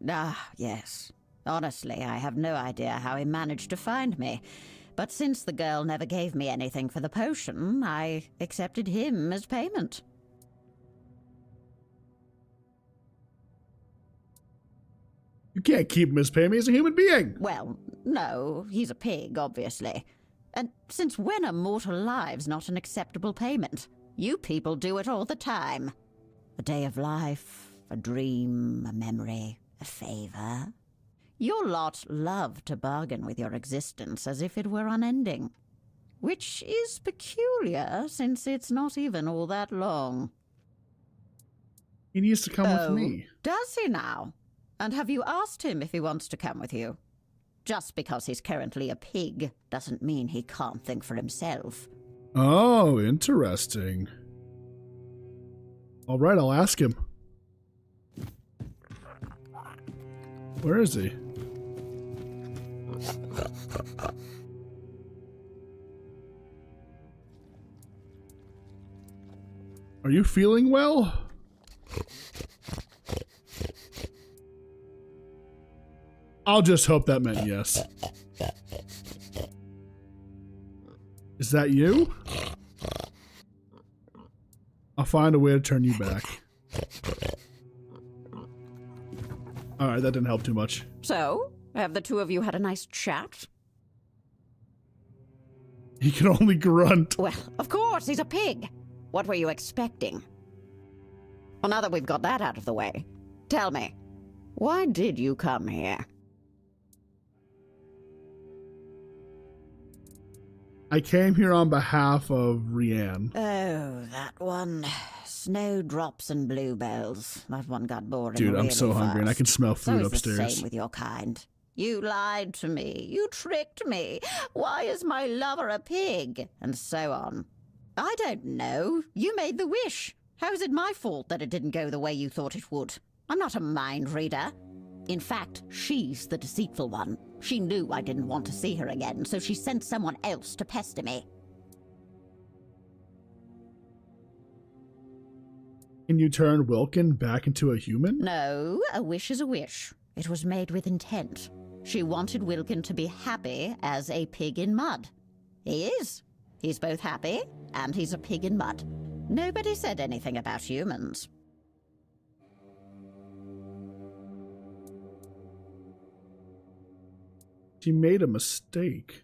Ah, yes. Honestly, I have no idea how he managed to find me. But since the girl never gave me anything for the potion, I accepted him as payment. You can't keep him as payment. He's a human being. Well, no, he's a pig, obviously. And since when are mortal lives not an acceptable payment? You people do it all the time. A day of life, a dream, a memory, a favor. Your lot love to bargain with your existence as if it were unending. Which is peculiar, since it's not even all that long. He needs to come with me. Does he now? And have you asked him if he wants to come with you? Just because he's currently a pig doesn't mean he can't think for himself. Oh, interesting. All right, I'll ask him. Where is he? Are you feeling well? I'll just hope that meant yes. Is that you? I'll find a way to turn you back. Alright, that didn't help too much. So, have the two of you had a nice chat? He can only grunt. Well, of course, he's a pig. What were you expecting? Well, now that we've got that out of the way, tell me, why did you come here? I came here on behalf of Rianne. Oh, that one. Snowdrops and bluebells. That one got boring. Dude, I'm really so hungry and I can smell food so upstairs. The same with your kind. You lied to me. You tricked me. Why is my lover a pig? And so on. I don't know. You made the wish. How is it my fault that it didn't go the way you thought it would? I'm not a mind reader. In fact, she's the deceitful one. She knew I didn't want to see her again, so she sent someone else to pester me. Can you turn Wilkin back into a human? No, a wish is a wish. It was made with intent. She wanted Wilkin to be happy as a pig in mud. He is. He's both happy, and he's a pig in mud. Nobody said anything about humans. She made a mistake.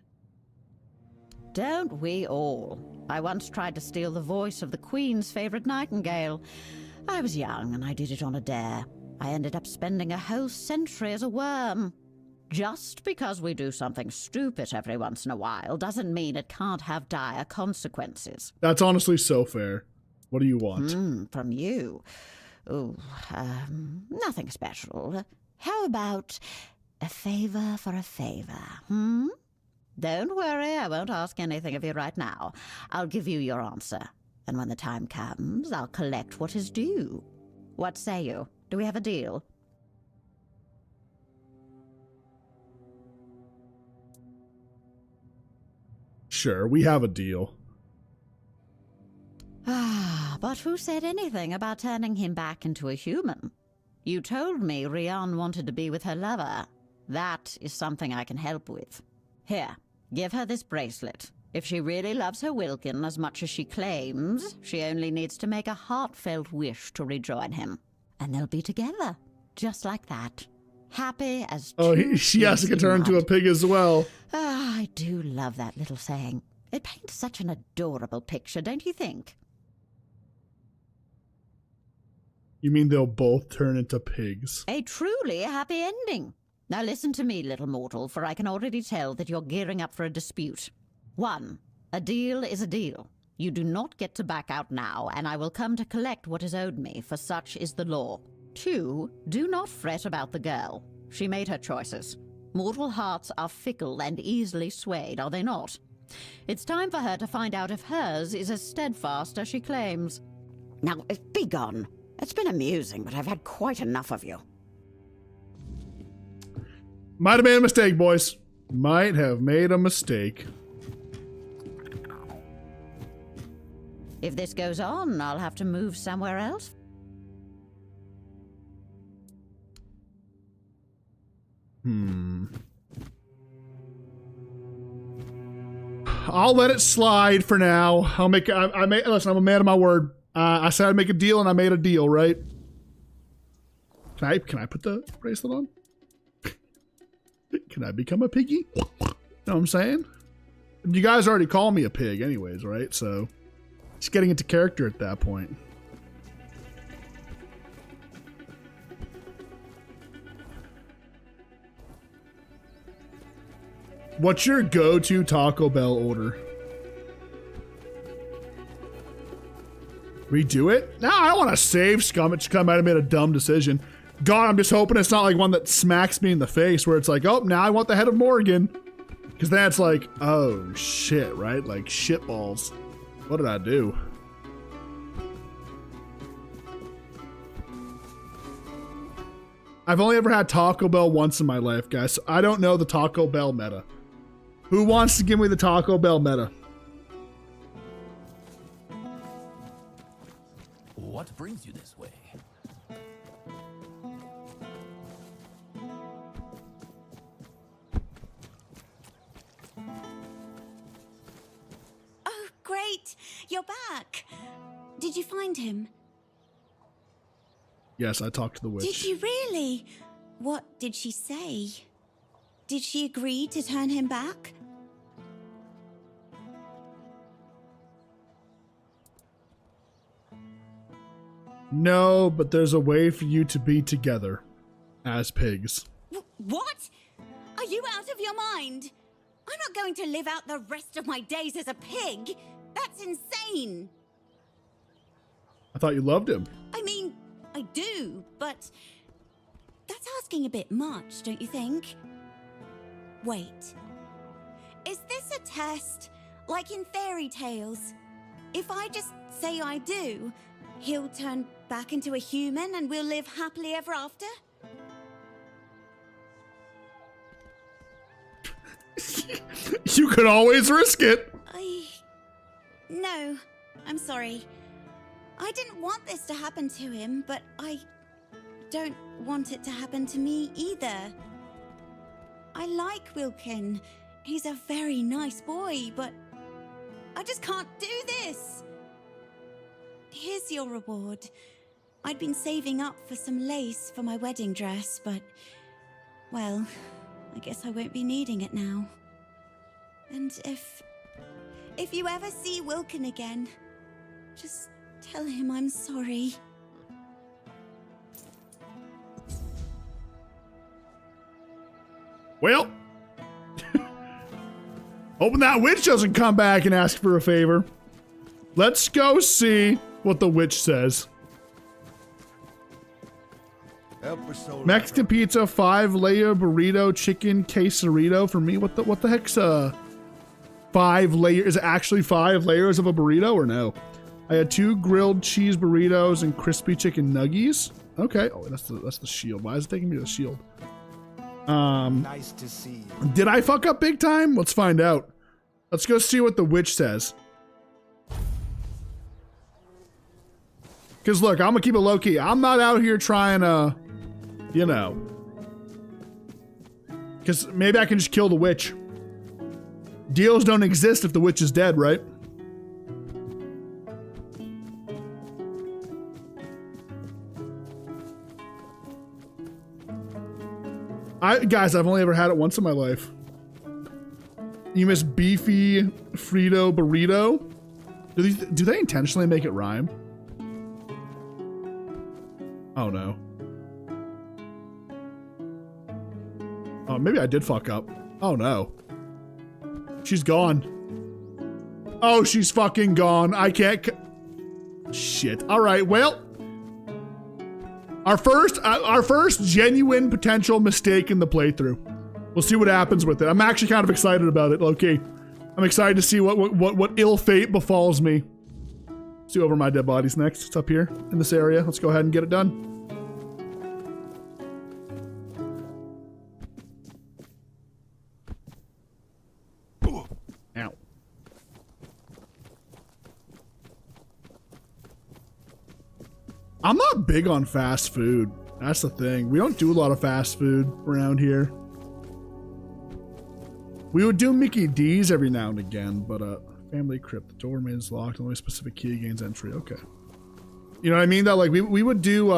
Don't we all? I once tried to steal the voice of the Queen's favorite nightingale. I was young and I did it on a dare. I ended up spending a whole century as a worm. Just because we do something stupid every once in a while doesn't mean it can't have dire consequences. That's honestly so fair. What do you want? From you? Oh, nothing special. How about a favor for a favor, Don't worry, I won't ask anything of you right now. I'll give you your answer. And when the time comes, I'll collect what is due. What say you? Do we have a deal? Sure, we have a deal. Ah, but who said anything about turning him back into a human? You told me Rian wanted to be with her lover. That is something I can help with. Here, give her this bracelet. If she really loves her Wilkin as much as she claims, she only needs to make a heartfelt wish to rejoin him. And they'll be together, just like that. Happy as two she has to get turned into a pig as well. Ah, I do love that little saying. It paints such an adorable picture, don't you think? You mean they'll both turn into pigs? A truly happy ending. Now listen to me, little mortal, for I can already tell that you're gearing up for a dispute. 1. A deal is a deal. You do not get to back out now, and I will come to collect what is owed me, for such is the law. 2. Do not fret about the girl. She made her choices. Mortal hearts are fickle and easily swayed, are they not? It's time for her to find out if hers is as steadfast as she claims. Now, be gone. It's been amusing, but I've had quite enough of you. Might have made a mistake, boys. Might have made a mistake. If this goes on, I'll have to move somewhere else. I'll let it slide for now. Listen, I'm a man of my word. I said I'd make a deal, and I made a deal, right? Can I put the bracelet on? Can I become a piggy? Know what I'm saying? You guys already call me a pig anyways, right? So, just getting into character at that point. What's your go-to Taco Bell order? Redo it? No, I don't want to save scum. It's come. I might have made a dumb decision. God, I'm just hoping it's not like one that smacks me in the face where it's like, oh, now I want the head of Morgan. Because then it's like, oh, shit, right? Like, shit balls. What did I do? I've only ever had Taco Bell once in my life, guys. So I don't know the Taco Bell meta. Who wants to give me the Taco Bell meta? What brings you this way? Oh, great! You're back! Did you find him? Yes, I talked to the witch. Did you really? What did she say? Did she agree to turn him back? No, but there's a way for you to be together as pigs. What? Are you out of your mind? I'm not going to live out the rest of my days as a pig. That's insane. I thought you loved him. I mean, I do, but that's asking a bit much, don't you think? Wait. Is this a test? Like in fairy tales? If I just say I do, he'll turn back into a human and we'll live happily ever after? You could always risk it. No, I'm sorry. I didn't want this to happen to him, but I don't want it to happen to me either. I like Wilkin. He's a very nice boy, but I just can't do this. Here's your reward. I'd been saving up for some lace for my wedding dress, but, well, I guess I won't be needing it now. And if you ever see Wilkin again, just tell him I'm sorry. Well, hoping that witch doesn't come back and ask for a favor. Let's go see what the witch says. Mexican pizza, 5-layer burrito, chicken quesarito for me. What the heck's 5 layers? Is it actually 5 layers of a burrito or no? I had 2 grilled cheese burritos and crispy chicken nuggies. Okay. Oh, that's the shield. Why is it taking me to the shield? Nice to see you. Did I fuck up big time? Let's find out. Let's go see what the witch says. Because look, I'm going to keep it low key. I'm not out here trying to, you know. Because maybe I can just kill the witch. Deals don't exist if the witch is dead, right? Guys, I've only ever had it once in my life. You miss beefy Frito burrito? Do they intentionally make it rhyme? Oh no. Oh, maybe I did fuck up. Oh no. She's gone. Oh, she's fucking gone. I can't. Shit. All right. Well, our first genuine potential mistake in the playthrough. We'll see what happens with it. I'm actually kind of excited about it, low-key. I'm excited to see what ill fate befalls me. See over my dead bodies next. It's up here in this area. Let's go ahead and get it done. Ow. I'm not big on fast food. That's the thing. We don't do a lot of fast food around here. We would do Mickey D's every now and again, but family crypt. The door remains locked. Only a specific key gains entry. Okay. You know what I mean? Though, like we would do.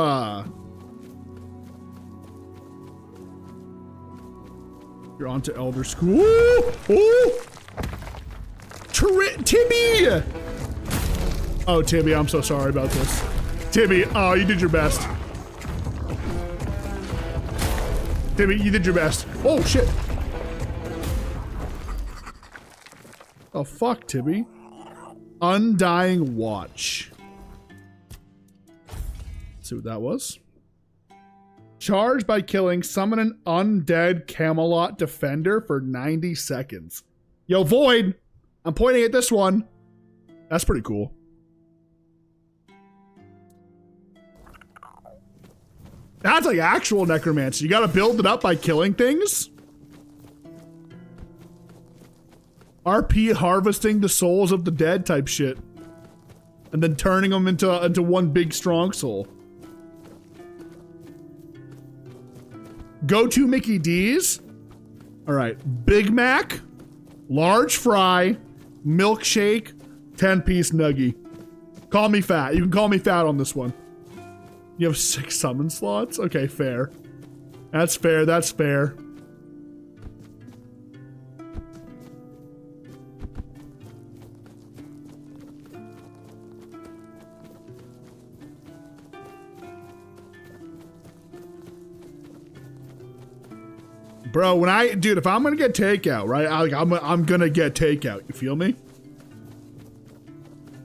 You're on to Elder School. Ooh! Tibby! Oh, Tibby, I'm so sorry about this. Tibby, oh, you did your best. Tibby, you did your best. Oh, shit. Oh, fuck, Tibby. Undying Watch. Let's see what that was. Charged by killing, summon an undead Camelot defender for 90 seconds. Yo, Void! I'm pointing at this one. That's pretty cool. That's like actual necromancy. You gotta build it up by killing things. RP harvesting the souls of the dead type shit. And then turning them into one big strong soul. Go to Mickey D's. All right, Big Mac, large fry, milkshake, 10-piece nuggie. Call me fat. You can call me fat on this one. You have 6 summon slots? Okay, fair. That's fair, that's fair. Bro, dude, if I'm gonna get takeout, right? I'm gonna get takeout. You feel me?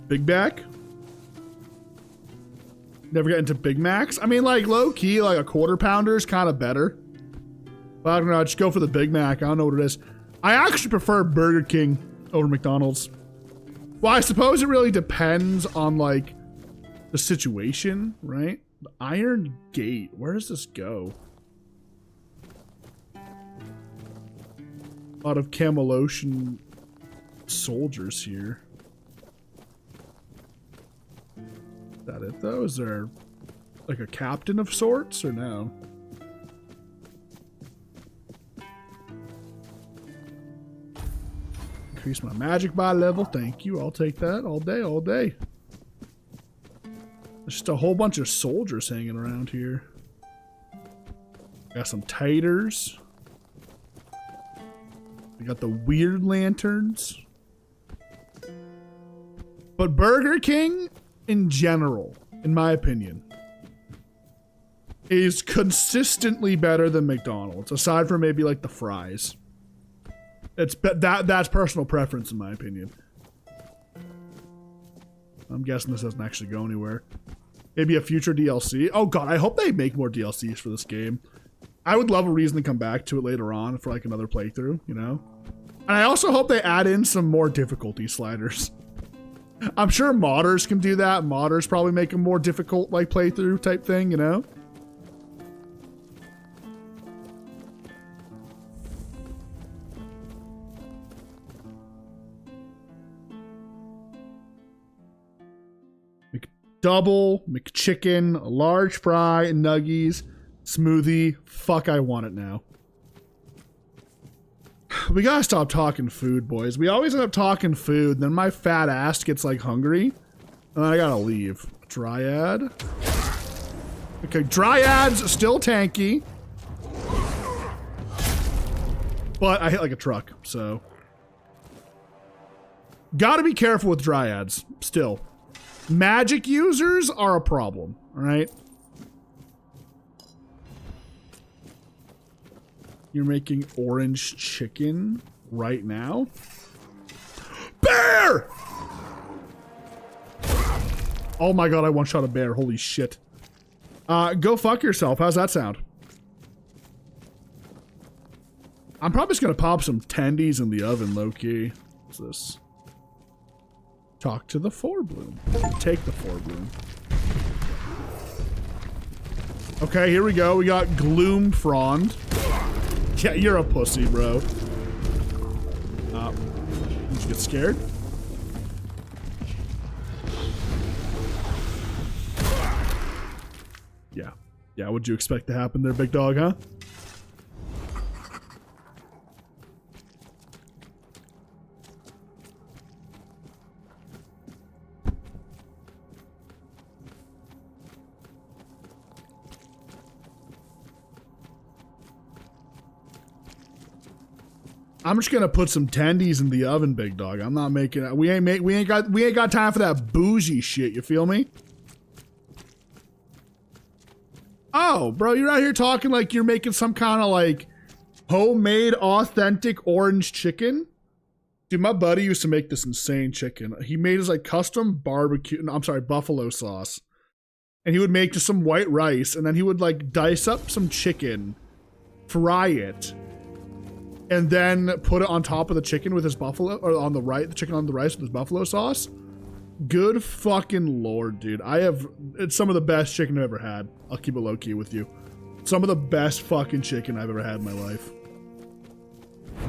Big Mac? Never get into Big Macs? I mean, like, low key, like a quarter pounder is kind of better. But I don't know, just go for the Big Mac. I don't know what it is. I actually prefer Burger King over McDonald's. Well, I suppose it really depends on, like, the situation, right? The Iron Gate. Where does this go? A lot of Camelocian soldiers here. Is that it though? Is there like a captain of sorts or no? Increase my magic by level. Thank you. I'll take that all day, all day. There's just a whole bunch of soldiers hanging around here. Got some taters. We got the weird lanterns. But Burger King, in general, in my opinion, is consistently better than McDonald's, aside from maybe like the fries. That's personal preference in my opinion. I'm guessing this doesn't actually go anywhere. Maybe a future DLC. Oh god, I hope they make more DLCs for this game. I would love a reason to come back to it later on for like another playthrough, you know? And I also hope they add in some more difficulty sliders. I'm sure modders can do that. Modders probably make a more difficult like playthrough type thing, you know? Double McChicken, large fry, nuggies, smoothie. Fuck, I want it now. We gotta stop talking food, boys. We always end up talking food, then my fat ass gets like hungry, and then I gotta leave. Dryad. Okay, Dryad's still tanky. But I hit like a truck, so. Gotta be careful with Dryads, still. Magic users are a problem, alright? You're making orange chicken right now? Bear! Oh my god, I one-shot a bear. Holy shit. Go fuck yourself. How's that sound? I'm probably just gonna pop some tendies in the oven, low-key. What's this? Talk to the four-bloom. Take the four-bloom. Okay, here we go. We got Gloom Frond. Yeah, you're a pussy, bro. Did you get scared? Yeah. Yeah, what'd you expect to happen there, big dog, huh? I'm just gonna put some tendies in the oven, big dog. I'm not making it. We ain't got time for that bougie shit. You feel me? Oh, bro, you're out here talking like you're making some kind of like homemade, authentic orange chicken. Dude, my buddy used to make this insane chicken. He made his like custom barbecue. No, I'm sorry, buffalo sauce. And he would make just some white rice, and then he would like dice up some chicken, fry it, and then put it on top of the chicken with his buffalo, or on the right, the chicken on the rice with his buffalo sauce. Good fucking lord, dude. It's some of the best chicken I've ever had. I'll keep it low key with you. Some of the best fucking chicken I've ever had in my life.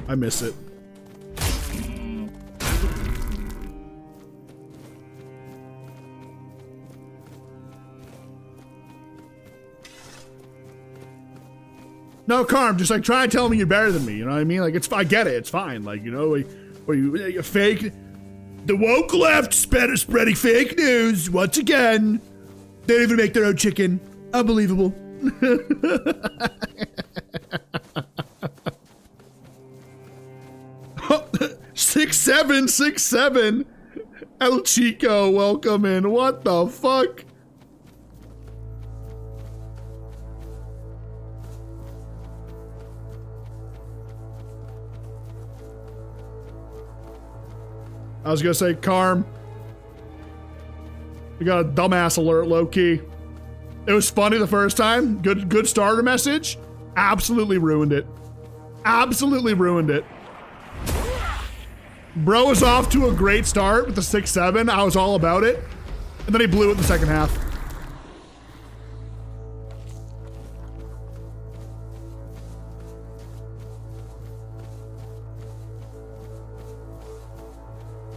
I miss it. No, Carm, just like try and tell me you're better than me. You know what I mean? Like, I get it. It's fine. Like, you know, you fake. The woke left spreading fake news once again. They don't even make their own chicken. Unbelievable. 6'7", El Chico, welcome in. What the fuck? I was gonna say, Carm, we got a dumbass alert, low-key. It was funny the first time. Good starter message. Absolutely ruined it. Absolutely ruined it. Bro was off to a great start with the 6'7". I was all about it. And then he blew it in the second half.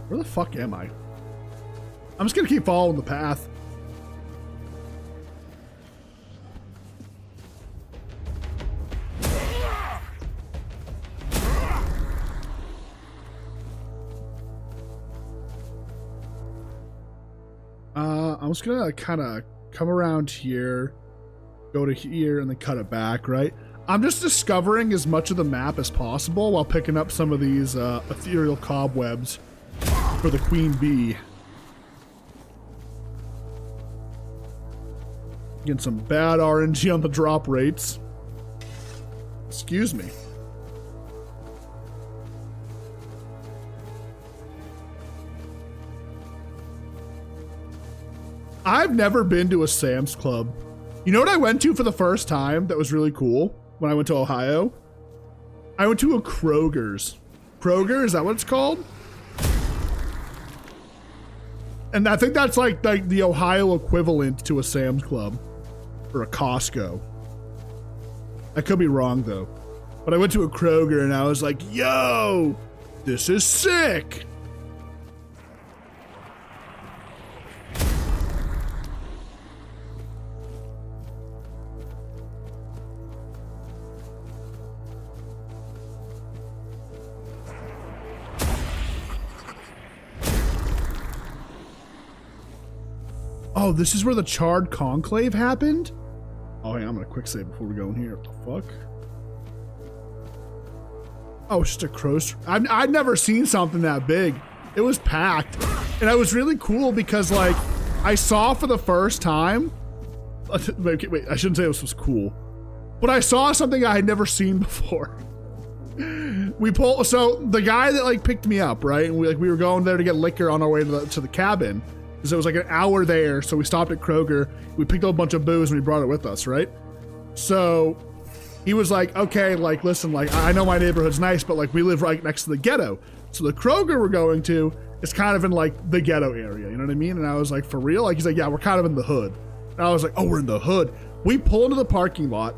Where the fuck am I? I'm just gonna keep following the path. I'm just gonna kind of come around here, go to here, and then cut it back, right? I'm just discovering as much of the map as possible while picking up some of these ethereal cobwebs for the queen bee. Getting some bad RNG on the drop rates. Excuse me. I've never been to a Sam's Club. You know what I went to for the first time that was really cool when I went to Ohio? I went to a Kroger's. Kroger, is that what it's called? And I think that's like the Ohio equivalent to a Sam's Club or a Costco. I could be wrong though. But I went to a Kroger and I was like, yo, this is sick. Oh, this is where the Charred Conclave happened? Oh, hang on, I'm gonna quick save before we go in here. What the fuck? Oh, it's just a crow's... I'd never seen something that big. It was packed. And it was really cool because, like, I saw for the first time... Wait, I shouldn't say this was cool. But I saw something I had never seen before. So the guy that, like, picked me up, right? And we were going there to get liquor on our way to the cabin. Because it was like an hour there, so we stopped at Kroger. We picked up a bunch of booze and we brought it with us, right? So... he was like, okay, like, listen, like, I know my neighborhood's nice, but, like, we live right next to the ghetto. So the Kroger we're going to is kind of in, like, the ghetto area, you know what I mean? And I was like, for real? Like, he's like, yeah, we're kind of in the hood. And I was like, oh, we're in the hood. We pull into the parking lot.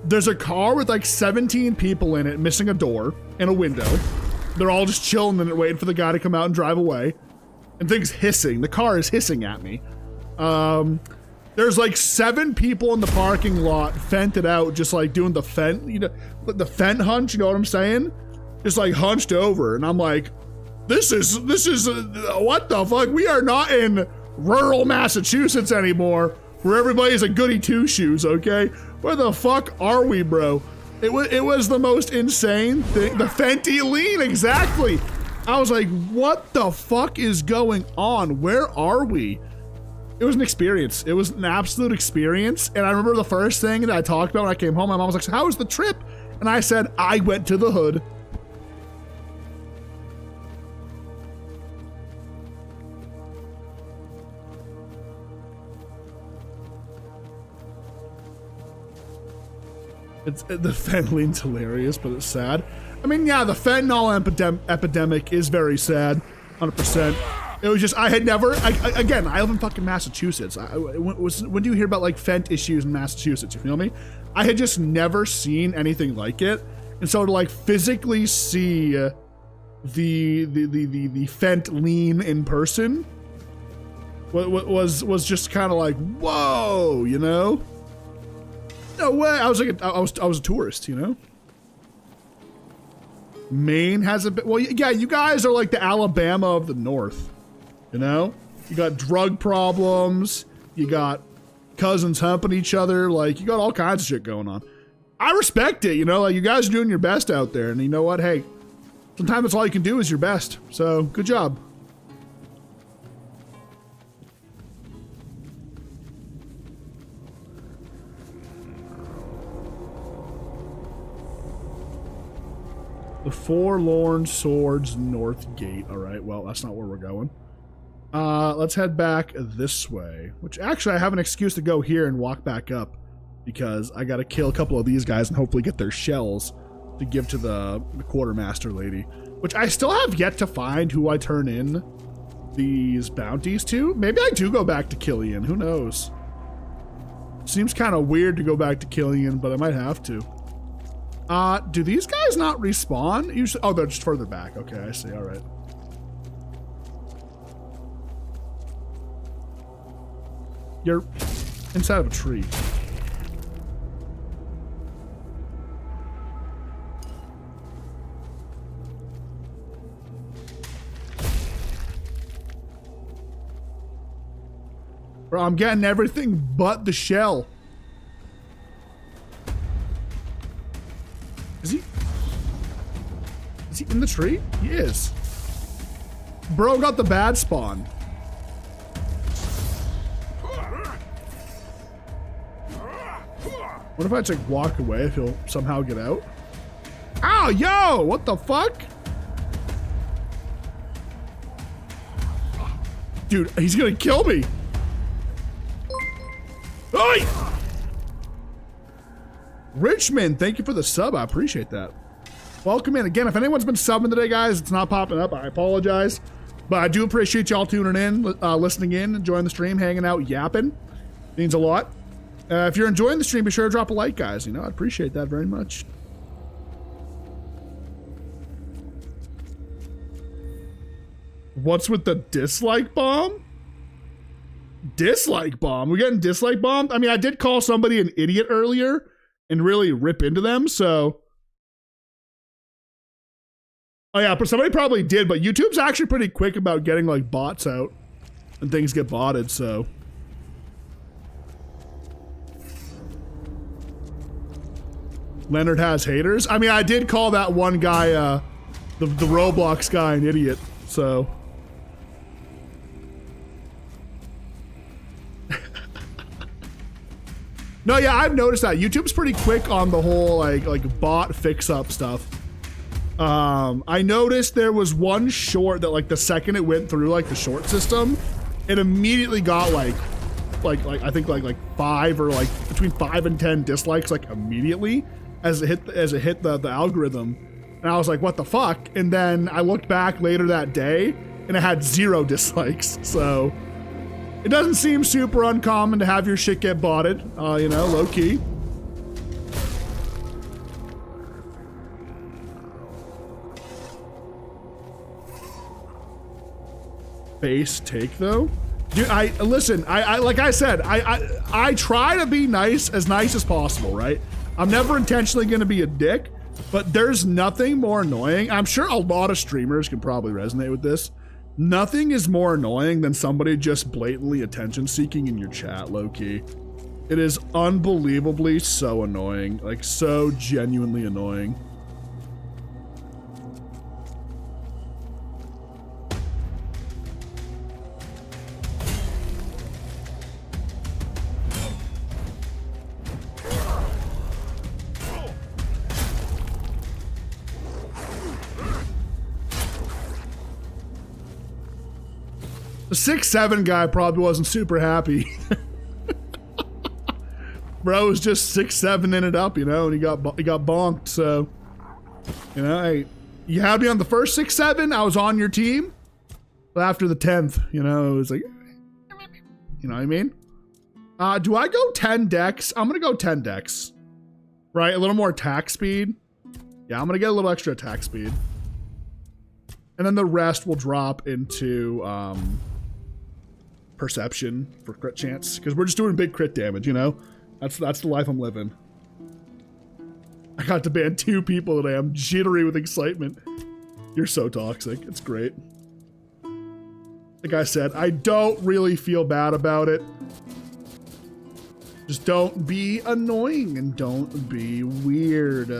There's a car with, like, 17 people in it, missing a door and a window. They're all just chilling in it, waiting for the guy to come out and drive away. And things hissing. The car is hissing at me. There's like 7 people in the parking lot, fented out, just like doing the fent, you know, the fent hunch, you know what I'm saying? Just like hunched over. And I'm like, this is what the fuck? We are not in rural Massachusetts anymore, where everybody's a goody two shoes, okay? Where the fuck are we, bro? It was the most insane thing. The Fenty lean, exactly. I was like, what the fuck is going on? Where are we? It was an experience. It was an absolute experience. And I remember the first thing that I talked about when I came home, my mom was like, so how was the trip? And I said, I went to the hood. The fentanyl's hilarious, but it's sad. I mean, yeah, the fentanyl epidemic is very sad, 100%. It was just, I had never, again, I live in fucking Massachusetts. When do you hear about like fent issues in Massachusetts, you feel me? I had just never seen anything like it. And so to like physically see the fent lean in person was just kind of like, whoa, you know? No way. I was like, I was a tourist, you know? Maine has a bit, well, yeah, you guys are like the Alabama of the North. You know, you got drug problems, you got cousins humping each other, like you got all kinds of shit going on. I respect it, you know, like you guys are doing your best out there, and you know what, hey, sometimes that's all you can do is your best, so good job. The Forlorn Swords North Gate. All right, well, that's not where we're going. Let's head back this way, which actually I have an excuse to go here and walk back up because I got to kill a couple of these guys and hopefully get their shells to give to the quartermaster lady, which I still have yet to find who I turn in these bounties to. Maybe I do go back to Killian. Who knows? Seems kind of weird to go back to Killian, but I might have to. Do these guys not respawn? Usually, oh, they're just further back. Okay, I see. All right. You're inside of a tree. Bro, I'm getting everything but the shell. Is he in the tree? He is. Bro got the bad spawn. What if I just like walk away if he'll somehow get out? Ow, yo, what the fuck? Dude, he's gonna kill me. Oi! Richmond, thank you for the sub. I appreciate that. Welcome in. Again, if anyone's been subbing today, guys, it's not popping up. I apologize. But I do appreciate y'all tuning in, listening in, enjoying the stream, hanging out, yapping. Means a lot. If you're enjoying the stream, be sure to drop a like, guys. You know, I'd appreciate that very much. What's with the dislike bomb? Dislike bomb? We're getting dislike bombed? I mean, I did call somebody an idiot earlier and really rip into them, so... Oh yeah, but somebody probably did, but YouTube's actually pretty quick about getting like bots out and things get botted, so... Leonard has haters. I mean, I did call that one guy, the Roblox guy, an idiot. So. No, yeah, I've noticed that YouTube's pretty quick on the whole like bot fix up stuff. I noticed there was one short that like the second it went through like the short system, it immediately got like I think like 5 or like between 5 and 10 dislikes like immediately as it hit the algorithm. And I was like, what the fuck? And then I looked back later that day and it had 0 dislikes. So it doesn't seem super uncommon to have your shit get botted, you know, low key. Base take though? Dude, listen, I like I said, I try to be nice as possible, right? I'm never intentionally gonna be a dick, but there's nothing more annoying. I'm sure a lot of streamers can probably resonate with this. Nothing is more annoying than somebody just blatantly attention seeking in your chat, low key. It is unbelievably so annoying, like so genuinely annoying. The 6'7" guy probably wasn't super happy. Bro was just 6'7" it up, you know, and he got bonked. So, you know, hey, you had me on the first 6'7", I was on your team. But after the 10th, you know, it was like, you know what I mean? Do I go 10 decks? I'm gonna go 10 decks. Right, a little more attack speed. Yeah, I'm gonna get a little extra attack speed. And then the rest will drop into perception for crit chance, because we're just doing big crit damage, you know? That's the life I'm living. I got to ban 2 people today. I'm jittery with excitement. You're so toxic. It's great. Like I said, I don't really feel bad about it. Just don't be annoying and don't be weird.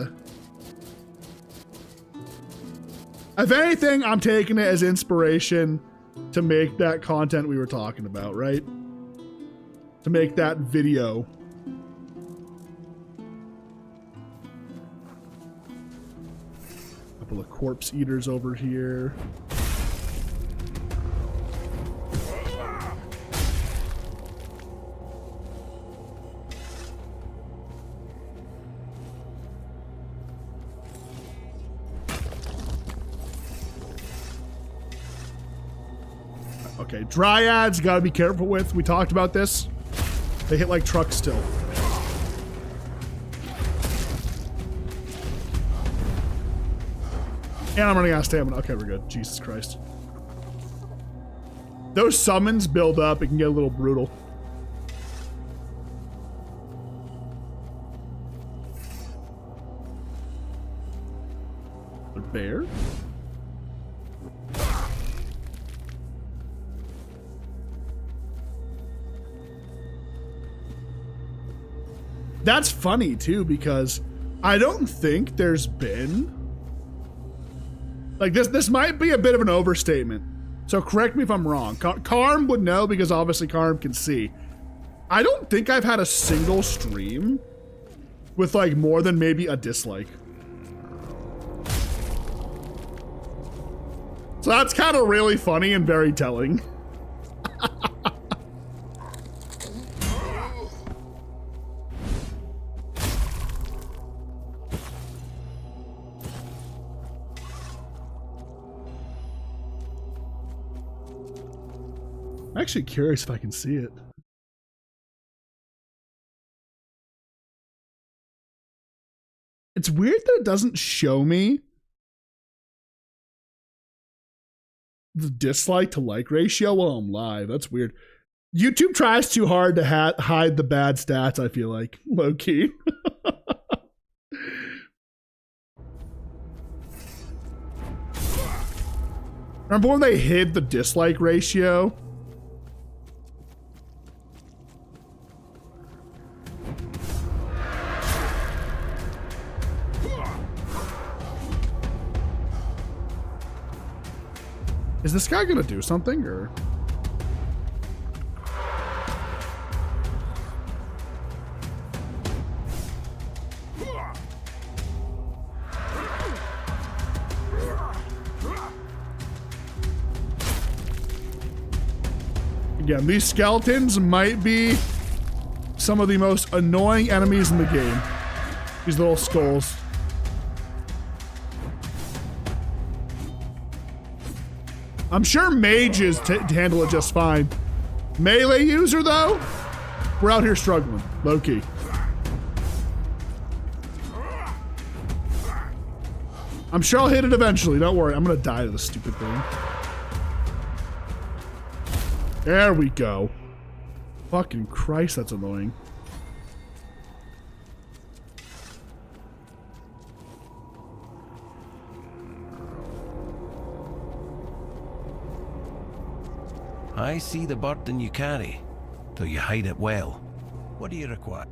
If anything, I'm taking it as inspiration to make that content we were talking about, right? To make that video. Couple of corpse eaters over here. Okay, dryads, gotta be careful with. We talked about this. They hit like trucks still. And I'm running out of stamina. Okay, we're good. Jesus Christ. Those summons build up. It can get a little brutal. A bear? That's funny too, because I don't think there's been like this might be a bit of an overstatement, so correct me if I'm wrong. Karm would know because obviously Karm can see. I don't think I've had a single stream with like more than maybe a dislike. So that's kind of really funny and very telling. I'm actually curious if I can see it. It's weird that it doesn't show me the dislike to like ratio while I'm live. That's weird. YouTube tries too hard to hide the bad stats, I feel like. Low key. Remember when they hid the dislike ratio? Is this guy gonna do something, or? Again, these skeletons might be some of the most annoying enemies in the game. These little skulls. I'm sure mages handle it just fine. Melee user, though, we're out here struggling, low-key. I'm sure I'll hit it eventually, don't worry. I'm gonna die to this stupid thing. There we go. Fucking Christ, that's annoying. I see the burden you carry, though you hide it well. What do you require?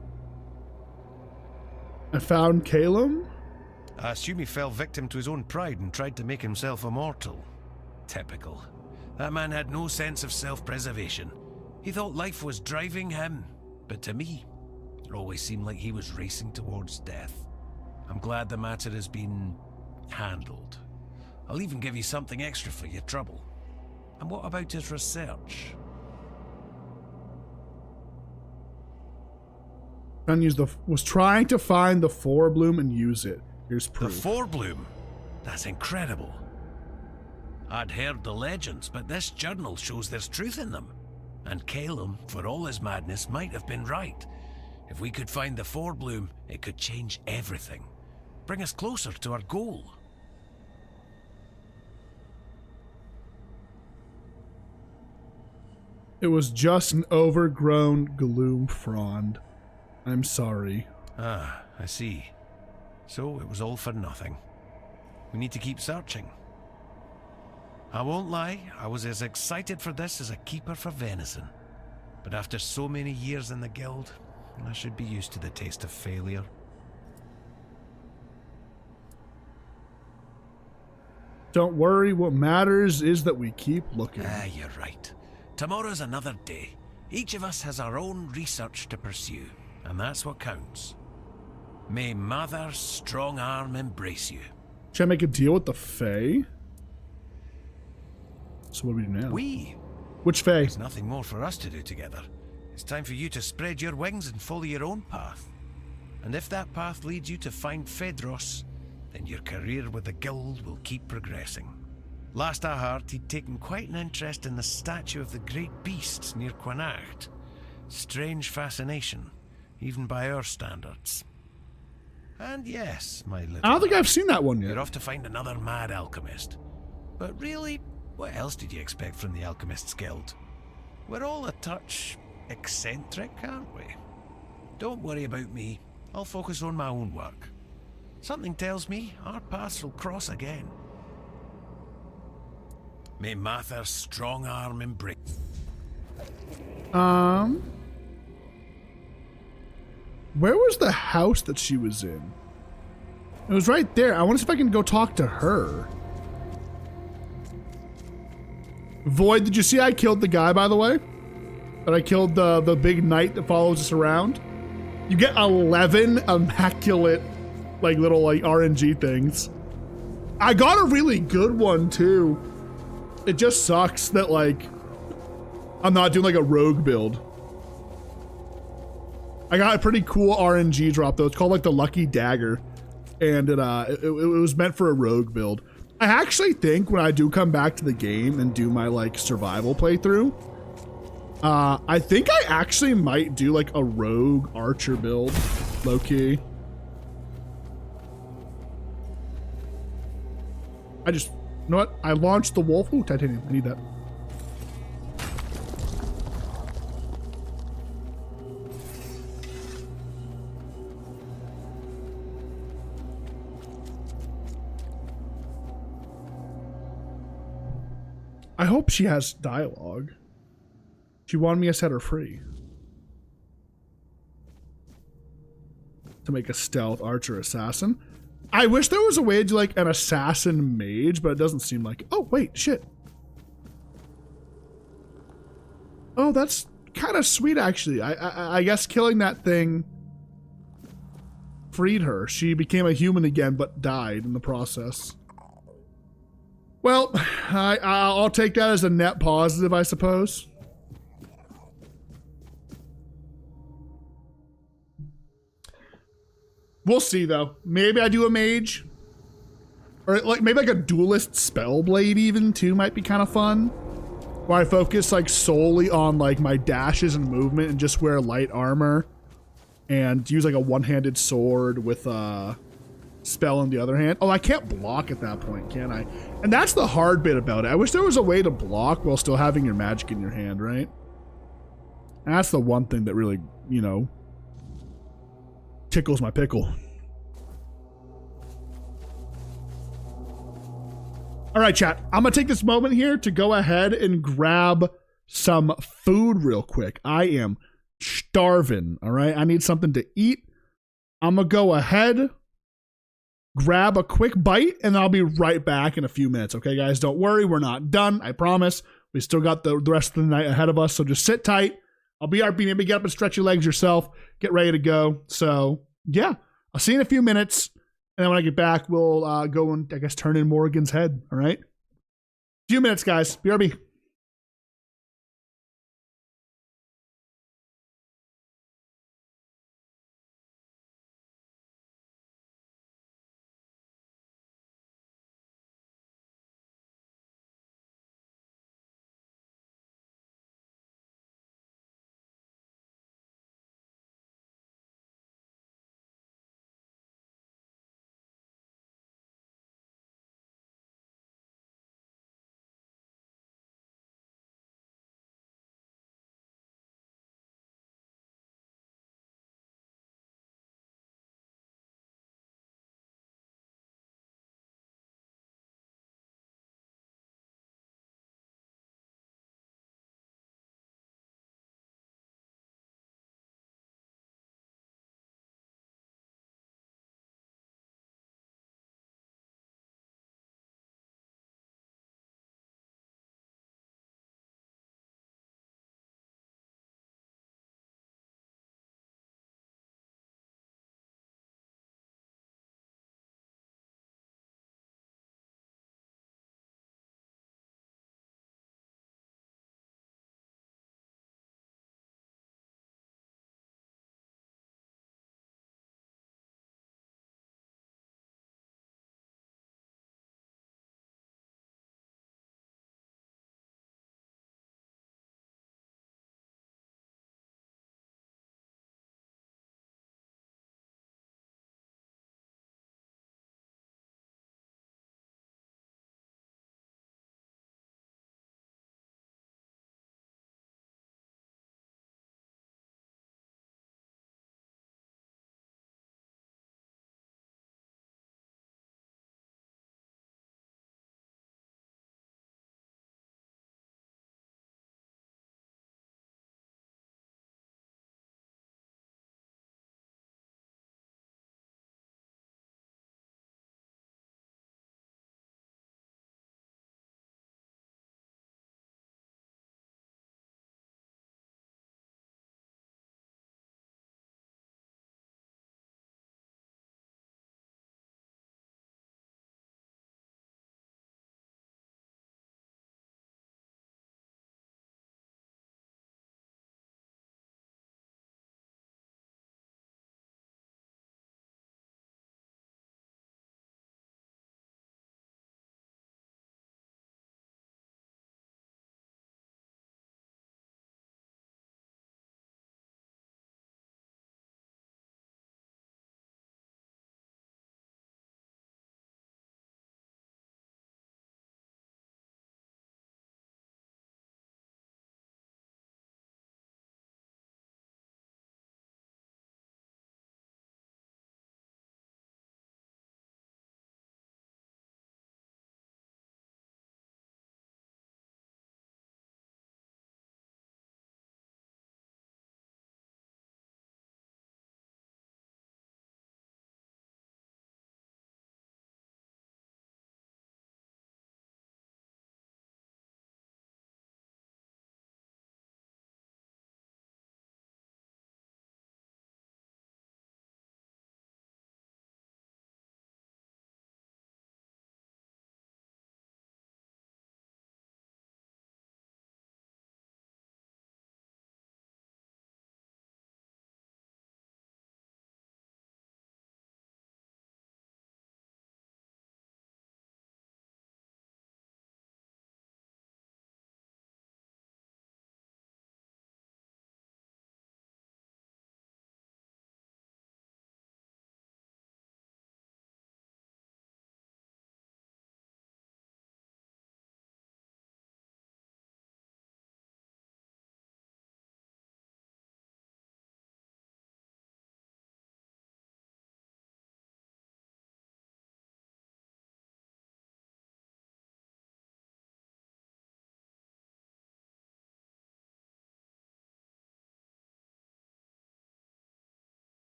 I found Calum. I assume he fell victim to his own pride and tried to make himself immortal. Typical. That man had no sense of self-preservation. He thought life was driving him, but to me, it always seemed like he was racing towards death. I'm glad the matter has been handled. I'll even give you something extra for your trouble. And what about his research? Was trying to find the Forbloom and use it. Here's proof. The Forbloom? That's incredible. I'd heard the legends, but this journal shows there's truth in them. And Calum, for all his madness, might have been right. If we could find the Forbloom, it could change everything. Bring us closer to our goal. It was just an overgrown gloom frond. I'm sorry. Ah, I see. So it was all for nothing. We need to keep searching. I won't lie, I was as excited for this as a keeper for venison. But after so many years in the guild, I should be used to the taste of failure. Don't worry, what matters is that we keep looking. Ah, you're right. Tomorrow's another day. Each of us has our own research to pursue, and that's what counts. May Mother's strong arm embrace you. Should I make a deal with the Fae? So what do we do now? Which Fae? There's nothing more for us to do together. It's time for you to spread your wings and follow your own path. And if that path leads you to find Phaedros, then your career with the guild will keep progressing. Last I heard, he'd taken quite an interest in the statue of the great beasts near Quanacht. Strange fascination, even by our standards. And yes, my little... I don't think I've seen that one yet. You're off to find another mad alchemist. But really, what else did you expect from the Alchemists Guild? We're all a touch eccentric, aren't we? Don't worry about me. I'll focus on my own work. Something tells me our paths will cross again. May Mather's strong arm embrace. Where was the house that she was in? It was right there. I want to see if I can go talk to her. Void, did you see I killed the guy, by the way? That I killed the big knight that follows us around? You get 11 immaculate, like, little, like, RNG things. I got a really good one, too. It just sucks that, like, I'm not doing, like, a rogue build. I got a pretty cool RNG drop, though. It's called, like, the Lucky Dagger. And it was meant for a rogue build. I actually think when I do come back to the game and do my, like, survival playthrough, I think I actually might do, like, a rogue archer build, low-key. You know what? I launched the wolf. Ooh, titanium. I need that. I hope she has dialogue. She wanted me to set her free. To make a stealth archer assassin. I wish there was a way to do like an assassin mage, but it doesn't seem like... Oh, wait, shit. Oh, that's kind of sweet, actually. I guess killing that thing freed her. She became a human again, but died in the process. Well, I'll take that as a net positive, I suppose. We'll see, though. Maybe I do a mage. Or like maybe like a duelist spellblade even, too, might be kind of fun. Where I focus like solely on like my dashes and movement and just wear light armor. And use like a one-handed sword with a spell in the other hand. Oh, I can't block at that point, can I? And that's the hard bit about it. I wish there was a way to block while still having your magic in your hand, right? And that's the one thing that really, you know, tickles my pickle. All right, chat. I'm going to take this moment here to go ahead and grab some food real quick. I am starving, all right? I need something to eat. I'm going to go ahead, grab a quick bite, and I'll be right back in a few minutes, okay, guys? Don't worry. We're not done. I promise. We still got the rest of the night ahead of us, so just sit tight. I'll be RP. Maybe get up and stretch your legs yourself. Get ready to go. So, yeah. I'll see you in a few minutes. And then when I get back, we'll go and, I guess, turn in Morrigan's head. All right? Few minutes, guys. BRB.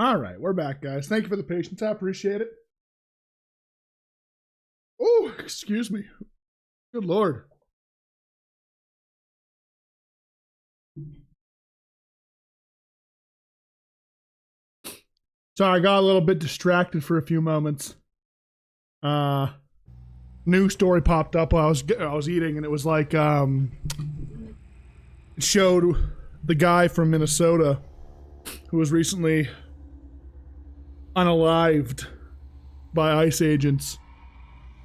All right, we're back, guys. Thank you for the patience. I appreciate it. Oh, excuse me. Good Lord. Sorry, I got a little bit distracted for a few moments. New story popped up while I was eating, and it was like it showed the guy from Minnesota who was recently unalived by ICE agents.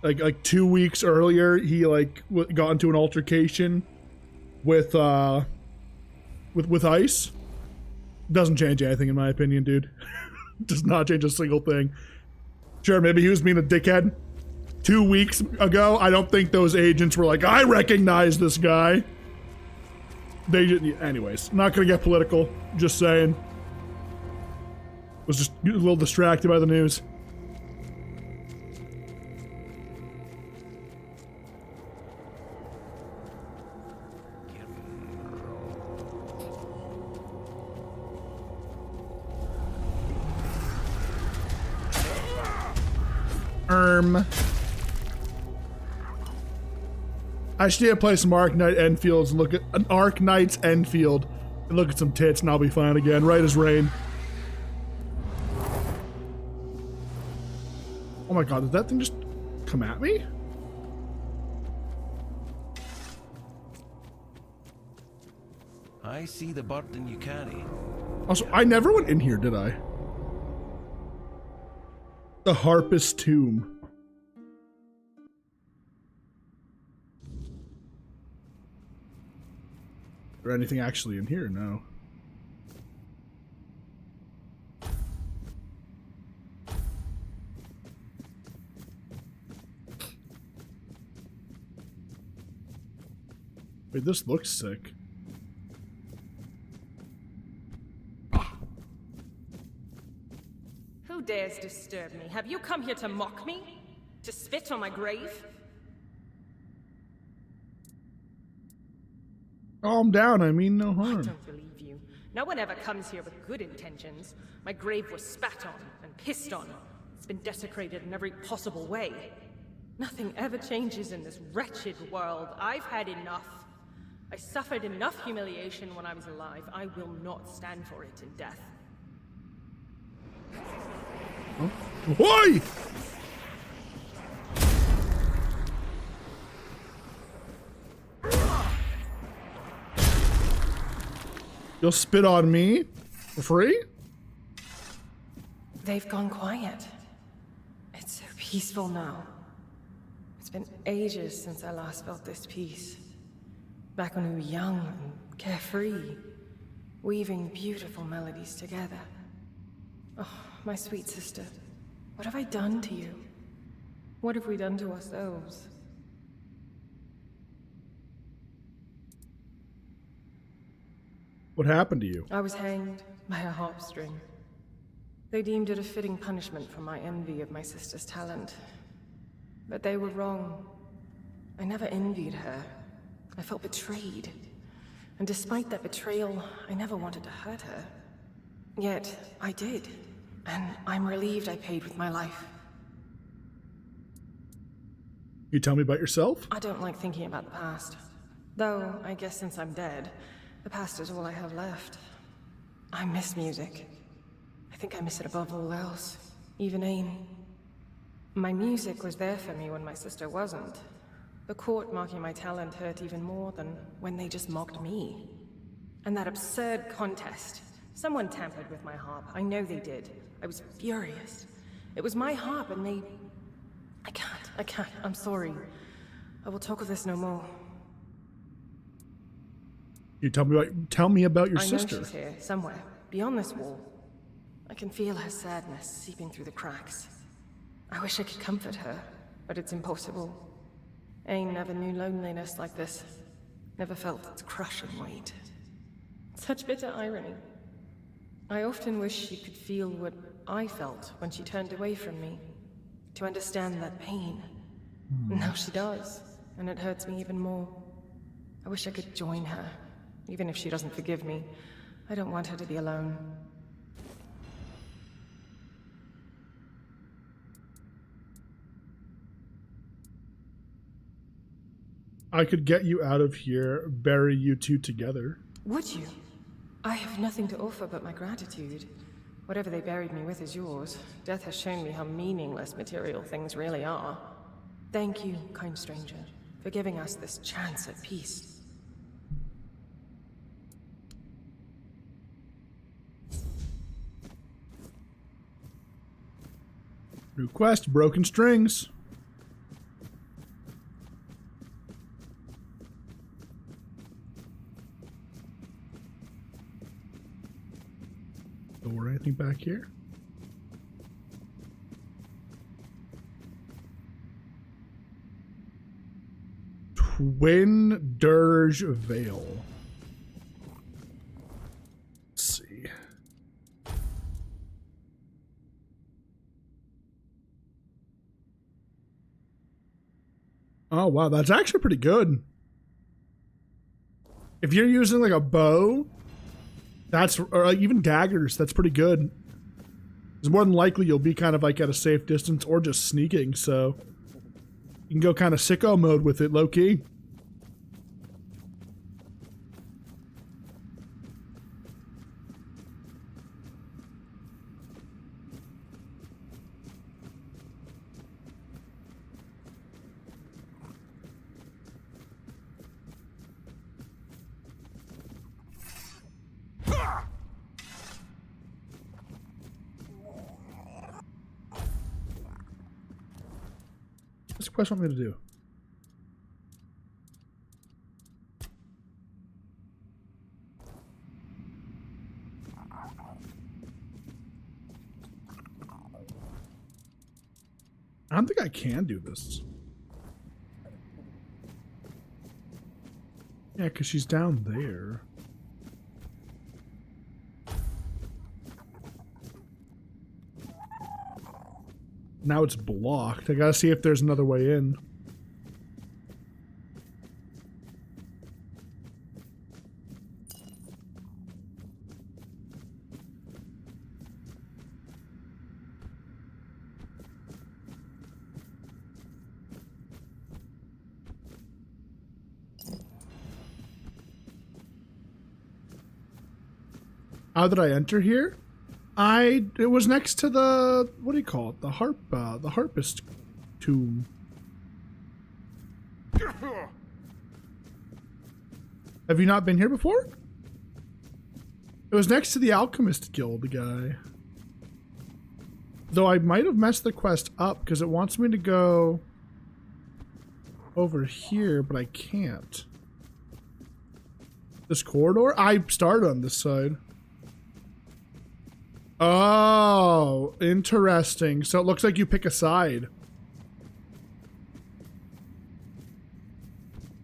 Like 2 weeks earlier, he got into an altercation with ICE. Doesn't change anything in my opinion, dude. Does not change a single thing. Sure, maybe he was being a dickhead 2 weeks ago. I don't think those agents were like, I recognize this guy. Anyways, not gonna get political. Just saying. Was just a little distracted by the news. I should need to play some Arknight Enfields and look at an Arknight's Enfield and look at some tits and I'll be fine again, right as rain. Oh my god, did that thing just come at me? I see the burden you carry. Also, I never went in here, did I? The Harpist Tomb. Is there anything actually in here? No. Wait, this looks sick. Who dares disturb me? Have you come here to mock me? To spit on my grave? Calm down, I mean no harm. I don't believe you. No one ever comes here with good intentions. My grave was spat on and pissed on. It's been desecrated in every possible way. Nothing ever changes in this wretched world. I've had enough. I suffered enough humiliation when I was alive. I will not stand for it in death. Why? You'll spit on me? For free? They've gone quiet. It's so peaceful now. It's been ages since I last felt this peace. Back when we were young and carefree, weaving beautiful melodies together. Oh, my sweet sister, what have I done to you? What have we done to ourselves? What happened to you? I was hanged by a harp string. They deemed it a fitting punishment for my envy of my sister's talent. But they were wrong. I never envied her. I felt betrayed. And despite that betrayal, I never wanted to hurt her. Yet, I did. And I'm relieved I paid with my life. You tell me about yourself? I don't like thinking about the past. Though, I guess since I'm dead, the past is all I have left. I miss music. I think I miss it above all else. Even Ain. My music was there for me when my sister wasn't. The court mocking my talent hurt even more than when they just mocked me. And that absurd contest. Someone tampered with my harp. I know they did. I was furious. It was my harp and they... I can't. I'm sorry. I will talk of this no more. You tell me about your I sister. know she's here, somewhere, beyond this wall. I can feel her sadness seeping through the cracks. I wish I could comfort her, but it's impossible. Ain never knew loneliness like this. Never felt its crushing weight. Such bitter irony. I often wish she could feel what I felt when she turned away from me. To understand that pain. Now she does, and it hurts me even more. I wish I could join her, even if she doesn't forgive me. I don't want her to be alone. I could get you out of here, bury you two together. Would you? I have nothing to offer but my gratitude. Whatever they buried me with is yours. Death has shown me how meaningless material things really are. Thank you, kind stranger, for giving us this chance at peace. New quest, broken strings. Or anything back here? Twin Dirge Vale. Let's see. Oh wow, that's actually pretty good. If you're using like a bow, that's, or like even daggers, that's pretty good. It's more than likely you'll be kind of like at a safe distance or just sneaking, so you can go kind of sicko mode with it, low key. What's the quest want me to do? I don't think I can do this. Yeah, because she's down there. Now it's blocked. I gotta see if there's another way in. How did I enter here? It was next to the, what do you call it? The harpist tomb. Have you not been here before? It was next to the alchemist guild guy. Though I might have messed the quest up because it wants me to go over here, but I can't. This corridor? I started on this side. Oh, interesting. So it looks like you pick a side.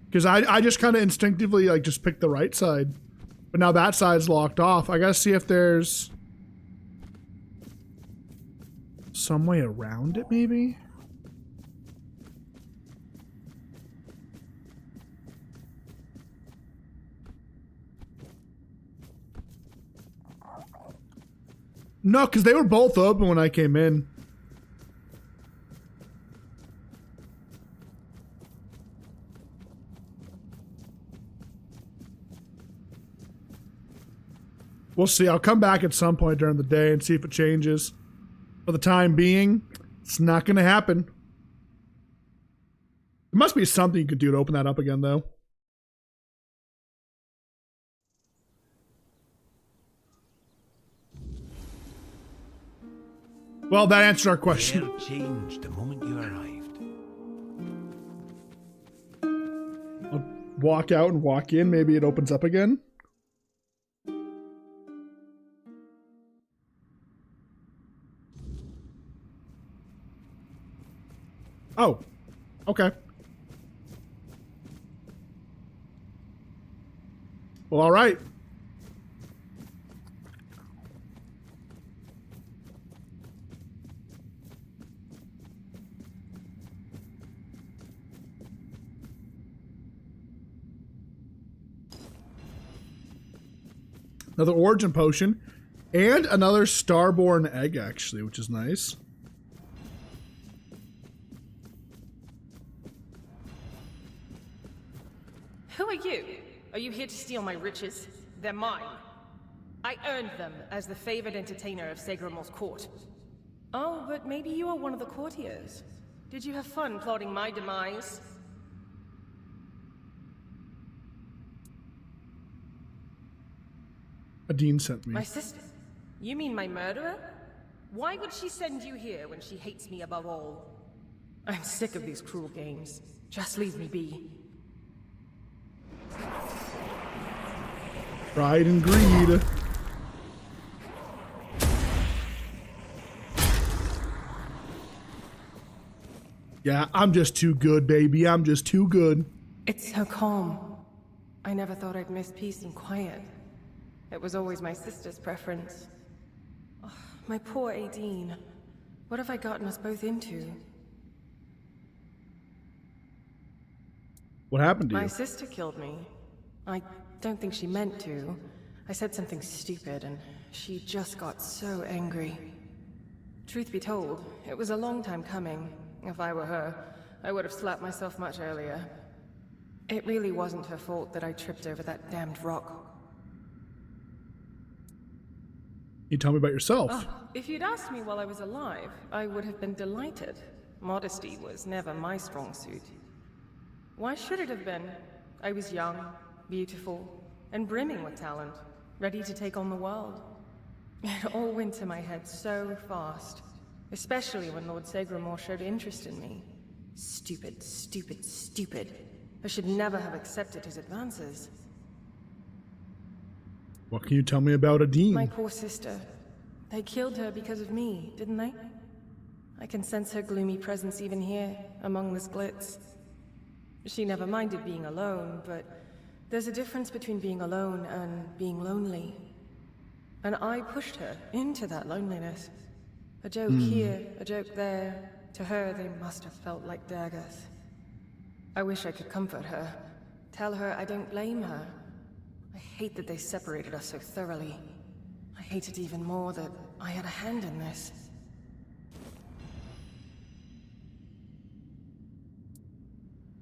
Because I just kind of instinctively like just picked the right side. But now that side's locked off. I gotta see if there's some way around it, maybe? No, because they were both open when I came in. We'll see. I'll come back at some point during the day and see if it changes. For the time being, it's not going to happen. There must be something you could do to open that up again, though. Well, that answered our question. The air changed the moment you arrived. I'll walk out and walk in. Maybe it opens up again. Oh, okay. Well, all right. Another origin potion and another starborn egg, actually, which is nice. Who are you? Are you here to steal my riches? They're mine. I earned them as the favored entertainer of Segramor's court. Oh, but maybe you are one of the courtiers. Did you have fun plotting my demise? Adine sent me. My sister? You mean my murderer? Why would she send you here when she hates me above all? I'm sick of these cruel games. Just leave me be. Pride and greed. Yeah, I'm just too good, baby. I'm just too good. It's so calm. I never thought I'd miss peace and quiet. It was always my sister's preference. Oh, my poor Aideen. What have I gotten us both into? What happened to you? My sister killed me. I don't think she meant to. I said something stupid and she just got so angry. Truth be told, it was a long time coming. If I were her, I would have slapped myself much earlier. It really wasn't her fault that I tripped over that damned rock. You tell me about yourself. Oh, if you'd asked me while I was alive, I would have been delighted. Modesty was never my strong suit. Why should it have been? I was young, beautiful, and brimming with talent, ready to take on the world. It all went to my head so fast, especially when Lord Segramor showed interest in me. Stupid, stupid, stupid. I should never have accepted his advances. What can you tell me about Adine? My poor sister. They killed her because of me, didn't they? I can sense her gloomy presence even here, among this glitz. She never minded being alone, but there's a difference between being alone and being lonely. And I pushed her into that loneliness. A joke here, a joke there. To her, they must have felt like daggers. I wish I could comfort her. Tell her I don't blame her. I hate that they separated us so thoroughly. I hate it even more that I had a hand in this.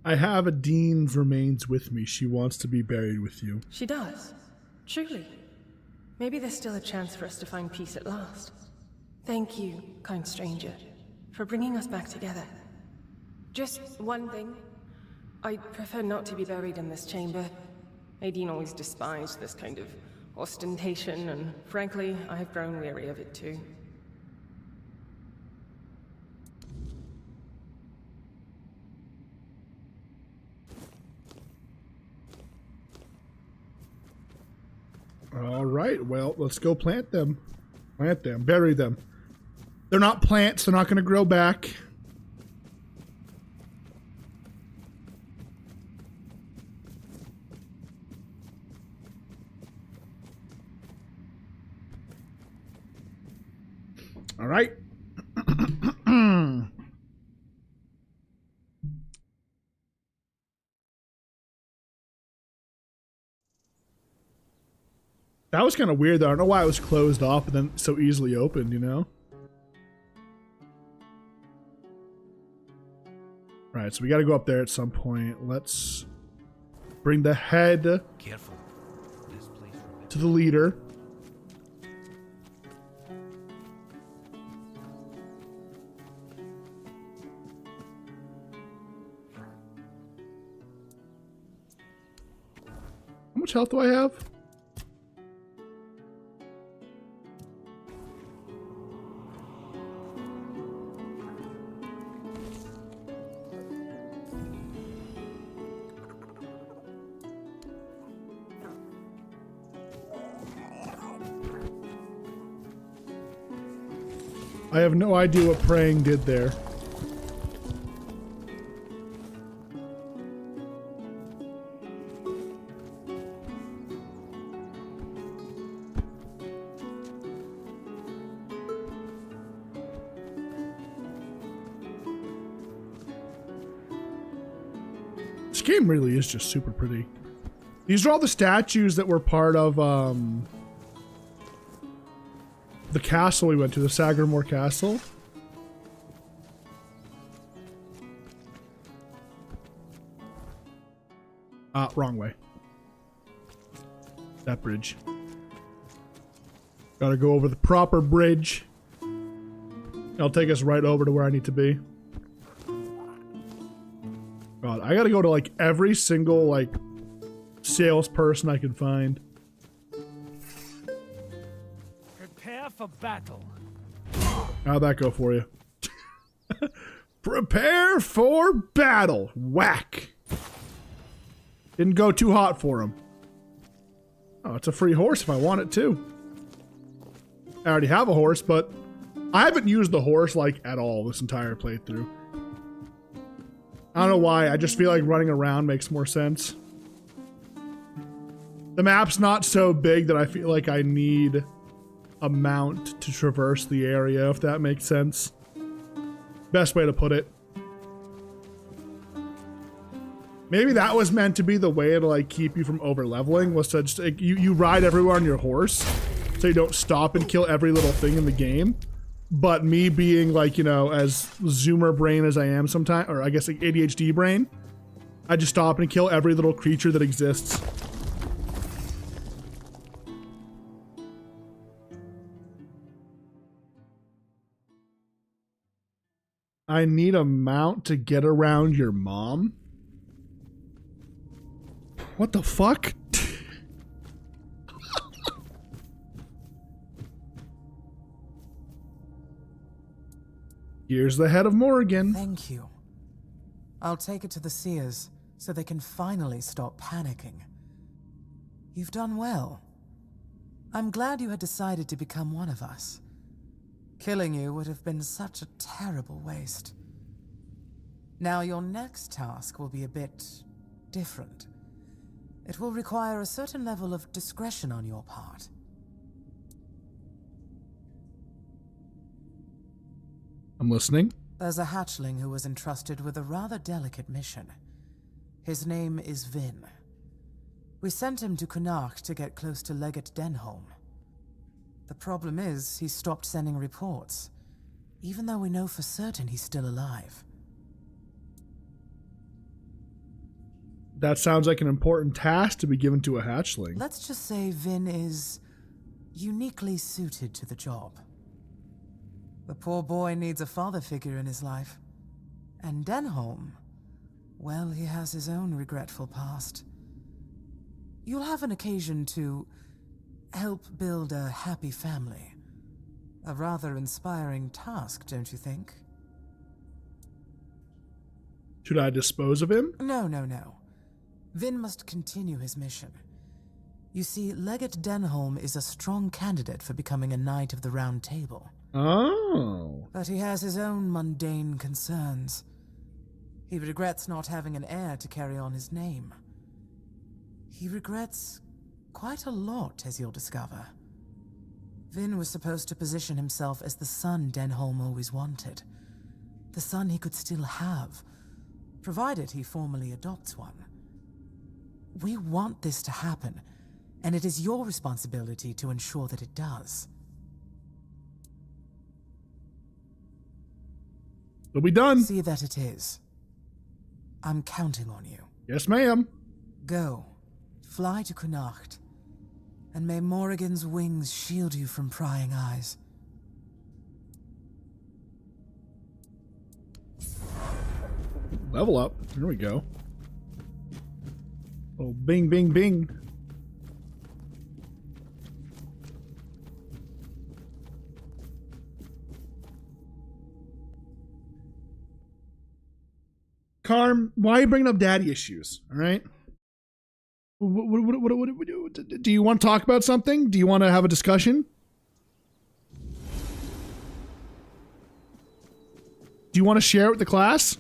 I have Adine's remains with me. She wants to be buried with you. She does. Truly. Maybe there's still a chance for us to find peace at last. Thank you, kind stranger, for bringing us back together. Just one thing. I'd prefer not to be buried in this chamber. Aideen always despised this kind of ostentation, and frankly, I have grown weary of it too. All right, well, let's go plant them. Plant them, bury them. They're not plants, they're not going to grow back. All right. That was kind of weird, though. I don't know why it was closed off and then so easily opened, you know? Alright, so we gotta go up there at some point. Let's bring the head Careful. This place to the leader. How much health do I have? I have no idea what praying did there. This game really is just super pretty. These are all the statues that were part of the castle we went to, the Sagramore Castle. Wrong way. That bridge. Gotta go over the proper bridge. It'll take us right over to where I need to be. God, I gotta go to like every single like salesperson I can find. Prepare for battle. How'd that go for you? Prepare for battle. Whack. Didn't go too hot for him. Oh, it's a free horse if I want it too. I already have a horse, but I haven't used the horse like at all this entire playthrough. I don't know why, I just feel like running around makes more sense. The map's not so big that I feel like I need a mount to traverse the area, if that makes sense. Best way to put it. Maybe that was meant to be the way to like keep you from over leveling, was to just like, you ride everywhere on your horse so you don't stop and kill every little thing in the game. But me being like, you know, as zoomer brain as I am sometimes, or I guess like ADHD brain, I just stop and kill every little creature that exists. I need a mount to get around your mom? What the fuck? Here's the head of Morrigan. Thank you. I'll take it to the Seers so they can finally stop panicking. You've done well. I'm glad you had decided to become one of us. Killing you would have been such a terrible waste. Now your next task will be a bit different. It will require a certain level of discretion on your part. I'm listening. There's a hatchling who was entrusted with a rather delicate mission. His name is Vin. We sent him to Connacht to get close to Legate Denholm. The problem is, he stopped sending reports, even though we know for certain he's still alive. That sounds like an important task to be given to a hatchling. Let's just say Vin is uniquely suited to the job. The poor boy needs a father figure in his life. And Denholm, well, he has his own regretful past. You'll have an occasion to help build a happy family. A rather inspiring task, don't you think? Should I dispose of him? No. Vin must continue his mission. You see, Legate Denholm is a strong candidate for becoming a Knight of the Round Table. Oh. But he has his own mundane concerns. He regrets not having an heir to carry on his name. He regrets quite a lot, as you'll discover. Vin was supposed to position himself as the son Denholm always wanted. The son he could still have, provided he formally adopts one. We want this to happen, and it is your responsibility to ensure that it does. It'll be done. See that it is. I'm counting on you. Yes, ma'am. Go. Fly to Connacht. And may Morrigan's wings shield you from prying eyes. Level up. There we go. Oh, bing, bing, bing. Carm, why are you bringing up daddy issues? All right. Do you want to talk about something? Do you want to have a discussion? Do you want to share it with the class?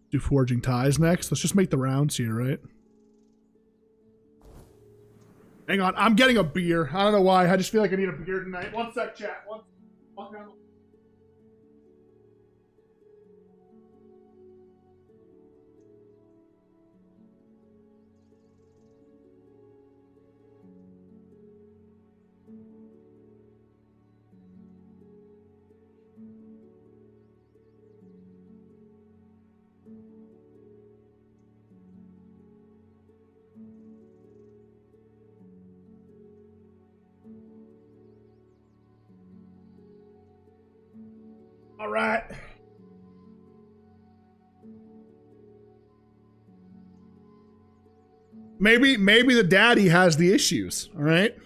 Do forging ties next. Let's just make the rounds here, right? Hang on, I'm getting a beer. I don't know why. I just feel like I need a beer tonight. One sec, chat. One. All right. Maybe the daddy has the issues. All right.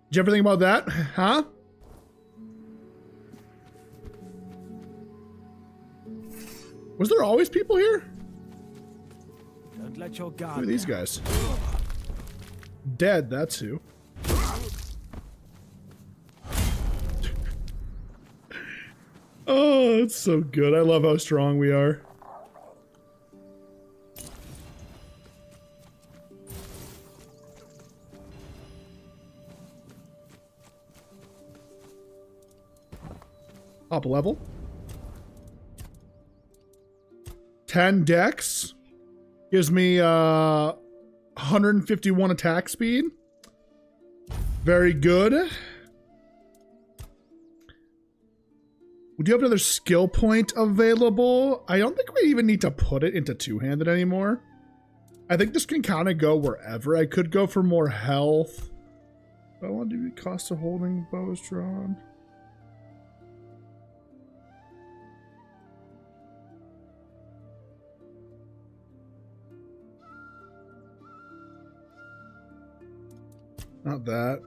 Did you ever think about that? Huh? Was there always people here? Don't let your guard Who are these guys? Dead, that's who. Oh, it's so good. I love how strong we are. Up a level. 10 dex. Gives me 151 attack speed. Very good. We do have another skill point available. I don't think we even need to put it into two-handed anymore. I think this can kind of go wherever. I could go for more health. I want to do cost of holding bows drawn. Not that.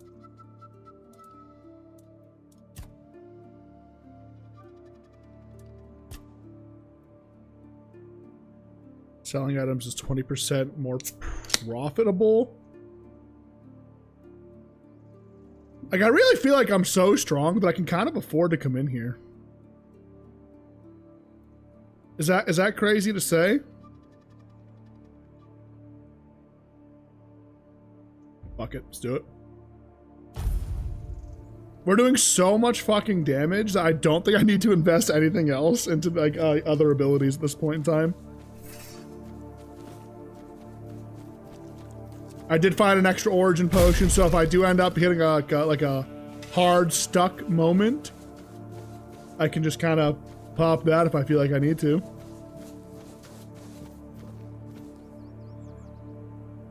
Selling items is 20% more profitable. Like, I really feel like I'm so strong that I can kind of afford to come in here. Is that crazy to say? Fuck it, let's do it. We're doing so much fucking damage that I don't think I need to invest anything else into like other abilities at this point in time. I did find an extra origin potion, so if I do end up hitting a hard stuck moment, I can just kind of pop that if I feel like I need to.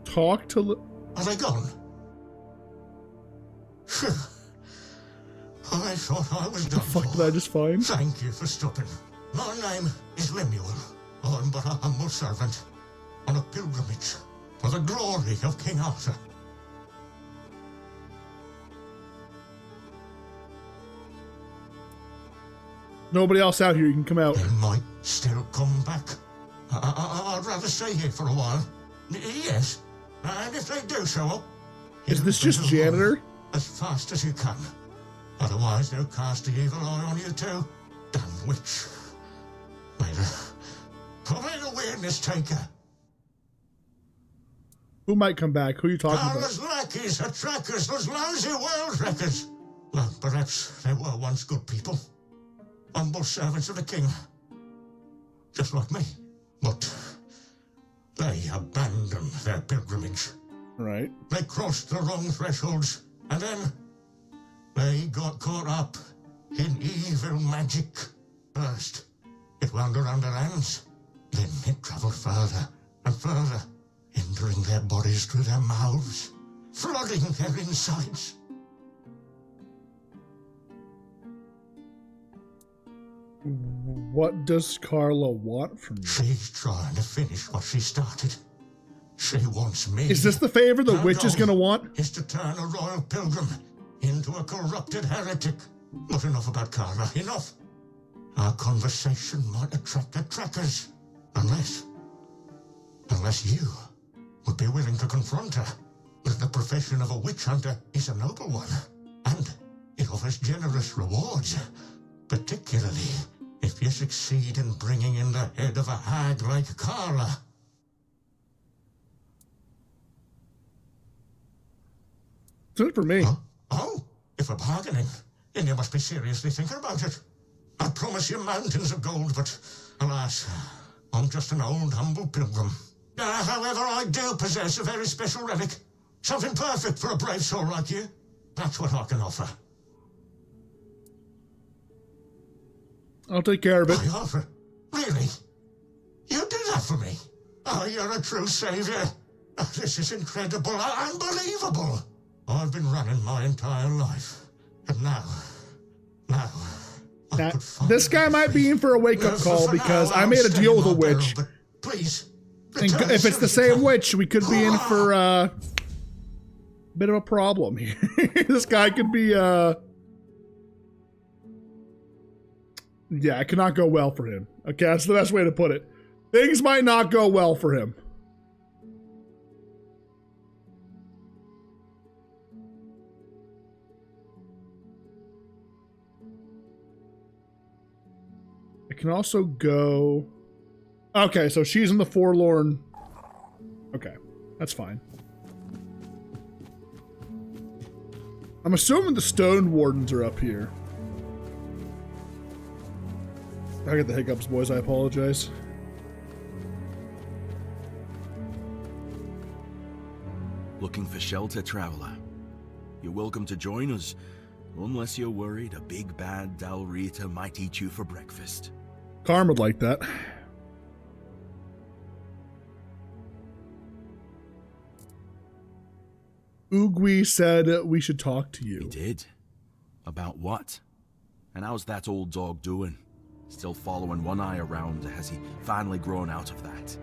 Talk to... Are they gone? I thought I was done. What the fuck did I just find? Thank you for stopping. My name is Lemuel. I'm but a humble servant on a pilgrimage for the glory of King Arthur. Nobody else out here, you can come out. They might still come back. I'd rather stay here for a while. Yes, and if they do show up... Is this just janitor? As fast as you can. Otherwise, they'll cast the evil eye on you too. Damn witch. Made a weirdness taker. Who might come back? Who are you talking about? Those lackeys are trackers, those lousy world wreckers. Well, perhaps they were once good people. Humble servants of the king. Just like me. But they abandoned their pilgrimage. Right. They crossed the wrong thresholds, and then they got caught up in evil magic. First, it wound around their hands. Then it traveled further and further, entering their bodies through their mouths, flooding their insides. What does Carla want from you? She's trying to finish what she started. She wants me. Is this the favor the witch is gonna want? Is to turn a royal pilgrim into a corrupted heretic. But enough about Carla, enough. Our conversation might attract the trackers. Unless you would be willing to confront her. The profession of a witch hunter is a noble one. And it offers generous rewards. Particularly if you succeed in bringing in the head of a hag like Carla. Do it for me. Huh? Oh, if we're bargaining, then you must be seriously thinking about it. I promise you mountains of gold, but alas, I'm just an old, humble pilgrim. However, I do possess a very special relic. Something perfect for a brave soul like you. That's what I can offer. I'll take care of it. I offer? Really? You do that for me? Oh, you're a true savior. Oh, this is incredible, unbelievable. I've been running my entire life. And now, This guy might be in for a wake-up call because I made a deal with a witch. Please. And if it's the same witch, we could be in for a bit of a problem here. This guy could be, yeah, it could not go well for him. Okay, that's the best way to put it. Things might not go well for him. I can also go... Okay, so she's in the Forlorn. Okay, that's fine. I'm assuming the Stone Wardens are up here. I get the hiccups, boys. I apologize. Looking for shelter, traveler? You're welcome to join us, unless you're worried a big bad Dalrita might eat you for breakfast. Karm would like that. Oogwee said we should talk to you. He did? About what? And how's that old dog doing? Still following one eye around, or has he finally grown out of that?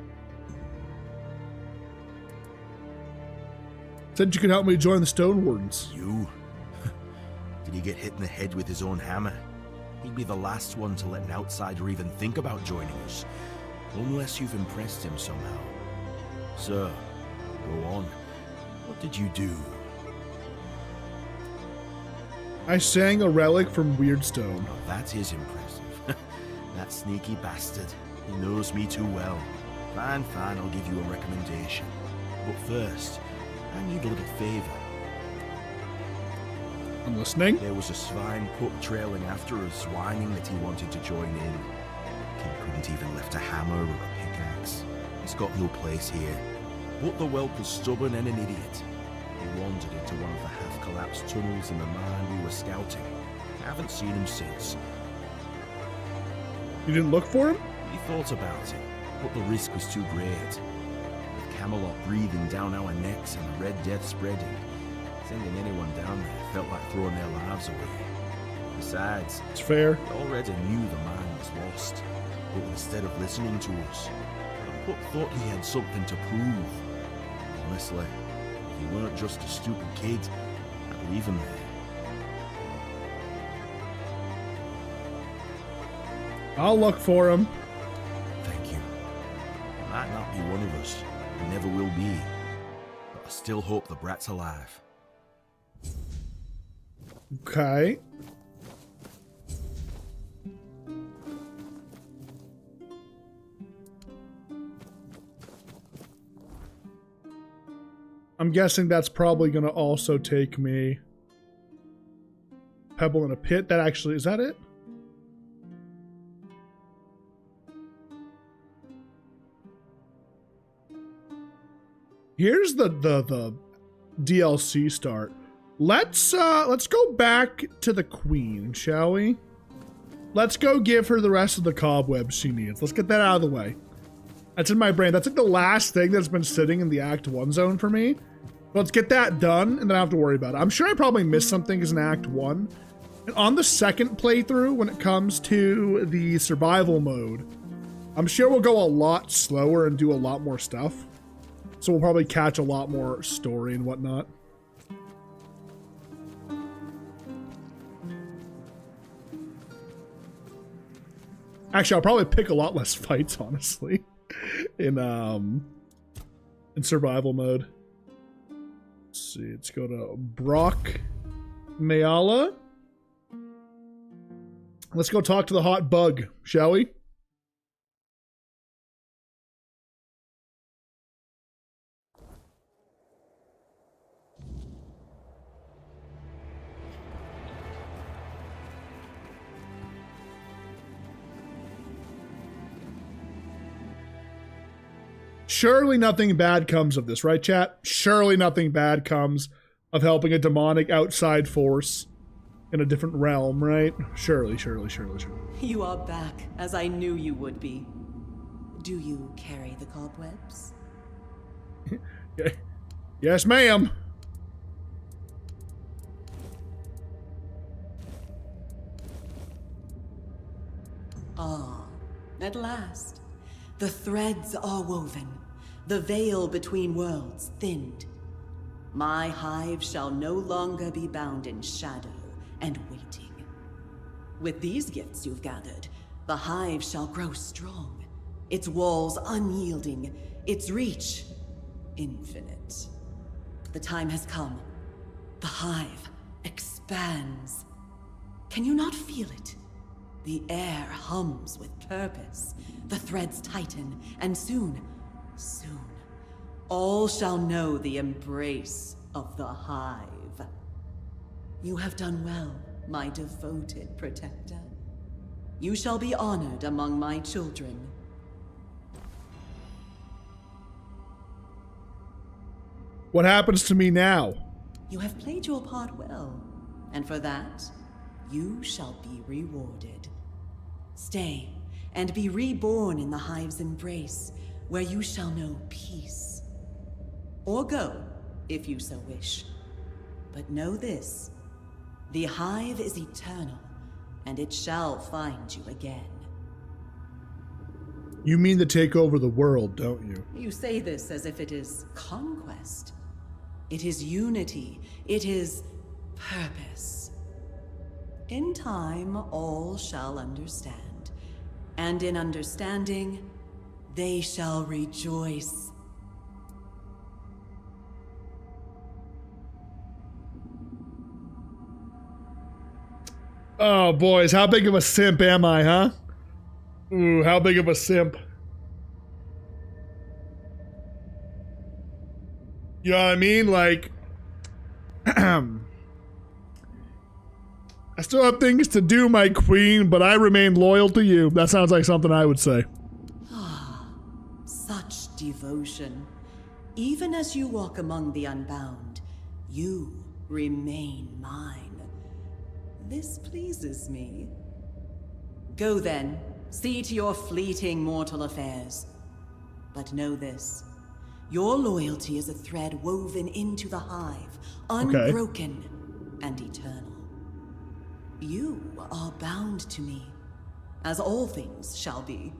Said you could help me join the Stone Wardens. You? Did he get hit in the head with his own hammer? He'd be the last one to let an outsider even think about joining us, unless you've impressed him somehow. Sir, go on. What did you do? I sang a relic from Weirdstone. Oh, that is impressive. That sneaky bastard. He knows me too well. Fine, I'll give you a recommendation. But first, I need a little favor. I'm listening. There was a swine pup trailing after us, whining that he wanted to join in. King couldn't even lift a hammer or a pickaxe. He's got no place here. But the whelp was stubborn and an idiot. He wandered into one of the half-collapsed tunnels in the mine we were scouting. I haven't seen him since. You didn't look for him? We thought about it, but the risk was too great. With Camelot breathing down our necks and the Red Death spreading, sending anyone down there felt like throwing their lives away. Besides, it's fair. We already knew the mine was lost, but instead of listening to us, the pup thought he had something to prove. Honestly, if he weren't just a stupid kid, I'd leave him there. I'll look for him. Thank you. He might not be one of us, and never will be, but I still hope the brat's alive. Okay. I'm guessing that's probably going to also take me... Pebble in a pit. That actually... Is that it? Here's the DLC start. Let's go back to the Queen, shall we? Let's go give her the rest of the cobwebs she needs. Let's get that out of the way. That's in my brain. That's like the last thing that's been sitting in the Act 1 zone for me. Let's get that done, and then I don't have to worry about it. I'm sure I probably missed something as an Act 1. And on the second playthrough, when it comes to the survival mode, I'm sure we'll go a lot slower and do a lot more stuff. So we'll probably catch a lot more story and whatnot. Actually, I'll probably pick a lot less fights, honestly, in survival mode. Let's see, let's go to Brock Mayala. Let's go talk to the hot bug, shall we? Surely nothing bad comes of this, right, chat? Surely nothing bad comes of helping a demonic outside force in a different realm, right? Surely. You are back, as I knew you would be. Do you carry the cobwebs? Yes, ma'am. Ah, at last. The threads are woven, the veil between worlds thinned. My hive shall no longer be bound in shadow and waiting. With these gifts you've gathered, the hive shall grow strong, its walls unyielding, its reach infinite. The time has come. The hive expands. Can you not feel it? The air hums with purpose. The threads tighten, and soon, all shall know the embrace of the hive. You have done well, my devoted protector. You shall be honored among my children. What happens to me now? You have played your part well, and for that, you shall be rewarded. Stay, and be reborn in the hive's embrace, where you shall know peace. Or go, if you so wish. But know this, the hive is eternal, and it shall find you again. You mean to take over the world, don't you? You say this as if it is conquest. It is unity. It is purpose. In time, all shall understand. And in understanding, they shall rejoice. Oh, boys, how big of a simp am I, huh? Ooh, how big of a simp. You know what I mean? Like, I still have things to do, my queen, but I remain loyal to you. That sounds like something I would say. Such devotion. Even as you walk among the unbound, you remain mine. This pleases me. Go then, see to your fleeting mortal affairs. But know this, your loyalty is a thread woven into the hive, unbroken and eternal. You are bound to me, as all things shall be.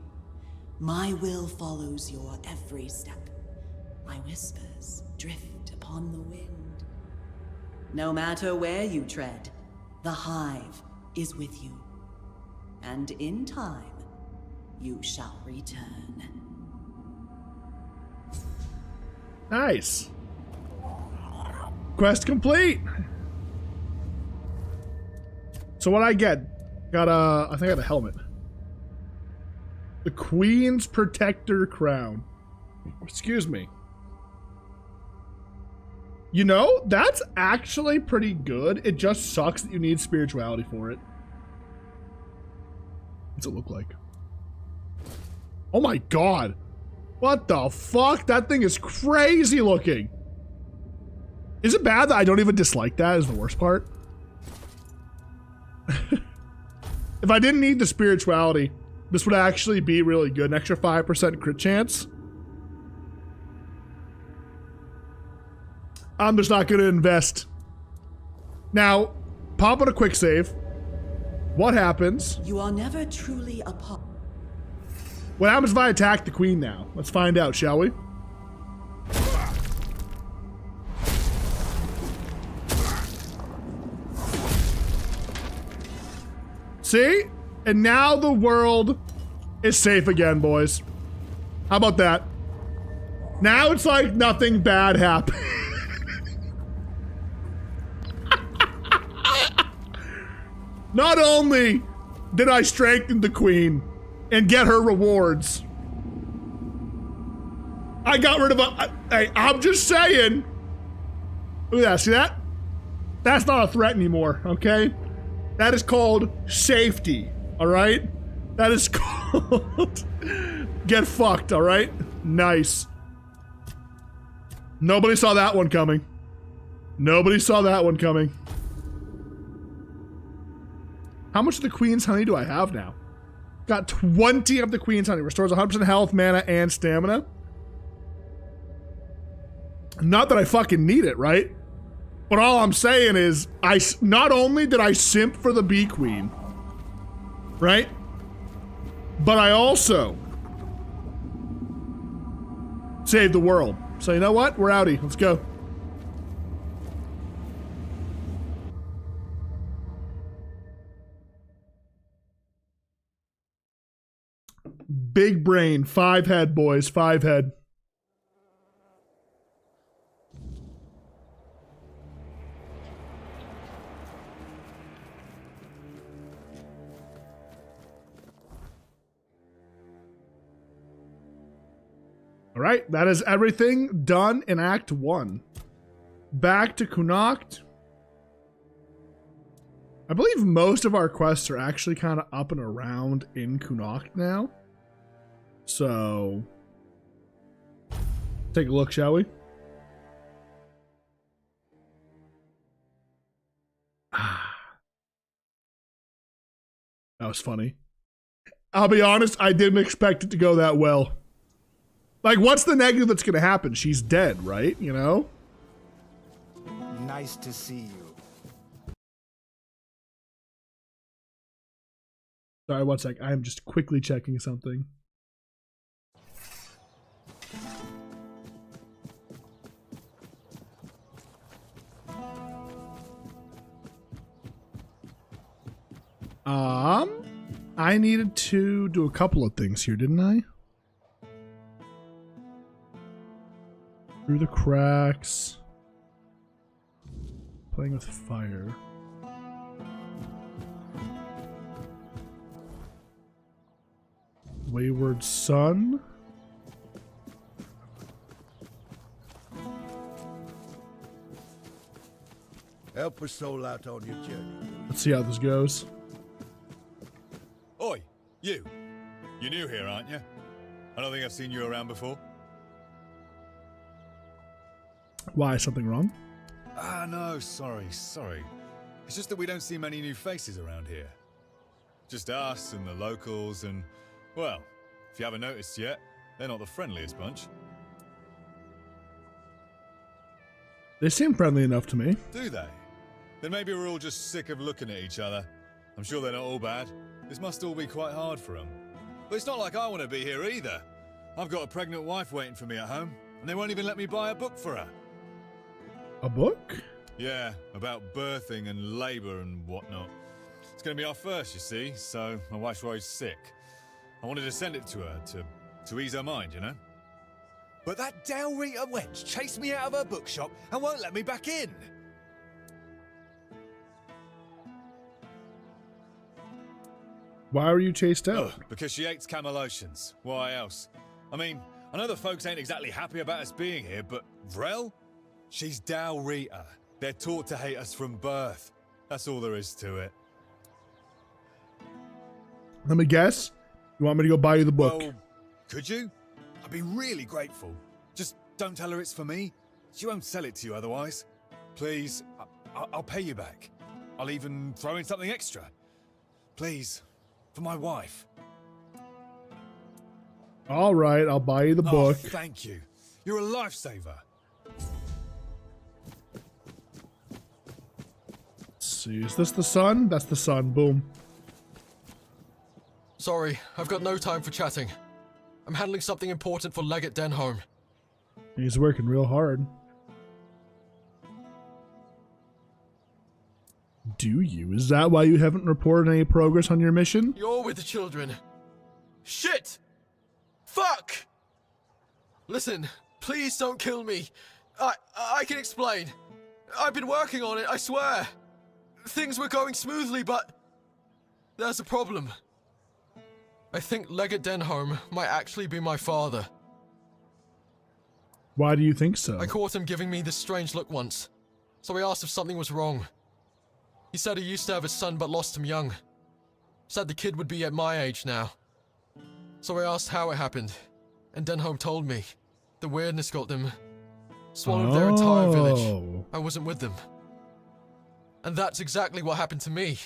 My will follows your every step. My whispers drift upon the wind. No matter where you tread, the hive is with you. And in time, you shall return. Nice. Quest complete. So what I get? I think I got a helmet. The Queen's Protector Crown. Excuse me. You know, that's actually pretty good. It just sucks that you need spirituality for it. What's it look like? Oh my god. What the fuck? That thing is crazy looking. Is it bad that I don't even dislike that is the worst part? If I didn't need the spirituality, this would actually be really good. An extra 5% crit chance. I'm just not going to invest. Now, pop on a quick save. What happens? You are never truly apart. What happens if I attack the queen now? Let's find out, shall we? See? And now the world is safe again, boys. How about that? Now it's like nothing bad happened. Not only did I strengthen the queen and get her rewards, I got rid of I'm just saying. Look at that, see that? That's not a threat anymore, okay? That is called safety, all right? That is called get fucked, all right? Nice. Nobody saw that one coming. Nobody saw that one coming. How much of the Queen's Honey do I have now? Got 20 of the Queen's Honey. Restores 100% health, mana, and stamina. Not that I fucking need it, right? But all I'm saying is, not only did I simp for the Bee Queen, right? But I also saved the world. So you know what? We're outie. Let's go. Big brain. 5 head, boys. 5 head. All right, that is everything done in Act 1. Back to Connacht. I believe most of our quests are actually kind of up and around in Connacht now. So, take a look, shall we? That was funny. I'll be honest, I didn't expect it to go that well. Like, what's the negative that's going to happen? She's dead, right? You know? Nice to see you. Sorry, one sec. I am just quickly checking something. I needed to do a couple of things here, didn't I? Through the cracks. Playing with fire. Wayward Son. Help a soul out on your journey. Let's see how this goes. Oi, you. You're new here, aren't you? I don't think I've seen you around before. Why? Something wrong? Ah, no, sorry. It's just that we don't see many new faces around here. Just us and the locals and, well, if you haven't noticed yet, they're not the friendliest bunch. They seem friendly enough to me. Do they? Then maybe we're all just sick of looking at each other. I'm sure they're not all bad. This must all be quite hard for them. But it's not like I want to be here either. I've got a pregnant wife waiting for me at home, and they won't even let me buy a book for her. A book? Yeah, about birthing and labour and whatnot. It's going to be our first, you see, so my wife's worried sick. I wanted to send it to her to ease her mind, you know? But that Dalrita wench chased me out of her bookshop and won't let me back in. Why were you chased out? Ugh, because she hates Camelotians. Why else? I mean, I know the folks ain't exactly happy about us being here, but Vrel? She's Dalrita. They're taught to hate us from birth. That's all there is to it. Let me guess. You want me to go buy you the book? Well, could you? I'd be really grateful. Just don't tell her it's for me. She won't sell it to you otherwise. Please, I'll pay you back. I'll even throw in something extra. Please, for my wife. All right, I'll buy you the book. Thank you. You're a lifesaver. Let's see, is this the sun? That's the sun. Boom. Sorry, I've got no time for chatting. I'm handling something important for Legate Denholm. He's working real hard. Do you? Is that why you haven't reported any progress on your mission? You're with the children. Shit! Fuck! Listen, please don't kill me. I can explain. I've been working on it, I swear. Things were going smoothly, but there's a problem. I think Legate Denholm might actually be my father. Why do you think so? I caught him giving me this strange look once, so I asked if something was wrong. He said he used to have a son but lost him young. Said the kid would be at my age now. So I asked how it happened, and Denholm told me. The weirdness got them. Swallowed their entire village. I wasn't with them. And that's exactly what happened to me.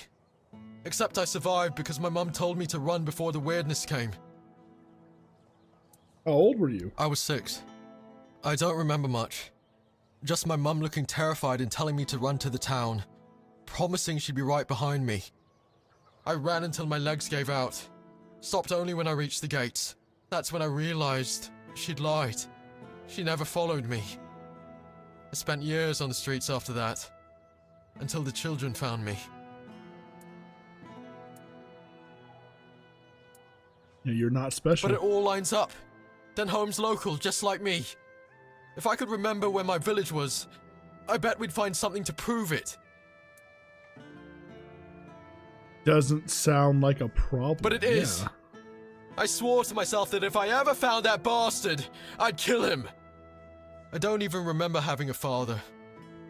Except I survived because my mum told me to run before the weirdness came. How old were you? I was 6. I don't remember much. Just my mum looking terrified and telling me to run to the town, promising she'd be right behind me. I ran until my legs gave out. Stopped only when I reached the gates. That's when I realized she'd lied. She never followed me. I spent years on the streets after that, until the children found me. Yeah, you're not special. But it all lines up. Denholm's local, just like me. If I could remember where my village was, I bet we'd find something to prove it. Doesn't sound like a problem. But it is. Yeah. I swore to myself that if I ever found that bastard, I'd kill him. I don't even remember having a father.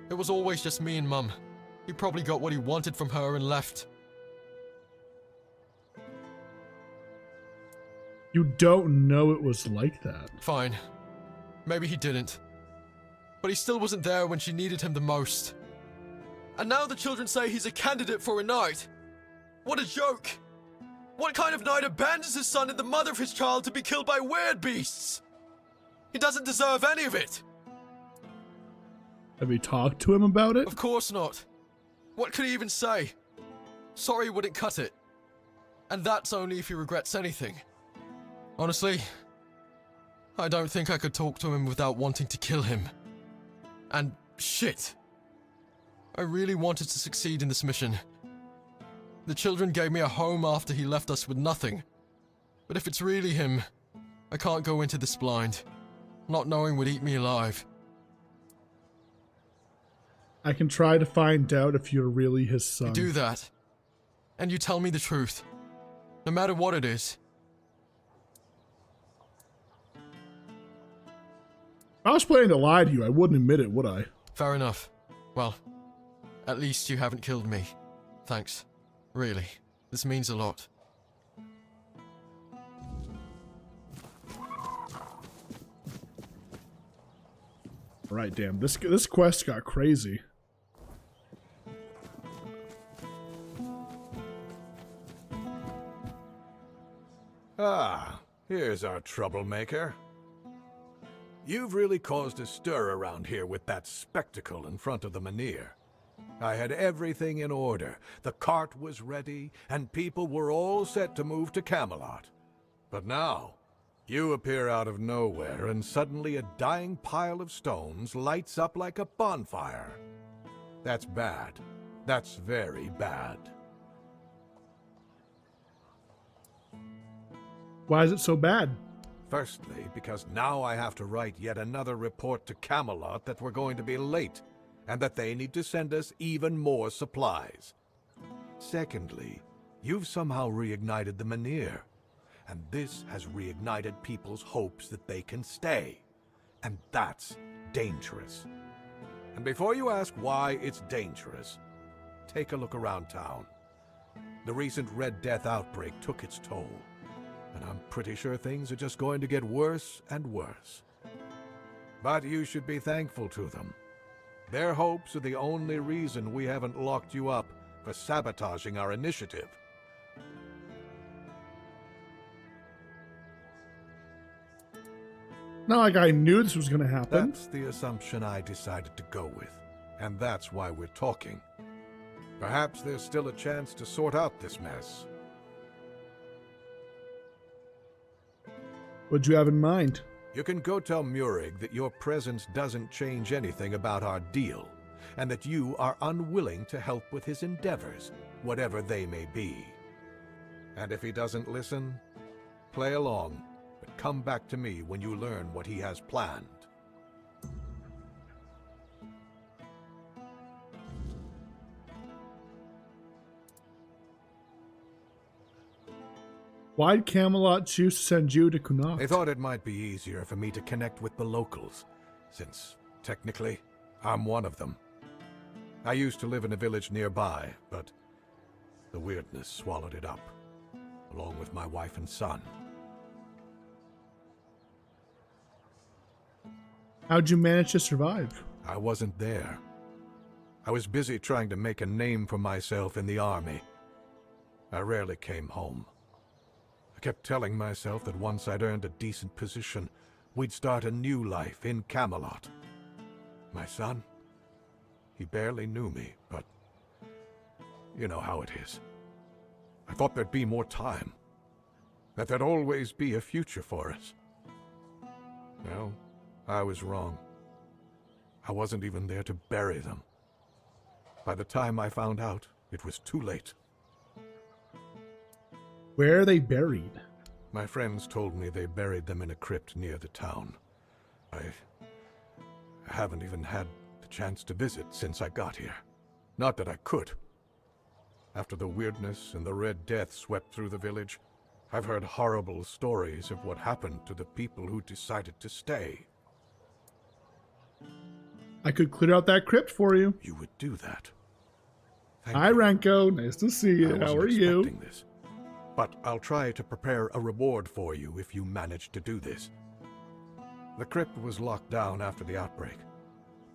It was always just me and Mum. He probably got what he wanted from her and left. You don't know it was like that. Fine. Maybe he didn't. But he still wasn't there when she needed him the most. And now the children say he's a candidate for a knight. What a joke! What kind of knight abandons his son and the mother of his child to be killed by weird beasts? He doesn't deserve any of it. Have you talked to him about it? Of course not. What could he even say? Sorry wouldn't cut it. And that's only if he regrets anything. Honestly, I don't think I could talk to him without wanting to kill him. And shit. I really wanted to succeed in this mission. The children gave me a home after he left us with nothing. But if it's really him, I can't go into this blind. Not knowing would eat me alive. I can try to find out if you're really his son. You do that, and you tell me the truth. No matter what it is. If I was planning to lie to you, I wouldn't admit it, would I? Fair enough. Well, at least you haven't killed me. Thanks. Really. This means a lot. Right, damn. This quest got crazy. Ah, here's our troublemaker. You've really caused a stir around here with that spectacle in front of the Menhir. I had everything in order. The cart was ready, and people were all set to move to Camelot. But now, you appear out of nowhere, and suddenly a dying pile of stones lights up like a bonfire. That's bad. That's very bad. Why is it so bad? Firstly, because now I have to write yet another report to Camelot that we're going to be late, and that they need to send us even more supplies. Secondly, you've somehow reignited the Menhir, and this has reignited people's hopes that they can stay. And that's dangerous. And before you ask why it's dangerous, take a look around town. The recent Red Death outbreak took its toll, and I'm pretty sure things are just going to get worse and worse. But you should be thankful to them. Their hopes are the only reason we haven't locked you up for sabotaging our initiative. Not like I knew this was going to happen. That's the assumption I decided to go with, and that's why we're talking. Perhaps there's still a chance to sort out this mess. What'd you have in mind? You can go tell Murig that your presence doesn't change anything about our deal, and that you are unwilling to help with his endeavors, whatever they may be. And if he doesn't listen, play along, but come back to me when you learn what he has planned. Why'd Camelot choose to send you to Connacht? They thought it might be easier for me to connect with the locals, since, technically, I'm one of them. I used to live in a village nearby, but the weirdness swallowed it up, along with my wife and son. How'd you manage to survive? I wasn't there. I was busy trying to make a name for myself in the army. I rarely came home. I kept telling myself that once I'd earned a decent position, we'd start a new life in Camelot. My son, he barely knew me, but you know how it is. I thought there'd be more time. that there'd always be a future for us. Well, I was wrong. I wasn't even there to bury them. By the time I found out, it was too late. Where are they buried? My friends told me they buried them in a crypt near the town. I haven't even had the chance to visit since I got here. Not that I could. After the weirdness and the Red Death swept through the village, I've heard horrible stories of what happened to the people who decided to stay. I could clear out that crypt for you. You would do that. Hi, Renko. Nice to see you. How are you? This. But I'll try to prepare a reward for you if you manage to do this. The crypt was locked down after the outbreak,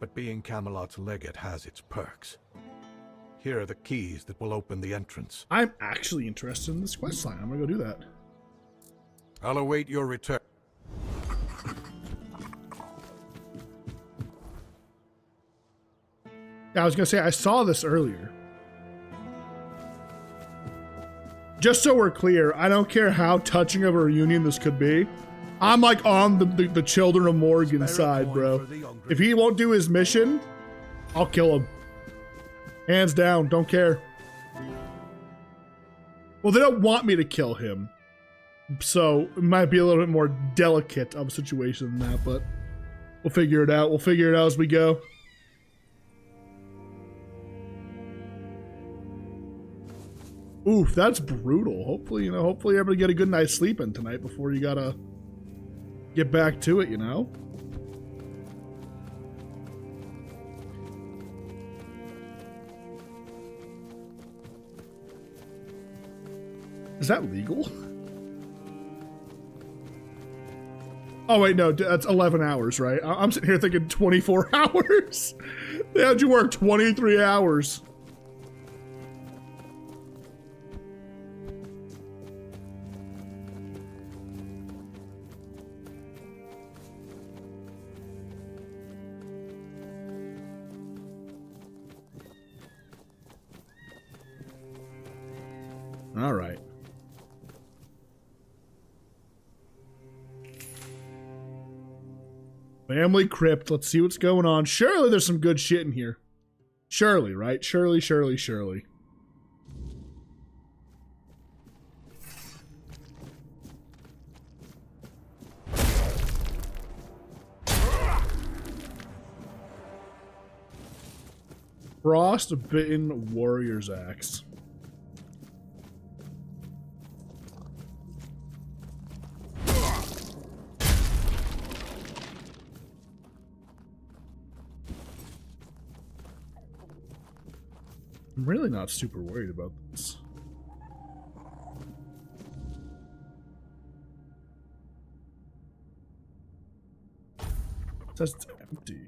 but being Camelot's legate has its perks. Here are the keys that will open the entrance. I'm actually interested in this questline. I'm gonna go do that. I'll await your return. Yeah, I was gonna say, I saw this earlier. Just so we're clear, I don't care how touching of a reunion this could be. I'm like on the Children of Morgan side, bro. If he won't do his mission, I'll kill him. Hands down, don't care. Well, they don't want me to kill him. So it might be a little bit more delicate of a situation than that, but we'll figure it out. We'll figure it out as we go. Oof, that's brutal. Hopefully, hopefully everybody get a good night's sleep in tonight before you gotta get back to it, Is that legal? Oh, wait, no, that's 11 hours, right? I'm sitting here thinking 24 hours. They had you work 23 hours. All right. Family crypt. Let's see what's going on. Surely there's some good shit in here. Surely, right? Surely, surely, surely. Frostbitten Warrior's Axe. I'm really not super worried about this. It says it's empty.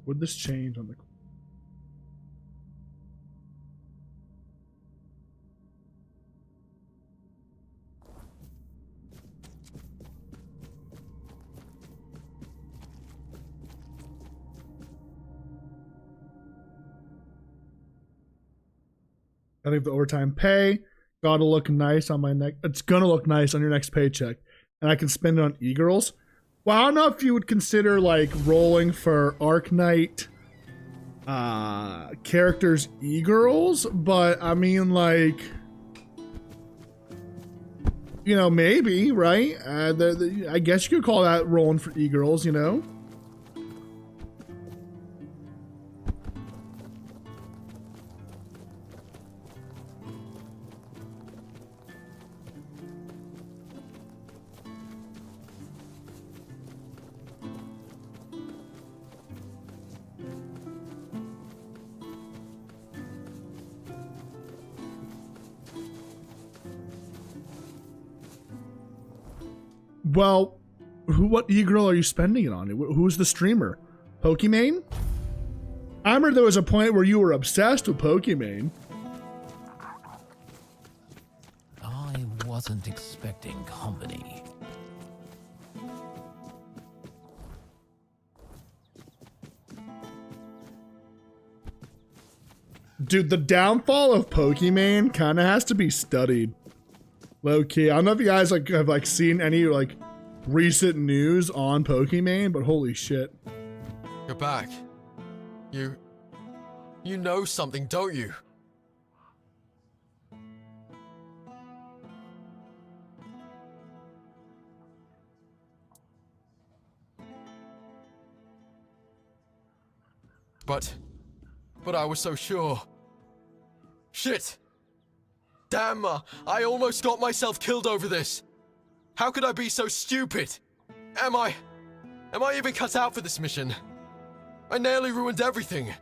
Would this change on the... I think the overtime pay gotta look nice on my neck. It's gonna look nice on your next paycheck, and I can spend it on e-girls. Well, I don't know if you would consider like rolling for Arknight characters e-girls, but I mean, like, maybe, right? I guess you could call that rolling for e-girls, Well, what e-girl are you spending it on? Who's the streamer? Pokimane? I remember there was a point where you were obsessed with Pokimane. I wasn't expecting company. Dude, the downfall of Pokimane kind of has to be studied. Low key. I don't know if you guys have seen any recent news on Pokimane, but holy shit. You're back. You know something, don't you? But I was so sure. Shit! Damn, I almost got myself killed over this. How could I be so stupid? Am I even cut out for this mission? I nearly ruined everything.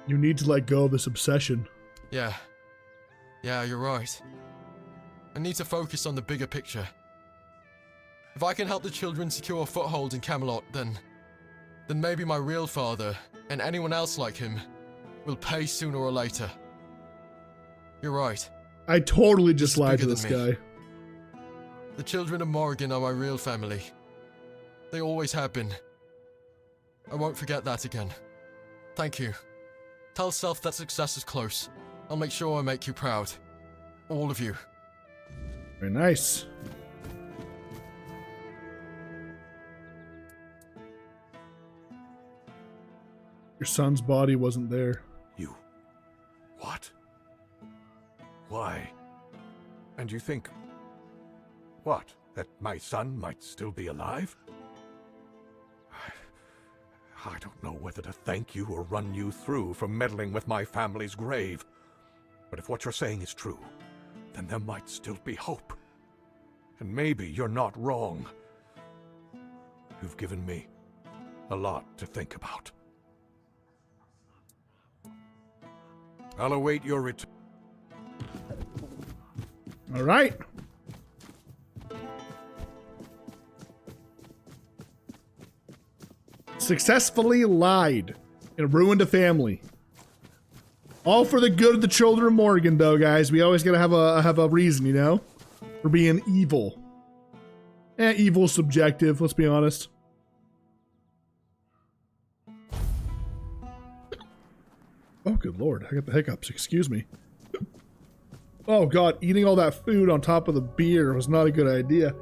You need to let go of this obsession. Yeah, you're right. I need to focus on the bigger picture. If I can help the children secure a foothold in Camelot, then maybe my real father, and anyone else like him, will pay sooner or later. You're right. I totally just lied to this guy. The children of Morrigan are my real family. They always have been. I won't forget that again. Thank you. Tell Self that success is close. I'll make sure I make you proud. All of you. Very nice. Your son's body wasn't there. You... What? Why? And you think... What? That my son might still be alive? I don't know whether to thank you or run you through for meddling with my family's grave. But if what you're saying is true, then there might still be hope. And maybe you're not wrong. You've given me a lot to think about. I'll await your return. All right. Successfully lied and ruined a family. All for the good of the children of Morrigan, though, guys. We always gotta have a reason, you know, for being evil. Evil's subjective. Let's be honest. Oh, good lord! I got the hiccups. Excuse me. Oh god, eating all that food on top of the beer was not a good idea.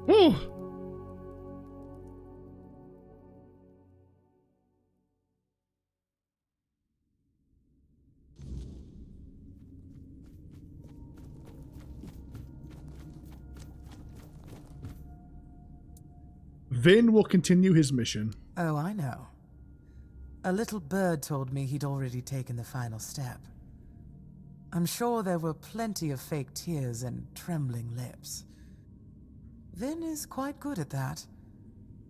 Oh. Vin will continue his mission. Oh, I know. A little bird told me he'd already taken the final step. I'm sure there were plenty of fake tears and trembling lips. Vin is quite good at that.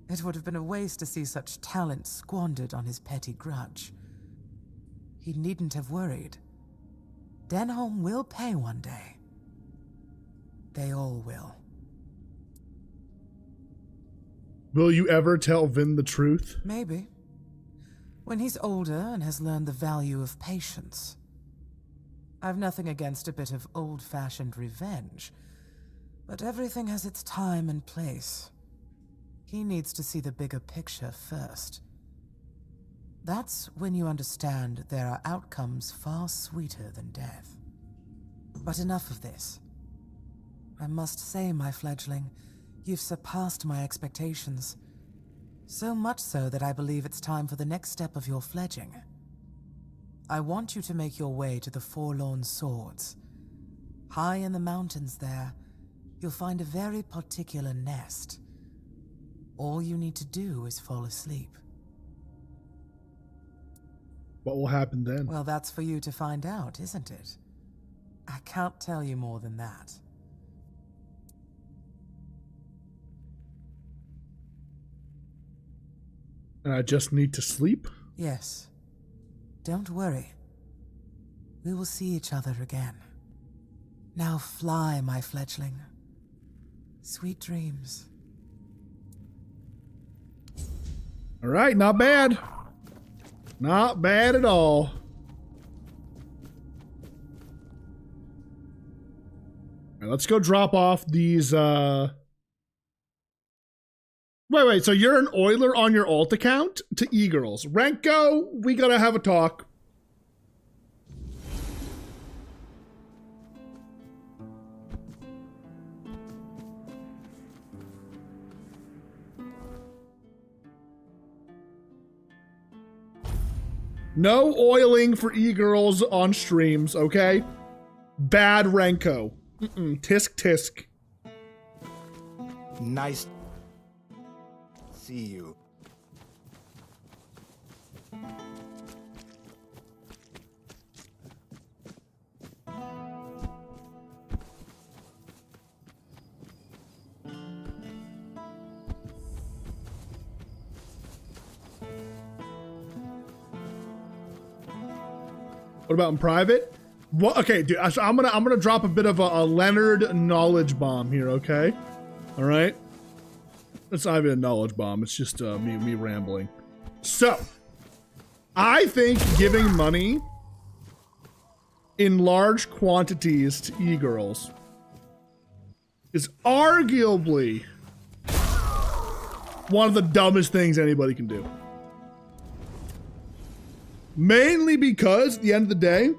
It would have been a waste to see such talent squandered on his petty grudge. He needn't have worried. Denholm will pay one day. They all will. Will you ever tell Vin the truth? Maybe. When he's older and has learned the value of patience. I've nothing against a bit of old-fashioned revenge, but everything has its time and place. He needs to see the bigger picture first. That's when you understand there are outcomes far sweeter than death. But enough of this. I must say, my fledgling, you've surpassed my expectations. So much so that I believe it's time for the next step of your fledging. I want you to make your way to the Forlorn Swords. High in the mountains there, you'll find a very particular nest. All you need to do is fall asleep. What will happen then? Well, that's for you to find out, isn't it? I can't tell you more than that. And I just need to sleep? Yes. Don't worry. We will see each other again. Now fly, my fledgling. Sweet dreams. All right, not bad. Not bad at all. All right, let's go drop off these, Wait, so you're an Oiler on your alt account? To e-girls. Renko, we gotta have a talk. No oiling for e-girls on streams, okay? Bad Renko. Tisk tisk. Nice. See you. What about in private? What? Okay, dude. So I'm gonna drop a bit of a Leonard knowledge bomb here. Okay, all right. It's not even a knowledge bomb. It's just me rambling. So, I think giving money in large quantities to e-girls is arguably one of the dumbest things anybody can do. Mainly because, at the end of the day,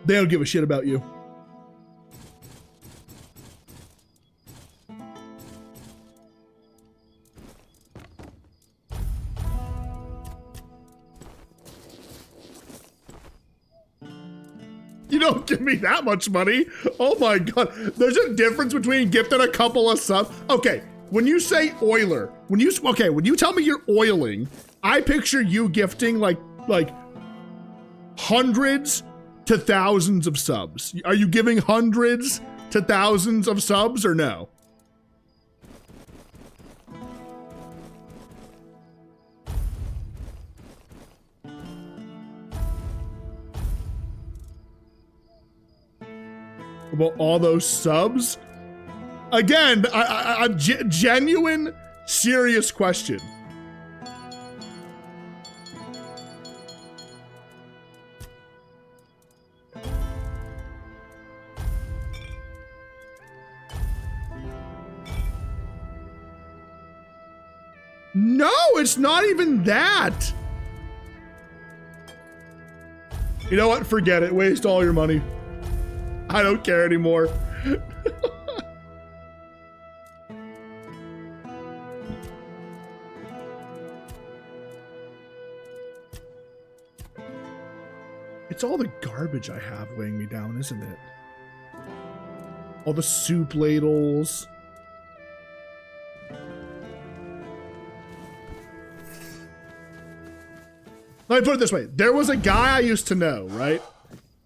they don't give a shit about you. You don't give me that much money. Oh my god. There's a difference between gifting a couple of subs. Okay, when you say oiler, when you tell me you're oiling, I picture you gifting like hundreds to thousands of subs. Are you giving hundreds to thousands of subs or no? About all those subs? Again, a genuine, serious question. No, it's not even that. You know what? Forget it. Waste all your money. I don't care anymore. It's all the garbage I have weighing me down, isn't it? All the soup ladles. Let me put it this way. There was a guy I used to know, right?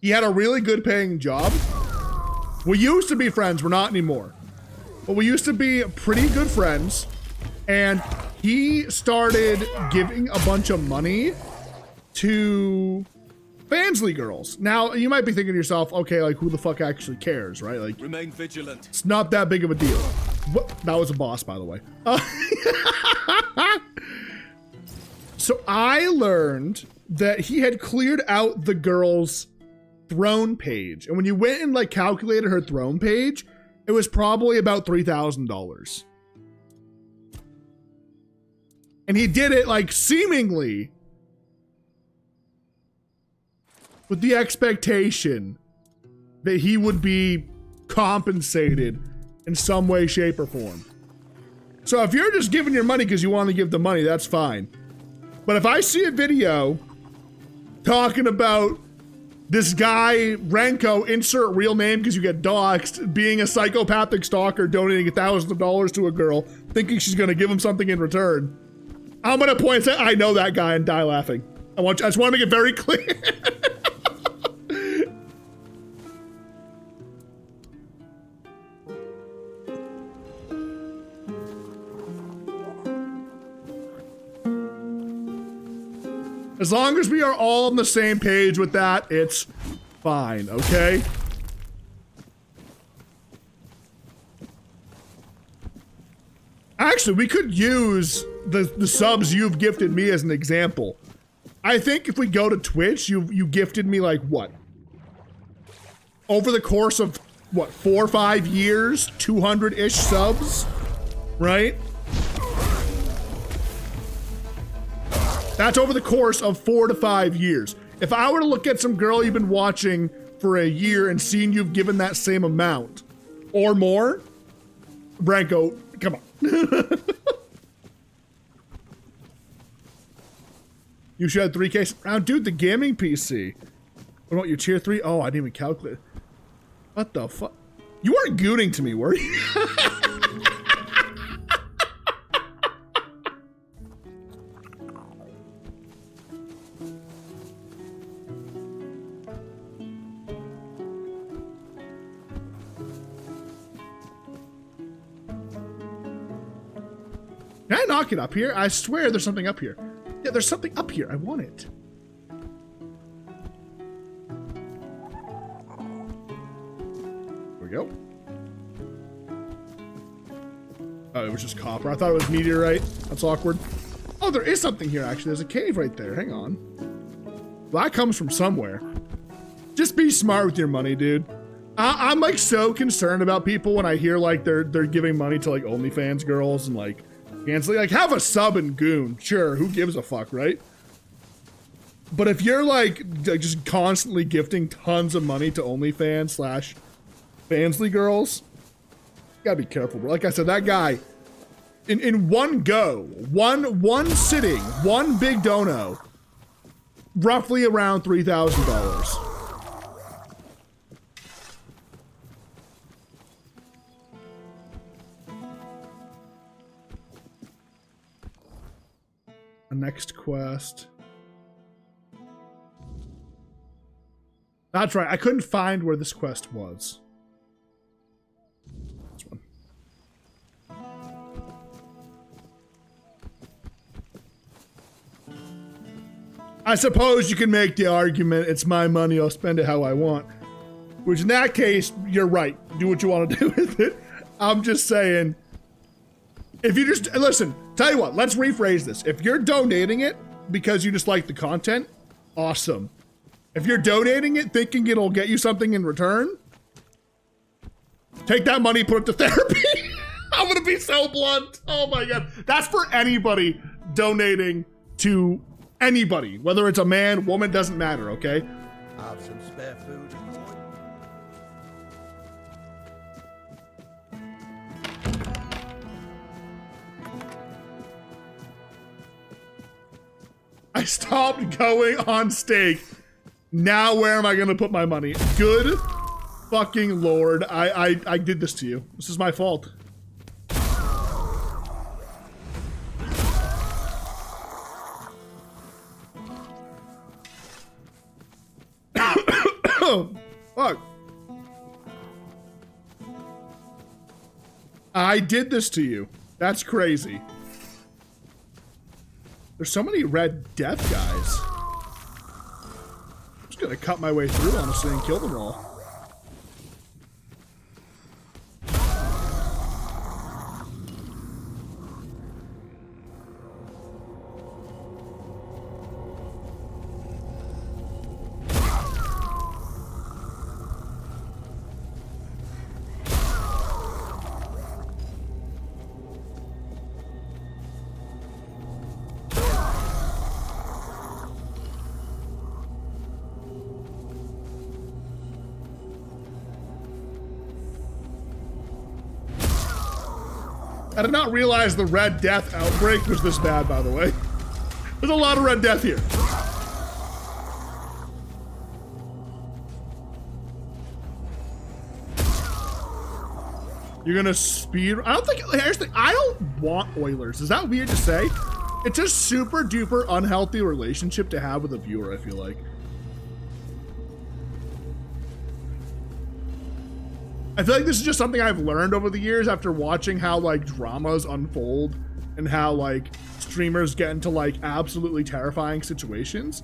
He had a really good paying job. We used to be friends. We're not anymore. But we used to be pretty good friends. And he started giving a bunch of money to Fansly girls. Now, you might be thinking to yourself, okay, like, who the fuck actually cares, right? Like, remain vigilant. It's not that big of a deal. What? That was a boss, by the way. So I learned that he had cleared out the girl's throne page. And when you went and like calculated her throne page, it was probably about $3,000. And he did it like seemingly with the expectation that he would be compensated in some way, shape, or form. So if you're just giving your money because you want to give the money, that's fine. But if I see a video talking about this guy, Renko, insert real name because you get doxxed, being a psychopathic stalker, donating thousands of dollars to a girl, thinking she's going to give him something in return, I'm going to point and say, I know that guy, and die laughing. I just want to make it very clear. As long as we are all on the same page with that, it's fine, okay? Actually, we could use the subs you've gifted me as an example. I think if we go to Twitch, you gifted me like what? Over the course of what, 4 or 5 years, 200-ish subs, right? That's over the course of 4 to 5 years. If I were to look at some girl you've been watching for a year and seeing you've given that same amount or more, Branko, come on. You should have 3K. Dude, the gaming PC. What about your tier 3? Oh, I didn't even calculate. What the fuck? You weren't gooning to me, were you? Can I knock it up here? I swear there's something up here. Yeah, there's something up here. I want it. There we go. Oh, it was just copper. I thought it was meteorite. That's awkward. Oh, there is something here, actually. There's a cave right there. Hang on. Well, that comes from somewhere. Just be smart with your money, dude. I'm like so concerned about people when I hear like they're giving money to like OnlyFans girls and like cancel, like have a sub and goon. Sure, who gives a fuck, right? But if you're like just constantly gifting tons of money to OnlyFans / Fansly girls, you gotta be careful, bro. Like I said, that guy in one go, one sitting, one big dono, roughly around $3,000. Next quest. That's right. I couldn't find where this quest was. This one. I suppose you can make the argument, it's my money, I'll spend it how I want. Which in that case, you're right. Do what you want to do with it. I'm just saying, if you just, listen, tell you what, let's rephrase this. If you're donating it because you just like the content, awesome. If you're donating it thinking it'll get you something in return, take that money, put it to therapy. I'm gonna be so blunt. Oh my God. That's for anybody donating to anybody, whether it's a man, woman, doesn't matter, okay? Have some spare food. I stopped going on steak. Now where am I gonna put my money? Good fucking Lord. I did this to you. This is my fault. Fuck. I did this to you. That's crazy. There's so many Red Death guys. I'm just gonna cut my way through, honestly, and kill them all. I did not realize the Red Death outbreak was this bad, by the way. There's a lot of Red Death here. You're gonna speed? I don't think, here's the thing, I don't want Oilers. Is that weird to say? It's a super duper unhealthy relationship to have with a viewer, I feel like. I feel like this is just something I've learned over the years after watching how like dramas unfold and how like streamers get into like absolutely terrifying situations,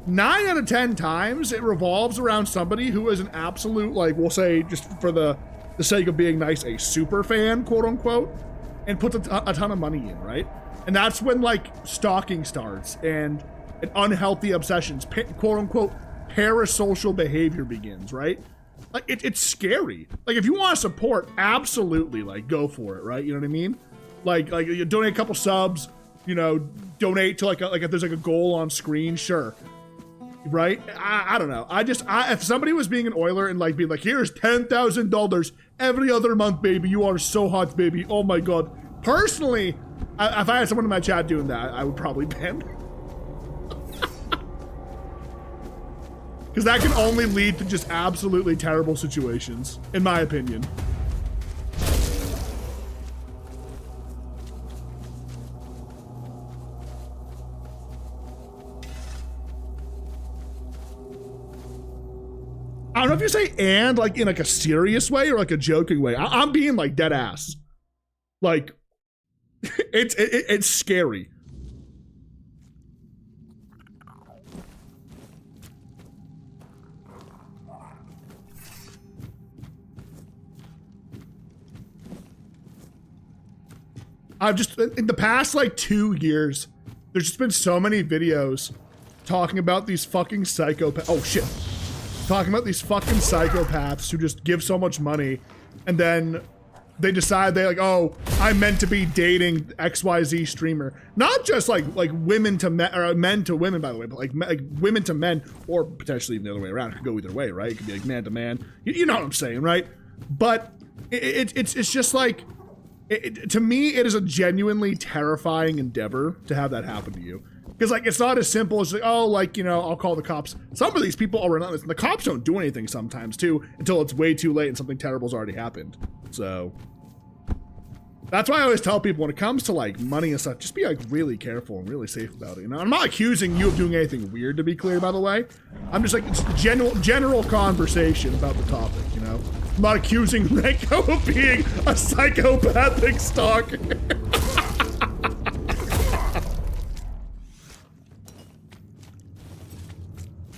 9 out of 10 times it revolves around somebody who is an absolute, like, we'll say, just for the sake of being nice, a super fan, quote unquote, and puts a ton of money in, right? And that's when like stalking starts and unhealthy obsessions, quote unquote, parasocial behavior begins, right? Like it's scary. Like if you want to support, absolutely, like go for it, right? You know what I mean? Like you donate a couple subs, you know, donate to like if there's like a goal on screen, sure. Right? I don't know. If somebody was being an Oiler and like being like, here's $10,000 every other month, baby, you are so hot, baby. Oh my God. Personally, if I had someone in my chat doing that, I would probably ban them. Because that can only lead to just absolutely terrible situations, in my opinion. I don't know if you say and like in like a serious way or like a joking way. I'm being like dead ass. Like it's scary. I've just, in the past like 2 years, there's just been so many videos talking about these fucking psychopaths. Oh shit. Talking about these fucking psychopaths who just give so much money and then they decide they like, oh, I'm meant to be dating XYZ streamer. Not just like women to men, or men to women, by the way, but like women to men, or potentially even the other way around. It could go either way, right? It could be like man to man. You know what I'm saying, right? But it's just like, to me, it is a genuinely terrifying endeavor to have that happen to you. Because like, it's not as simple as like, oh, like, you know, I'll call the cops. Some of these people are relentless, and the cops don't do anything sometimes too, until it's way too late and something terrible's already happened. So that's why I always tell people when it comes to like money and stuff, just be like really careful and really safe about it. You know, I'm not accusing you of doing anything weird, to be clear, by the way. I'm just like, it's general conversation about the topic, you know? I'm not accusing Renko of being a psychopathic stalker.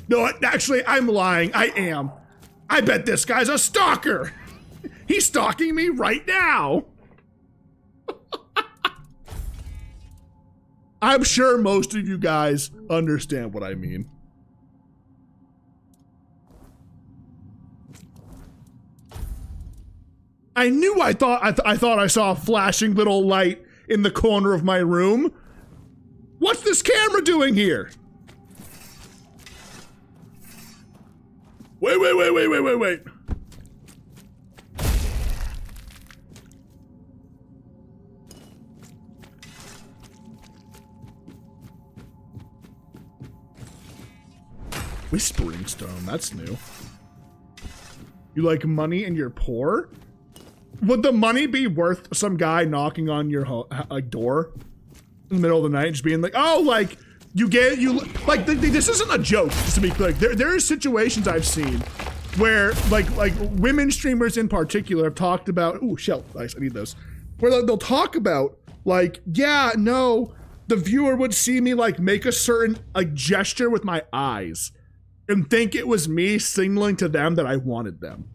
No, actually, I'm lying. I am. I bet this guy's a stalker. He's stalking me right now. I'm sure most of you guys understand what I mean. I knew I thought I saw a flashing little light in the corner of my room. What's this camera doing here? Wait. Whispering Stone, that's new. You like money and you're poor? Would the money be worth some guy knocking on your door in the middle of the night, just being like, oh, like, this isn't a joke, just to be clear. There are situations I've seen where, like women streamers in particular have talked about, ooh, shell, nice, I need those. Where they'll talk about, like, yeah, no, the viewer would see me, like, make a certain, like, gesture with my eyes and think it was me signaling to them that I wanted them.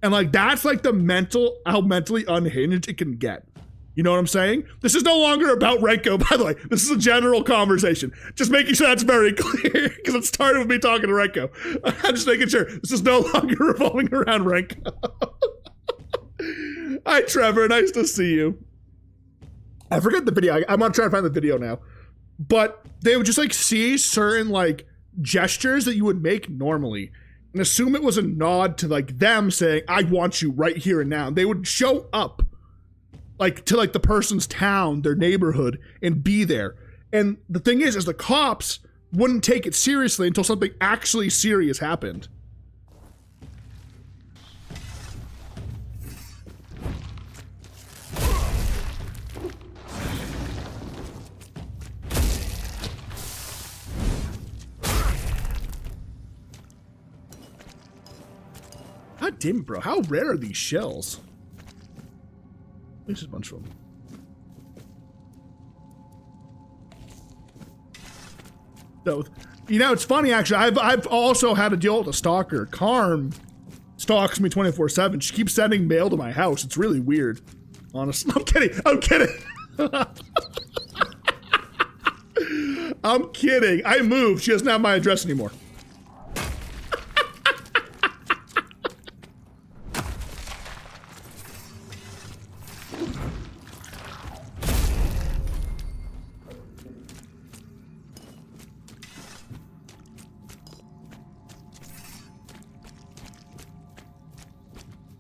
And like, that's like how mentally unhinged it can get. You know what I'm saying? This is no longer about Renko, by the way. This is a general conversation. Just making sure that's very clear, because it started with me talking to Renko. I'm just making sure this is no longer revolving around Renko. Hi, Trevor. Nice to see you. I forget the video. I'm gonna try to find the video now. But they would just like see certain like gestures that you would make normally and assume it was a nod to like them saying, I want you right here and now. They would show up like to like the person's town, their neighborhood, and be there. And the thing is the cops wouldn't take it seriously until something actually serious happened. God damn it, bro. How rare are these shells? There's just a bunch of them. So, you know, it's funny actually. I've also had to deal with a stalker. Carm stalks me 24/7. She keeps sending mail to my house. It's really weird. Honestly, I'm kidding. I'm kidding. I'm kidding. I moved. She doesn't have my address anymore.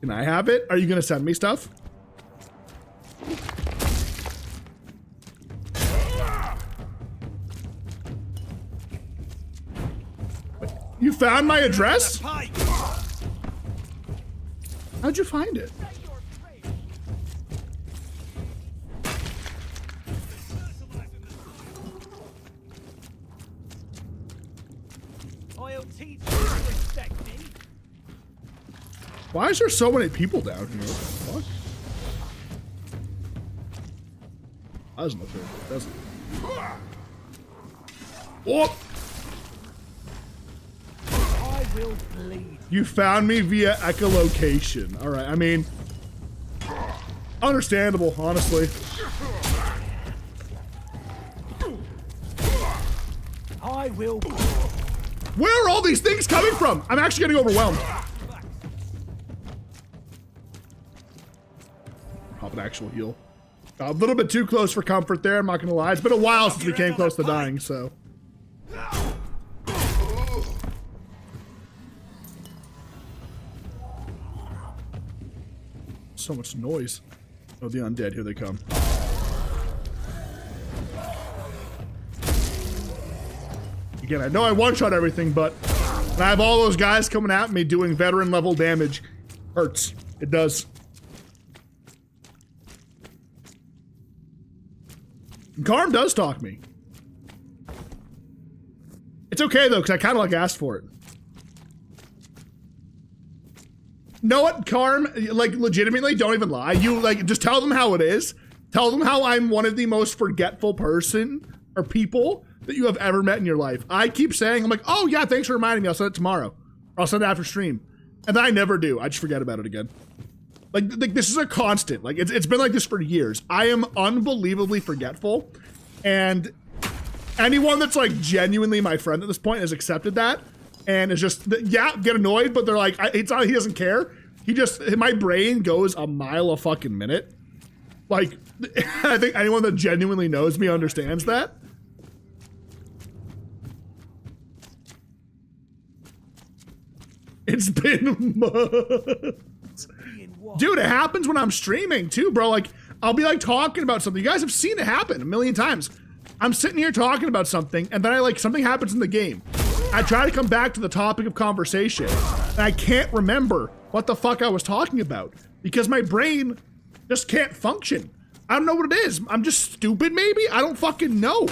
Can I have it? Are you gonna send me stuff? You found my address? How'd you find it? I'll teach you to respect me. Why is there so many people down here? What the fuck? That doesn't look very good, does it? Whoop! I will bleed. You found me via echolocation. Alright, I mean... understandable, honestly. I will... Where are all these things coming from? I'm actually getting overwhelmed. Pop an actual heal. A little bit too close for comfort there, I'm not gonna lie. It's been a while since we came close to dying, so. So much noise. Oh, the undead, here they come. Again, I know I one-shot everything, but when I have all those guys coming at me doing veteran level damage, hurts. It does. Garm does talk me. It's okay though, because I kind of like asked for it. Know what, Carm? Like, legitimately, don't even lie. You, like, just tell them how it is. Tell them how I'm one of the most forgetful person or people that you have ever met in your life. I keep saying, I'm like, oh yeah, thanks for reminding me. I'll send it tomorrow. Or I'll send it after stream. And then I never do. I just forget about it again. Like this is a constant. Like, it's been like this for years. I am unbelievably forgetful. And anyone that's, like, genuinely my friend at this point has accepted that. And is just, yeah, get annoyed, but they're like, it's not, he doesn't care. He just, my brain goes a mile a fucking minute. Like, I think anyone that genuinely knows me understands that. It's been months. Dude, it happens when I'm streaming too, bro. Like, I'll be like talking about something. You guys have seen it happen a million times. I'm sitting here talking about something, and then something happens in the game. I try to come back to the topic of conversation, and I can't remember what the fuck I was talking about because my brain just can't function. I don't know what it is. I'm just stupid, maybe? I don't fucking know.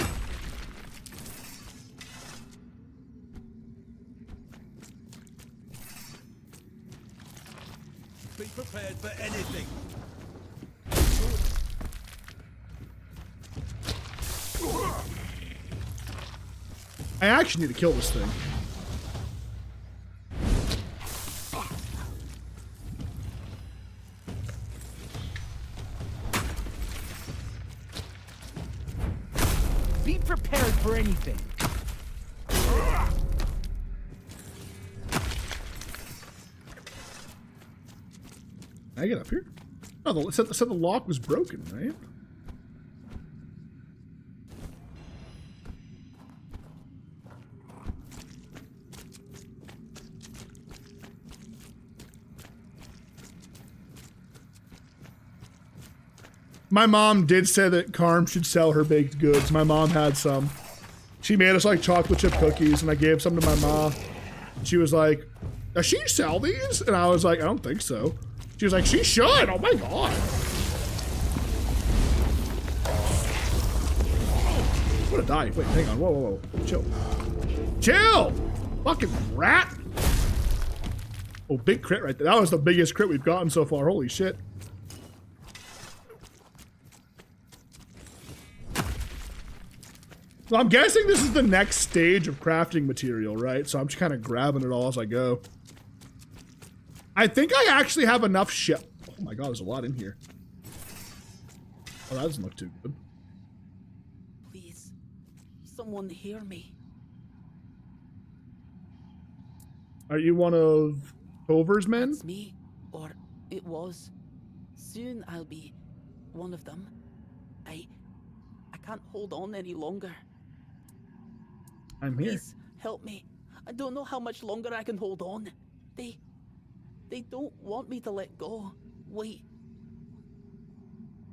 Be prepared for anything. I actually need to kill this thing. Be prepared for anything. Can I get up here? Oh, it said the lock was broken, right? My mom did say that Carm should sell her baked goods. My mom had some. She made us like chocolate chip cookies, and I gave some to my mom. She was like, does she sell these? And I was like, I don't think so. She was like, she should. Oh my God. I'm gonna die. Wait, hang on. Whoa, whoa, whoa. Chill. Chill! Fucking rat. Oh, big crit right there. That was the biggest crit we've gotten so far. Holy shit. Well, I'm guessing this is the next stage of crafting material, right? So I'm just kind of grabbing it all as I go. I think I actually have enough shit. Oh my god, there's a lot in here. Oh, that doesn't look too good. Please, someone hear me. Are you one of Tover's men? It's me, or it was. Soon I'll be one of them. I can't hold on any longer. I'm here. Please, help me. I don't know how much longer I can hold on. They don't want me to let go. Wait.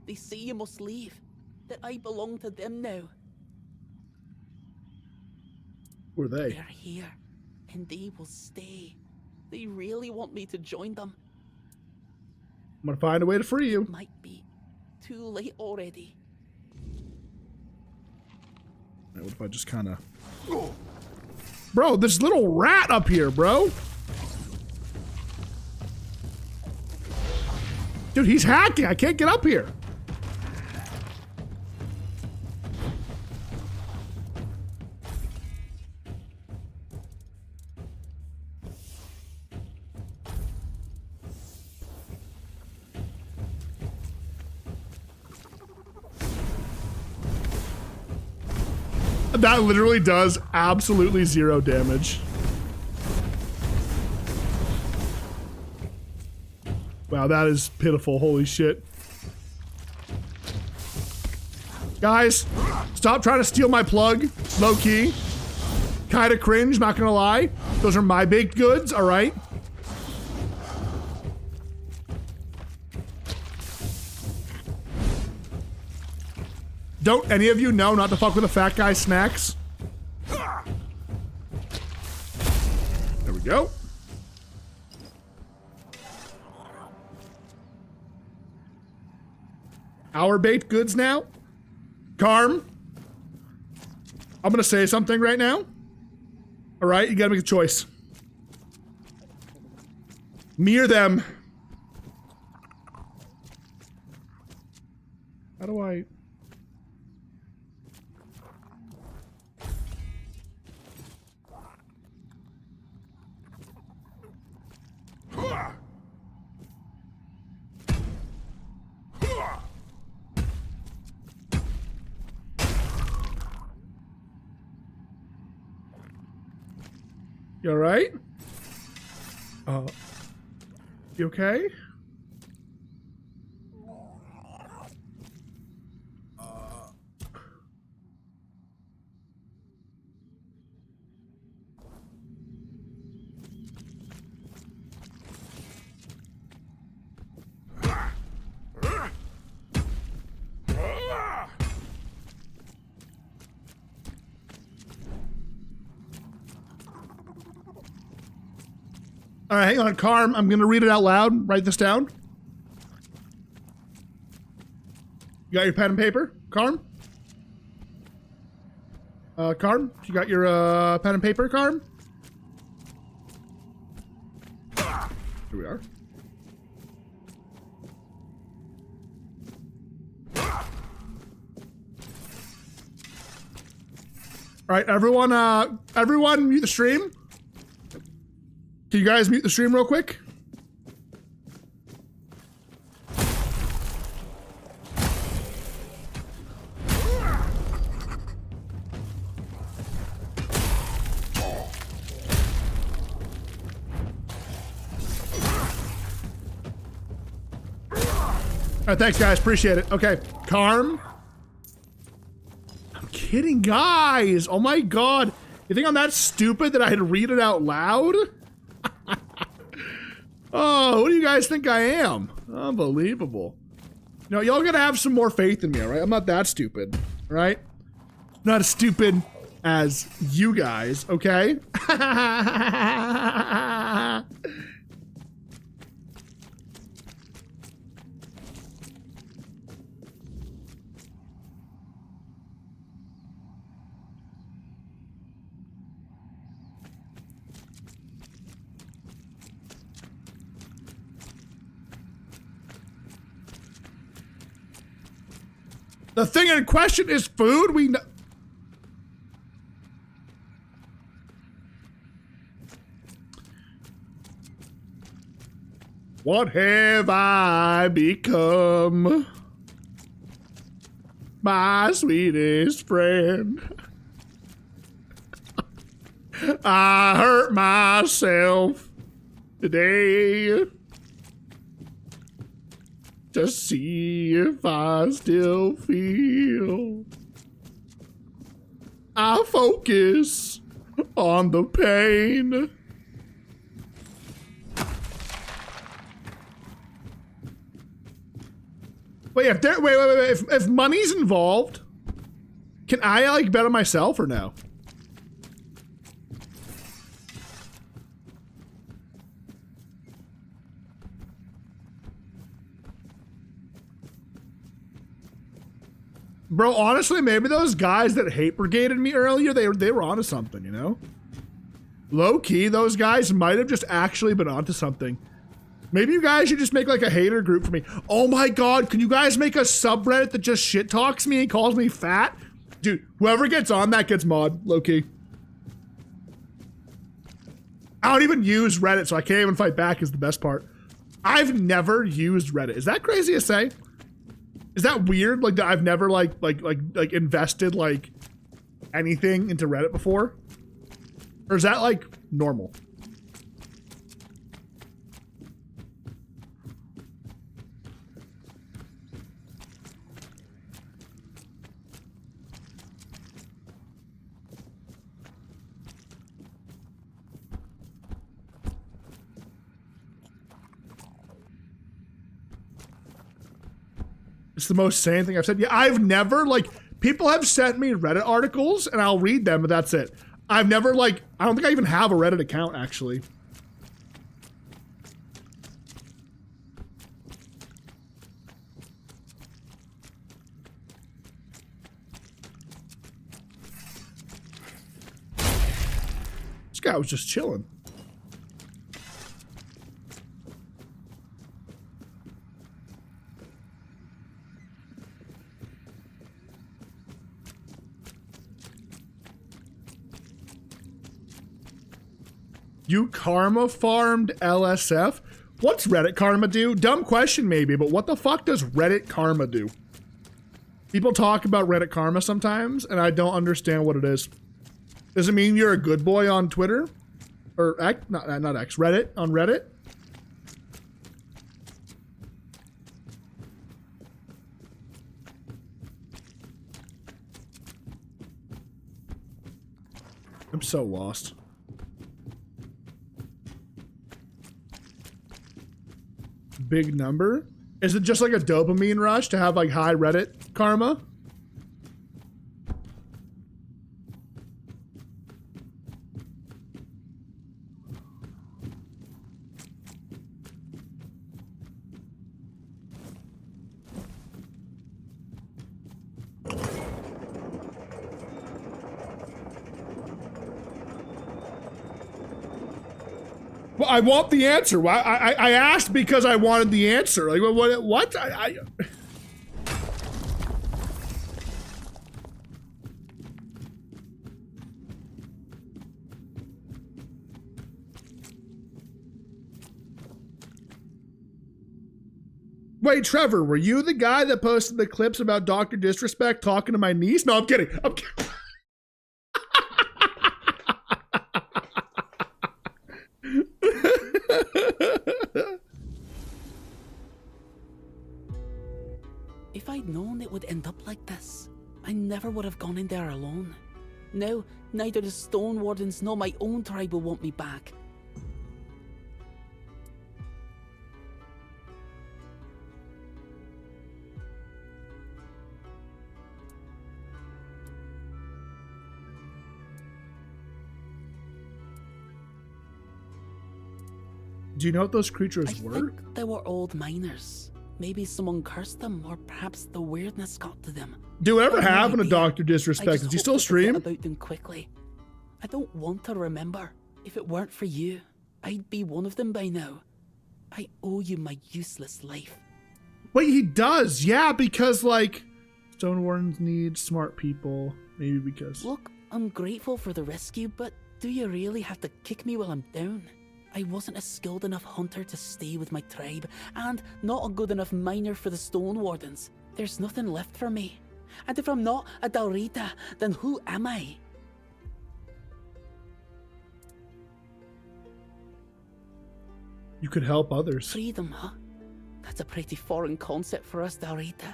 They say you must leave. That I belong to them now. Who are they? They're here. And they will stay. They really want me to join them. I'm gonna find a way to free you. It might be too late already. Right, what if I just kind of... Bro, this little rat up here, bro. Dude, he's hacking. I can't get up here. That literally does absolutely 0 damage. Wow, that is pitiful. Holy shit. Guys, stop trying to steal my plug. Low key. Kinda cringe, not gonna lie. Those are my baked goods, alright? Don't any of you know not to fuck with a fat guy's snacks? There we go. Our baked goods now? Carm? I'm gonna say something right now. Alright, you gotta make a choice. Me or them? How do I... You alright? You okay? All right, hang on, Carm. I'm gonna read it out loud. Write this down. You got your pen and paper, Carm? Carm, you got your pen and paper, Carm? Here we are. All right, everyone mute the stream. Can you guys mute the stream real quick? All right, thanks guys, appreciate it. Okay, Carm. I'm kidding, guys. Oh my god. You think I'm that stupid that I had to read it out loud? Oh, what do you guys think I am? Unbelievable. You know, y'all gotta have some more faith in me, all right? I'm not that stupid, all right? Not as stupid as you guys, okay? The thing in question is food. We know. What have I become? My sweetest friend. I hurt myself today to see if I still feel. I focus on the pain. Wait, if money's involved, can I like bet on myself or no? Bro, honestly, maybe those guys that hate brigaded me earlier, they were onto something, you know? Low key, those guys might have just actually been onto something. Maybe you guys should just make like a hater group for me. Oh my god, can you guys make a subreddit that just shit talks me and calls me fat? Dude, whoever gets on that gets mod, low key. I don't even use Reddit, so I can't even fight back is the best part. I've never used Reddit. Is that crazy to say? Is that weird? Like that I've never like invested like anything into Reddit before? Or is that like normal? It's the most sane thing I've said. Yeah, I've never, like, people have sent me Reddit articles and I'll read them, but that's it. I've never, like, I don't think I even have a Reddit account, actually. This guy was just chilling. You karma farmed LSF? What's Reddit karma do? Dumb question maybe, but what the fuck does Reddit karma do? People talk about Reddit karma sometimes, and I don't understand what it is. Does it mean you're a good boy on Twitter? Or X? Not X, Reddit? On Reddit? I'm so lost. Big number? Is it just like a dopamine rush to have like high Reddit karma? Well, I want the answer. I asked because I wanted the answer. Like, what? Wait, Trevor, were you the guy that posted the clips about Dr. Disrespect talking to my niece? No, I'm kidding. I'm kidding. If I'd known it would end up like this, I never would have gone in there alone. Now, neither the Stone Wardens nor my own tribe will want me back. Do you know what those creatures I were? think they were old miners. Maybe someone cursed them, or perhaps the weirdness got to them. Do whatever I have no happened to idea. Dr. Disrespect? Does he still stream? About them quickly. I don't want to remember. If it weren't for you, I'd be one of them by now. I owe you my useless life. Wait, he does. Yeah, because like Stone Wardens need smart people. Maybe because. Look, I'm grateful for the rescue, but do you really have to kick me while I'm down? I wasn't a skilled enough hunter to stay with my tribe, and not a good enough miner for the Stone Wardens. There's nothing left for me. And if I'm not a Dalrita, then who am I? You could help others. Freedom, huh? That's a pretty foreign concept for us, Dalrita.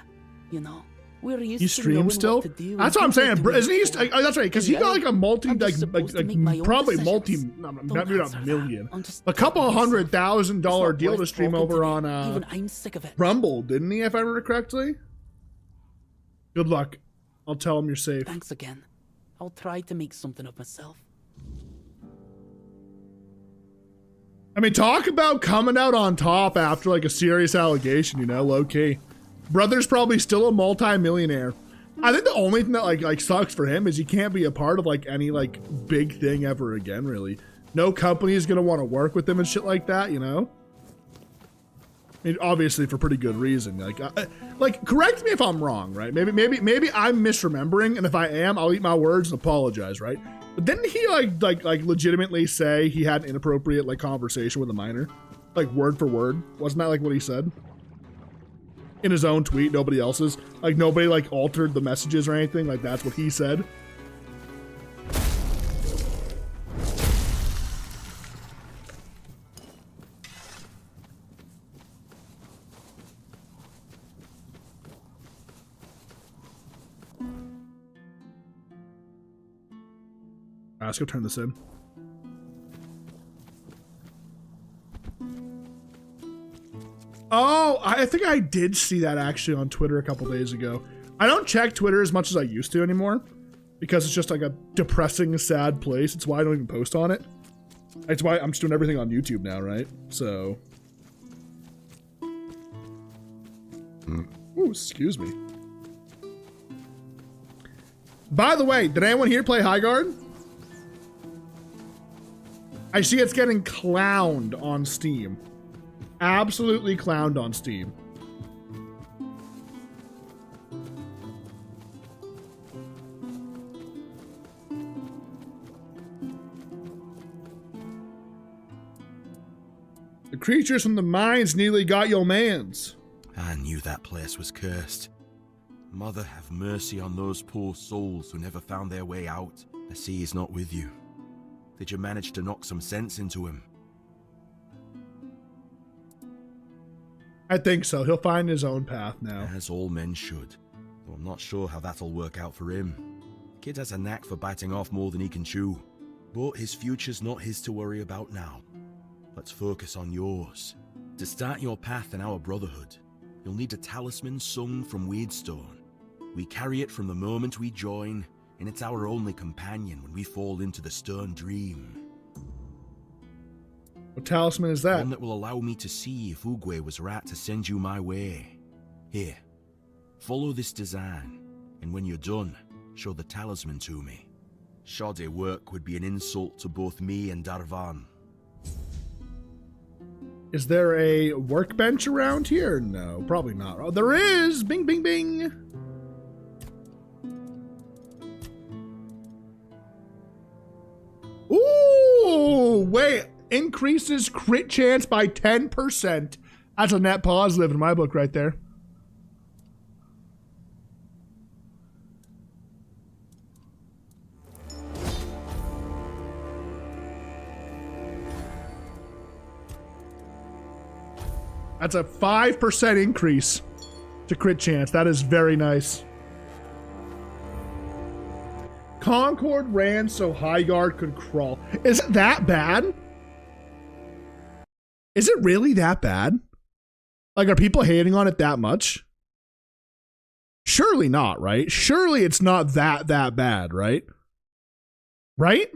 You know, we're used He to streams knowing still? what to do. That's what I'm saying. Isn't he? That's right. Because he got like a probably not a million, a couple $100,000 deal to stream over on Even I'm sick of it. Rumble, didn't he? If I remember correctly. Good luck. I'll tell him you're safe. Thanks again. I'll try to make something of myself. I mean, talk about coming out on top after like a serious allegation, you know, low key. Brother's probably still a multi-millionaire. I think the only thing that like sucks for him is he can't be a part of like any like big thing ever again, really. No company is gonna want to work with him and shit like that, you know? I mean, obviously for pretty good reason. Like correct me if I'm wrong, right? Maybe I'm misremembering, and if I am, I'll eat my words and apologize, right? But didn't he like legitimately say he had an inappropriate like conversation with a minor? Like word for word? Wasn't that like what he said? In his own tweet, nobody else's. Like nobody like altered the messages or anything, like that's what he said. Let's go turn this in. Oh, I think I did see that actually on Twitter a couple days ago. I don't check Twitter as much as I used to anymore because it's just like a depressing, sad place. It's why I don't even post on it. It's why I'm just doing everything on YouTube now, right? So. Ooh, excuse me. By the way, did anyone here play High Guard? I see it's getting clowned on Steam. Absolutely clowned on Steam. The creatures from the mines nearly got your mans. I knew that place was cursed. Mother, have mercy on those poor souls who never found their way out. I see he's not with you. Did you manage to knock some sense into him? I think so. He'll find his own path now. As all men should. Though I'm not sure how that'll work out for him. Kid has a knack for biting off more than he can chew. But his future's not his to worry about now. Let's focus on yours. To start your path in our brotherhood, you'll need a talisman sung from Weedstone. We carry it from the moment we join, and it's our only companion when we fall into the stern dream. What talisman is that? One that will allow me to see if Oogway was right to send you my way. Here, follow this design, and when you're done, show the talisman to me. Shoddy work would be an insult to both me and Darvan. Is there a workbench around here? No, probably not. Oh, there is! Bing, bing, bing! Ooh, wait. Increases crit chance by 10%. That's a net positive in my book right there. That's a 5% increase to crit chance. That is very nice. Concord ran so High Guard could crawl. Is it that bad? Is it really that bad? Like, are people hating on it that much? Surely not, right? Surely it's not that bad, right? Right?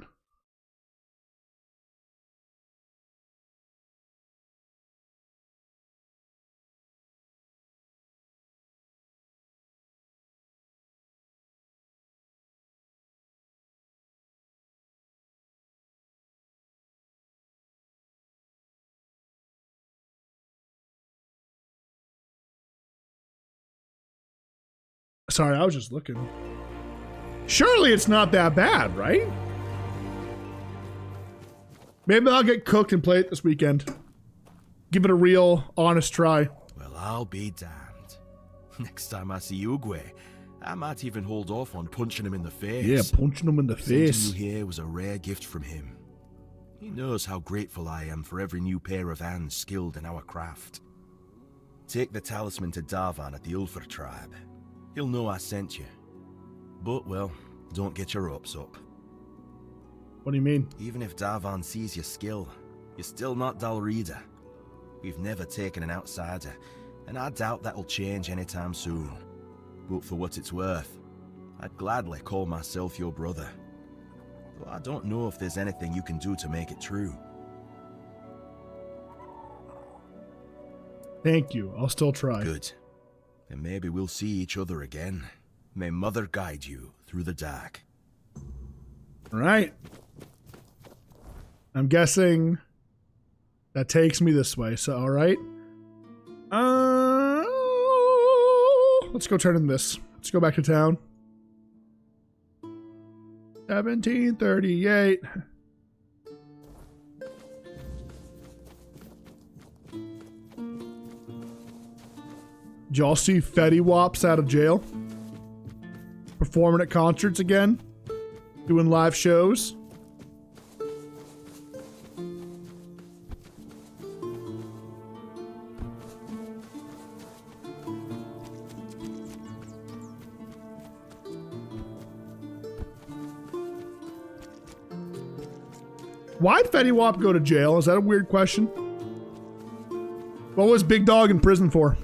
Sorry, I was just looking. Surely it's not that bad, right? Maybe I'll get cooked and play it this weekend. Give it a real, honest try. Well, I'll be damned. Next time I see Ugwe, I might even hold off on punching him in the face. Yeah, punching him in the face. Sending you here was a rare gift from him. He knows how grateful I am for every new pair of hands skilled in our craft. Take the talisman to Darvan at the Ulfer tribe. He'll know I sent you. But, well, don't get your hopes up. What do you mean? Even if Darvan sees your skill, you're still not Dalrida. We've never taken an outsider, and I doubt that'll change anytime soon. But for what it's worth, I'd gladly call myself your brother. Though I don't know if there's anything you can do to make it true. Thank you. I'll still try. Good. And maybe we'll see each other again. May Mother guide you through the dark. All right. I'm guessing that takes me this way. So, all right. Let's go turn in this. Let's go back to town. 1738. Did y'all see Fetty Wops out of jail? Performing at concerts again? Doing live shows? Why'd Fetty Wap go to jail? Is that a weird question? What was Big Dog in prison for?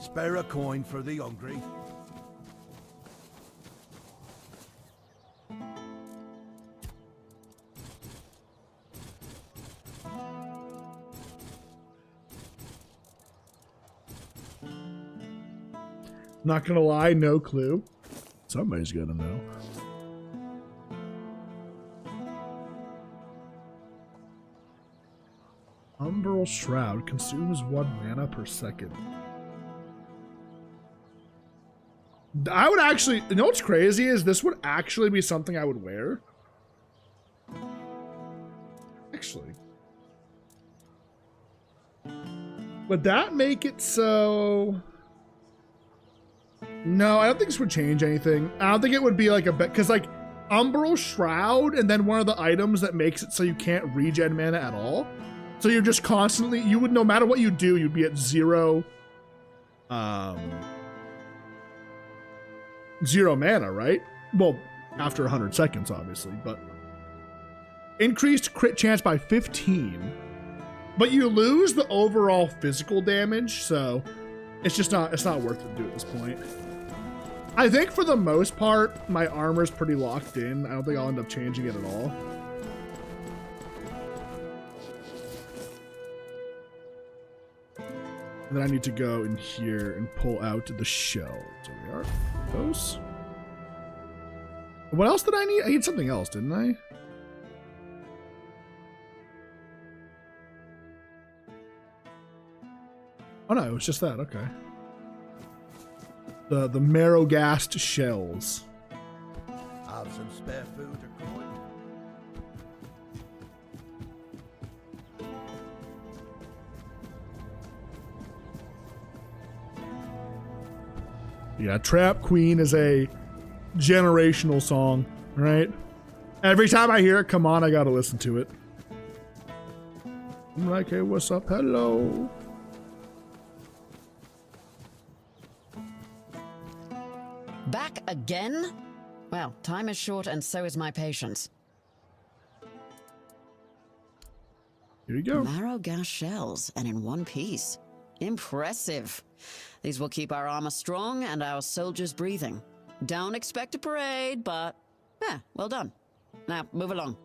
Spare a coin for the hungry. Not gonna lie, no clue. Somebody's gonna know. Umbral Shroud consumes 1 mana per second. I would actually, you know what's crazy is this would actually be something I would wear. Actually. Would that make it so... No, I don't think this would change anything. I don't think it would be like a bet, because like Umbral Shroud and then one of the items that makes it so you can't regen mana at all. So you're just constantly, you would, no matter what you do, you'd be at 0 mana, right? Well, after 100 seconds, obviously, but increased crit chance by 15, but you lose the overall physical damage, so it's just not, it's not worth it to do at this point. I think for the most part, my armor's pretty locked in. I don't think I'll end up changing it at all. And then I need to go in here and pull out the shells. So we are those. What else did I need? I need something else, didn't I? Oh no, it was just that. Okay. The marrow-gassed shells. Have some spare food or coin. Yeah, Trap Queen is a generational song, right? Every time I hear it, come on, I gotta listen to it. I'm like, hey, what's up? Hello. Back again? Well, time is short and so is my patience. Here you go. Marrow gas shells, and in one piece. Impressive. These will keep our armor strong and our soldiers breathing. Don't expect a parade, but yeah, well done. Now, move along.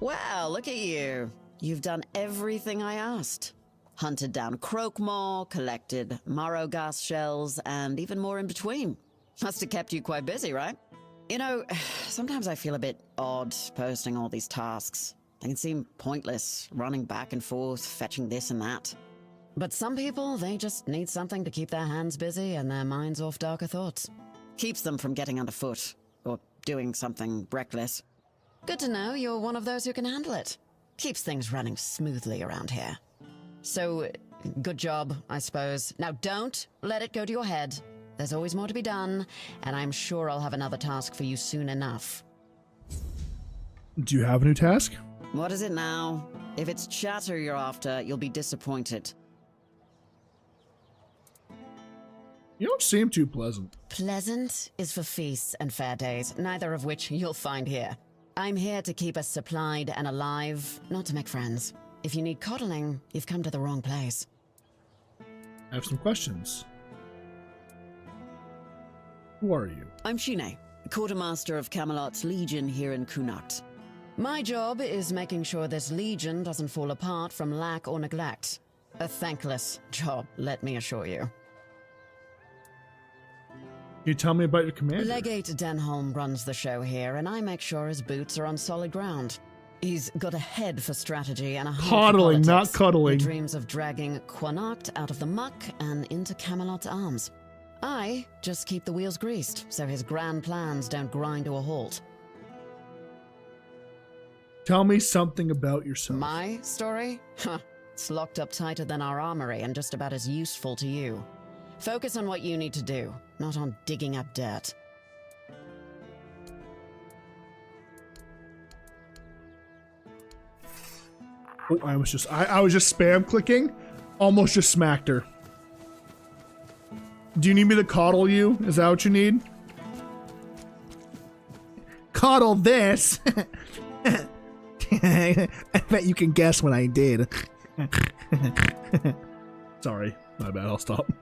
Well, look at you. You've done everything I asked. Hunted down Croakmore, collected Morroghast shells, and even more in between. Must have kept you quite busy, right? You know, sometimes I feel a bit odd posting all these tasks. They can seem pointless, running back and forth, fetching this and that. But some people, they just need something to keep their hands busy and their minds off darker thoughts. Keeps them from getting underfoot, or doing something reckless. Good to know you're one of those who can handle it. Keeps things running smoothly around here. So, good job, I suppose. Now don't let it go to your head. There's always more to be done, and I'm sure I'll have another task for you soon enough. Do you have a new task? What is it now? If it's chatter you're after, you'll be disappointed. You don't seem too pleasant. Pleasant is for feasts and fair days, neither of which you'll find here. I'm here to keep us supplied and alive, not to make friends. If you need coddling, you've come to the wrong place. I have some questions. Who are you? I'm Shine, quartermaster of Camelot's Legion here in Kunacht. My job is making sure this legion doesn't fall apart from lack or neglect. A thankless job, let me assure you. Can you tell me about your commander? Legate Denholm runs the show here, and I make sure his boots are on solid ground. He's got a head for strategy and a heart Coddling, for not politics. cuddling. He dreams of dragging Connacht out of the muck and into Camelot's arms. I just keep the wheels greased, so his grand plans don't grind to a halt. Tell me something about yourself. My story? Huh. It's locked up tighter than our armory and just about as useful to you. Focus on what you need to do, not on digging up dirt. Oh, I was just spam clicking. Almost just smacked her. Do you need me to coddle you? Is that what you need? Coddle this. I bet you can guess what I did. Sorry, my bad. I'll stop.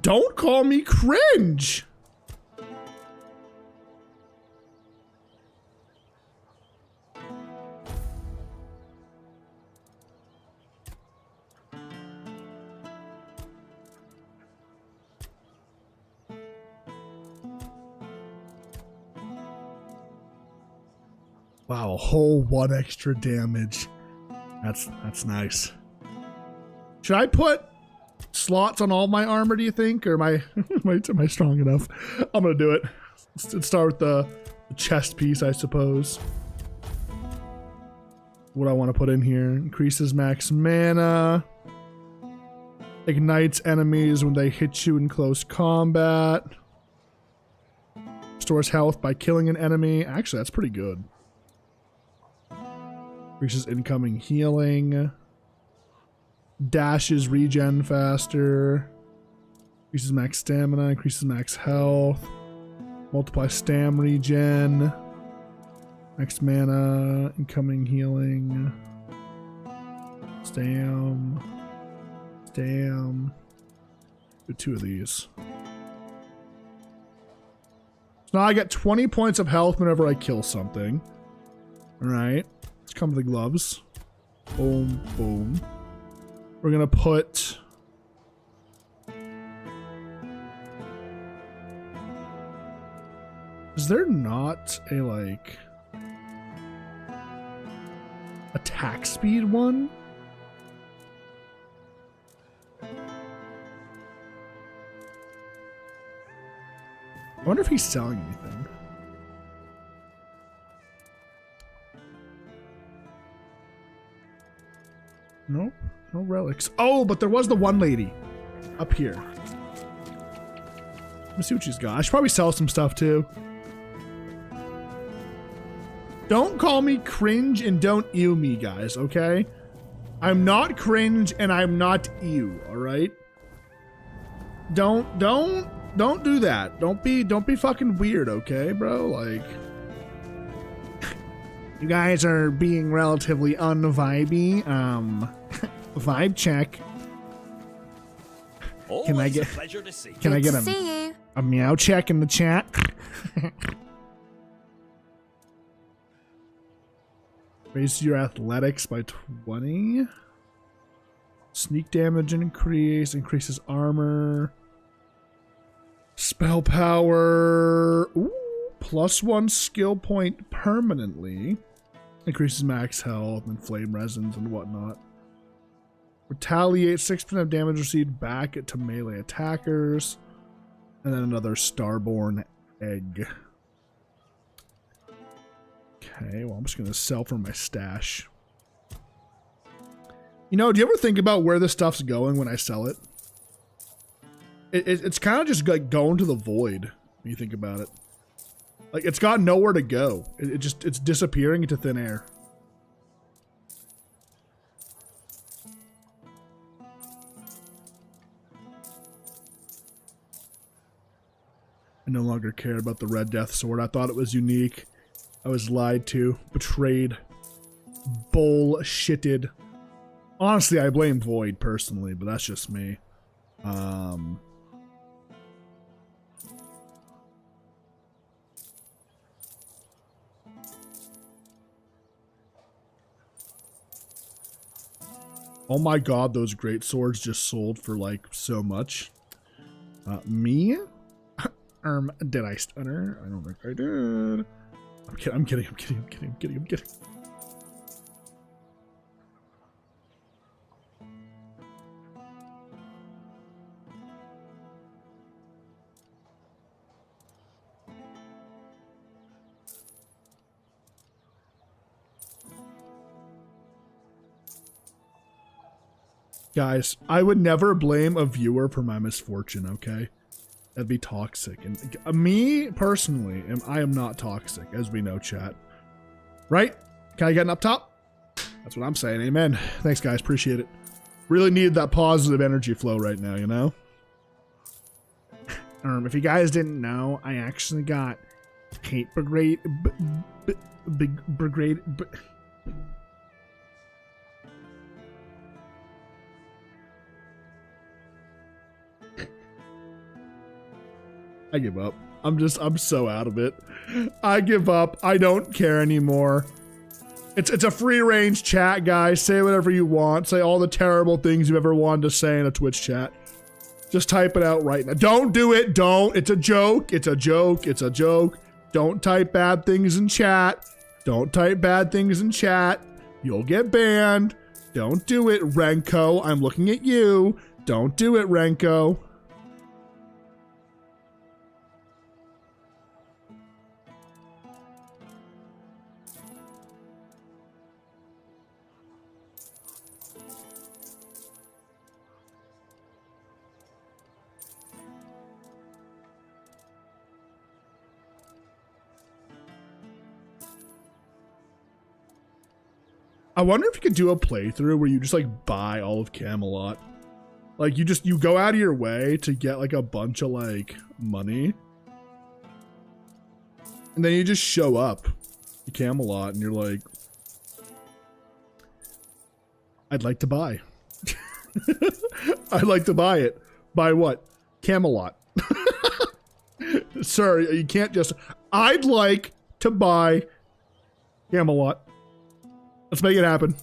Don't call me cringe. Wow, a whole 1 extra damage. That's nice. Should I put slots on all my armor, do you think? Or am I strong enough? I'm gonna do it. Let's start with the chest piece, I suppose. What I want to put in here. Increases max mana. Ignites enemies when they hit you in close combat. Stores health by killing an enemy. Actually, that's pretty good. Increases incoming healing. Dashes regen faster. Increases max stamina. Increases max health. Multiply stam regen. Max mana. Incoming healing. Stam. Stam. Do 2 of these. So now I get 20 points of health whenever I kill something. Alright. Let's come to the gloves. Boom, boom. We're gonna put... Is there not a, like... attack speed one? I wonder if he's selling anything. Nope. No relics. Oh, but there was the one lady up here. Let me see what she's got. I should probably sell some stuff too. Don't call me cringe and don't ew me, guys, okay? I'm not cringe and I'm not ew, alright? Don't do that. Don't be fucking weird, okay, bro? Like You guys are being relatively unvibey. Vibe check. Can I get? Pleasure to see you. Can I get a meow check in the chat? Raise your athletics by 20. Sneak damage increases armor. Spell power. Ooh, +1 skill point permanently. Increases max health and flame resins and whatnot. Retaliate 6% of damage received back to melee attackers. And then another Starborn egg. Okay, well, I'm just going to sell for my stash. You know, do you ever think about where this stuff's going when I sell it? It's kind of just like going to the void when you think about it. Like, it's got nowhere to go. It's disappearing into thin air. I no longer care about the Red Death Sword. I thought it was unique. I was lied to, betrayed, bullshitted. Honestly, I blame Void personally, but that's just me. Oh my god, those great swords just sold for like so much. Me? Did I stutter? I don't think I did. I'm kidding. Guys, I would never blame a viewer for my misfortune, okay? That'd be toxic. And me, personally, I am not toxic, as we know, chat. Right? Can I get an up top? That's what I'm saying. Amen. Thanks, guys. Appreciate it. Really needed that positive energy flow right now, you know? If you guys didn't know, I actually got Tainted Brigade... Brigade... I give up. I'm so out of it. I give up. I don't care anymore. It's a free range chat, guys. Say whatever you want. Say all the terrible things you've ever wanted to say in a Twitch chat. Just type it out right now. Don't do it. Don't. It's a joke. It's a joke. It's a joke. Don't type bad things in chat. Don't type bad things in chat. You'll get banned. Don't do it, Renko. I'm looking at you. Don't do it, Renko. I wonder if you could do a playthrough where you just like buy all of Camelot. Like you go out of your way to get like a bunch of like money. And then you just show up to Camelot and you're like, I'd like to buy. I'd like to buy it. Buy what? Camelot. Sir, you can't just, I'd like to buy Camelot. Let's make it happen.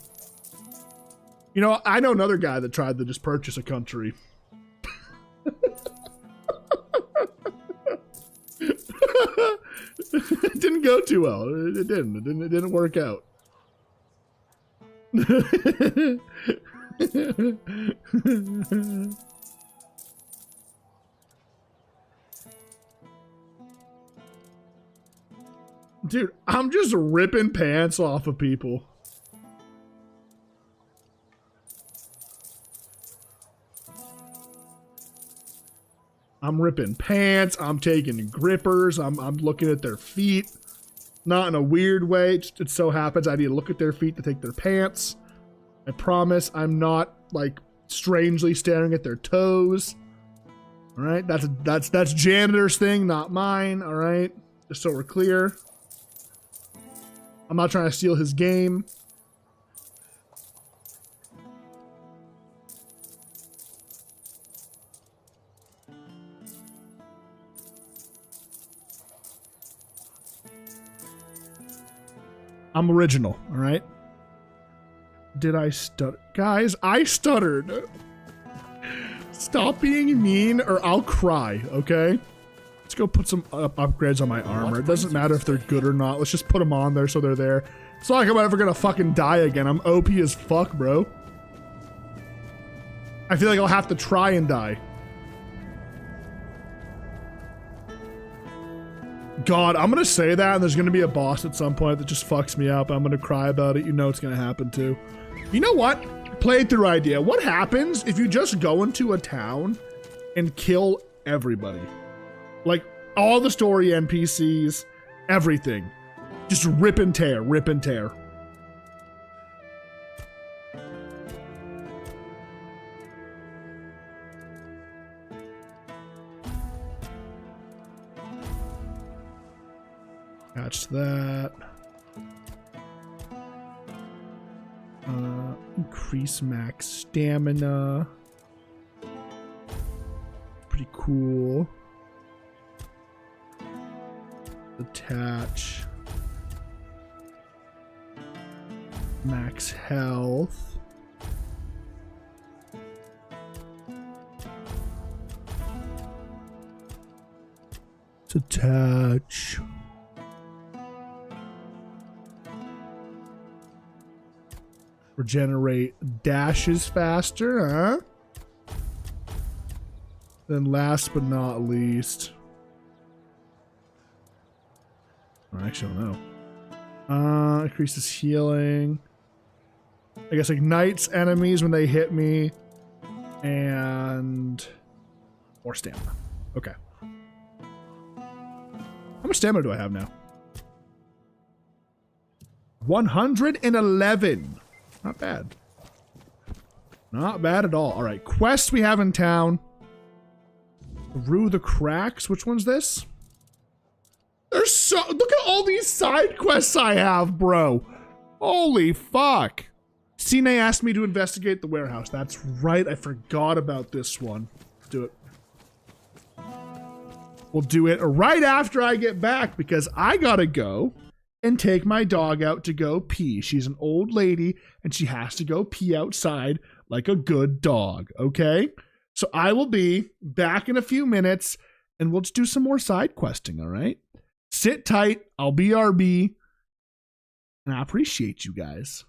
You know, I know another guy that tried to just purchase a country. It didn't go too well. It didn't work out. Dude, I'm just ripping pants off of people. I'm ripping pants. I'm taking grippers. I'm looking at their feet. Not in a weird way. It so happens I need to look at their feet to take their pants. I promise I'm not like strangely staring at their toes. All right, that's janitor's thing, not mine. All right, just so we're clear. I'm not trying to steal his game. I'm original, all right? Did I stutter? Guys, I stuttered. Stop being mean or I'll cry, okay? Let's go put some upgrades on my armor. It doesn't matter if they're good or not. Let's just put them on there so they're there. It's not like I'm ever gonna fucking die again. I'm OP as fuck, bro. I feel like I'll have to try and die. God, I'm gonna say that and there's gonna be a boss at some point that just fucks me up. I'm gonna cry about it. You know it's gonna happen too. You know what? Playthrough idea. What happens if you just go into a town and kill everybody? Like all the story NPCs, everything. Just rip and tear, rip and tear. Catch that. Increase max stamina. Pretty cool. Attach. Max health. Attach. Regenerate dashes faster, huh? Then last but not least. I actually don't know. Increases healing. I guess ignites enemies when they hit me. And more stamina. Okay. How much stamina do I have now? 111. Not bad. Not bad at all. All right, quests we have in town. Rue the Cracks. Which one's this? There's so... Look at all these side quests I have, bro. Holy fuck. Cine asked me to investigate the warehouse. That's right. I forgot about this one. Let's do it. We'll do it right after I get back because I gotta go and take my dog out to go pee. She's an old lady and she has to go pee outside like a good dog, okay? So I will be back in a few minutes and we'll just do some more side questing, all right? Sit tight. I'll be RB. And I appreciate you guys.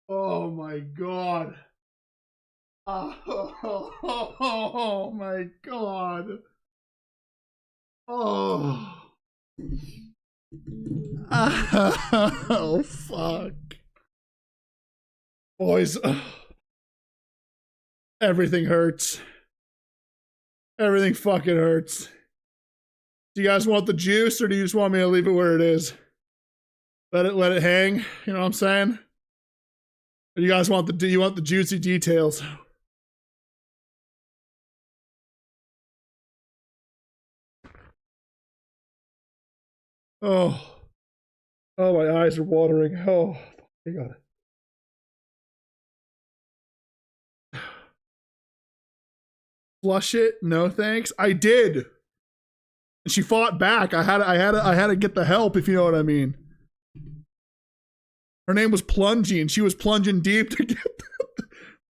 Oh my god. Oh my god. Oh. Oh fuck. Boys, everything hurts. Everything fucking hurts. Do you guys want the juice, or do you just want me to leave it where it is? Let it hang, you know what I'm saying? Or do you guys want the juicy details? Oh, my eyes are watering. Oh, my God. Flush it? No, thanks. I did. And she fought back. I had to get the help, if you know what I mean. Her name was Plungy, and she was plunging deep to get that.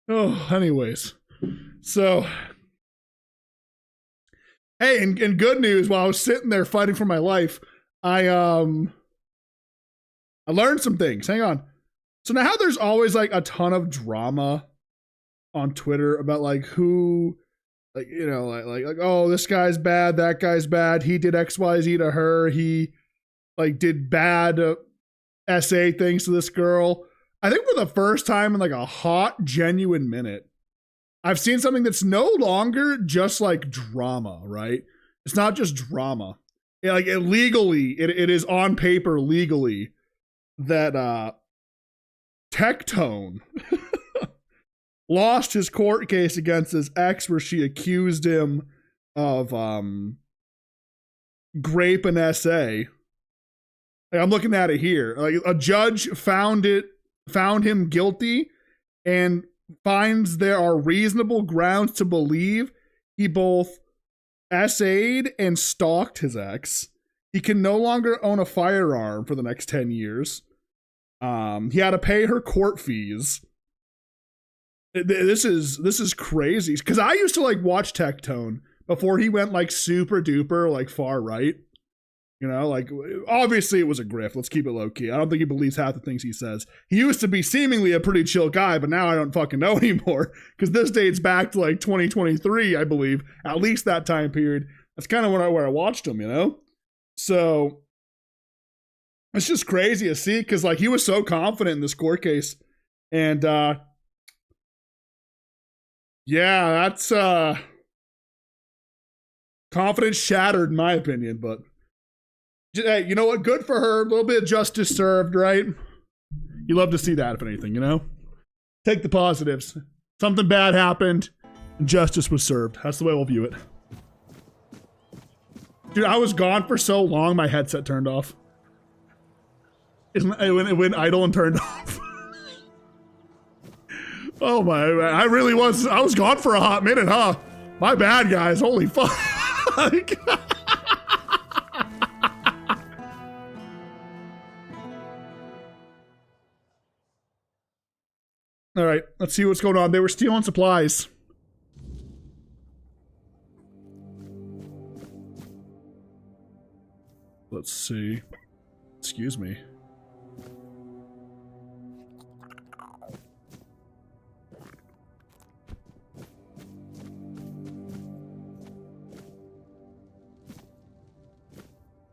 Oh, anyways. So, hey, and good news, while I was sitting there fighting for my life, I learned some things. Hang on. So now how there's always like a ton of drama on Twitter about like who, like, you know, like oh, this guy's bad, that guy's bad, he did XYZ to her, he like did bad SA things to this girl. I think for the first time in like a hot, genuine minute, I've seen something that's no longer just like drama, right? It's not just drama. It is on paper legally that Tectone lost his court case against his ex where she accused him of grape and SA. Like, I'm looking at it here. Like, a judge found him guilty and finds there are reasonable grounds to believe he both SA'd and stalked his ex. He can no longer own a firearm for the next 10 years. He had to pay her court fees. This is crazy. Because I used to like watch Tectone before he went like super duper like far right. You know, like obviously it was a grift. Let's keep it low key. I don't think he believes half the things he says. He used to be seemingly a pretty chill guy, but now I don't fucking know anymore. Because this dates back to like 2023, I believe. At least that time period. That's kind of where I watched him, you know? So it's just crazy to see because like he was so confident in this court case. And yeah, that's confidence shattered in my opinion, but hey, you know what? Good for her. A little bit of justice served, right? You love to see that, if anything, you know? Take the positives. Something bad happened, and justice was served. That's the way we'll view it. Dude, I was gone for so long, my headset turned off. It went idle and turned off. Oh my, I was gone for a hot minute, huh? My bad, guys. Holy fuck. All right, let's see what's going on. They were stealing supplies. Let's see. Excuse me.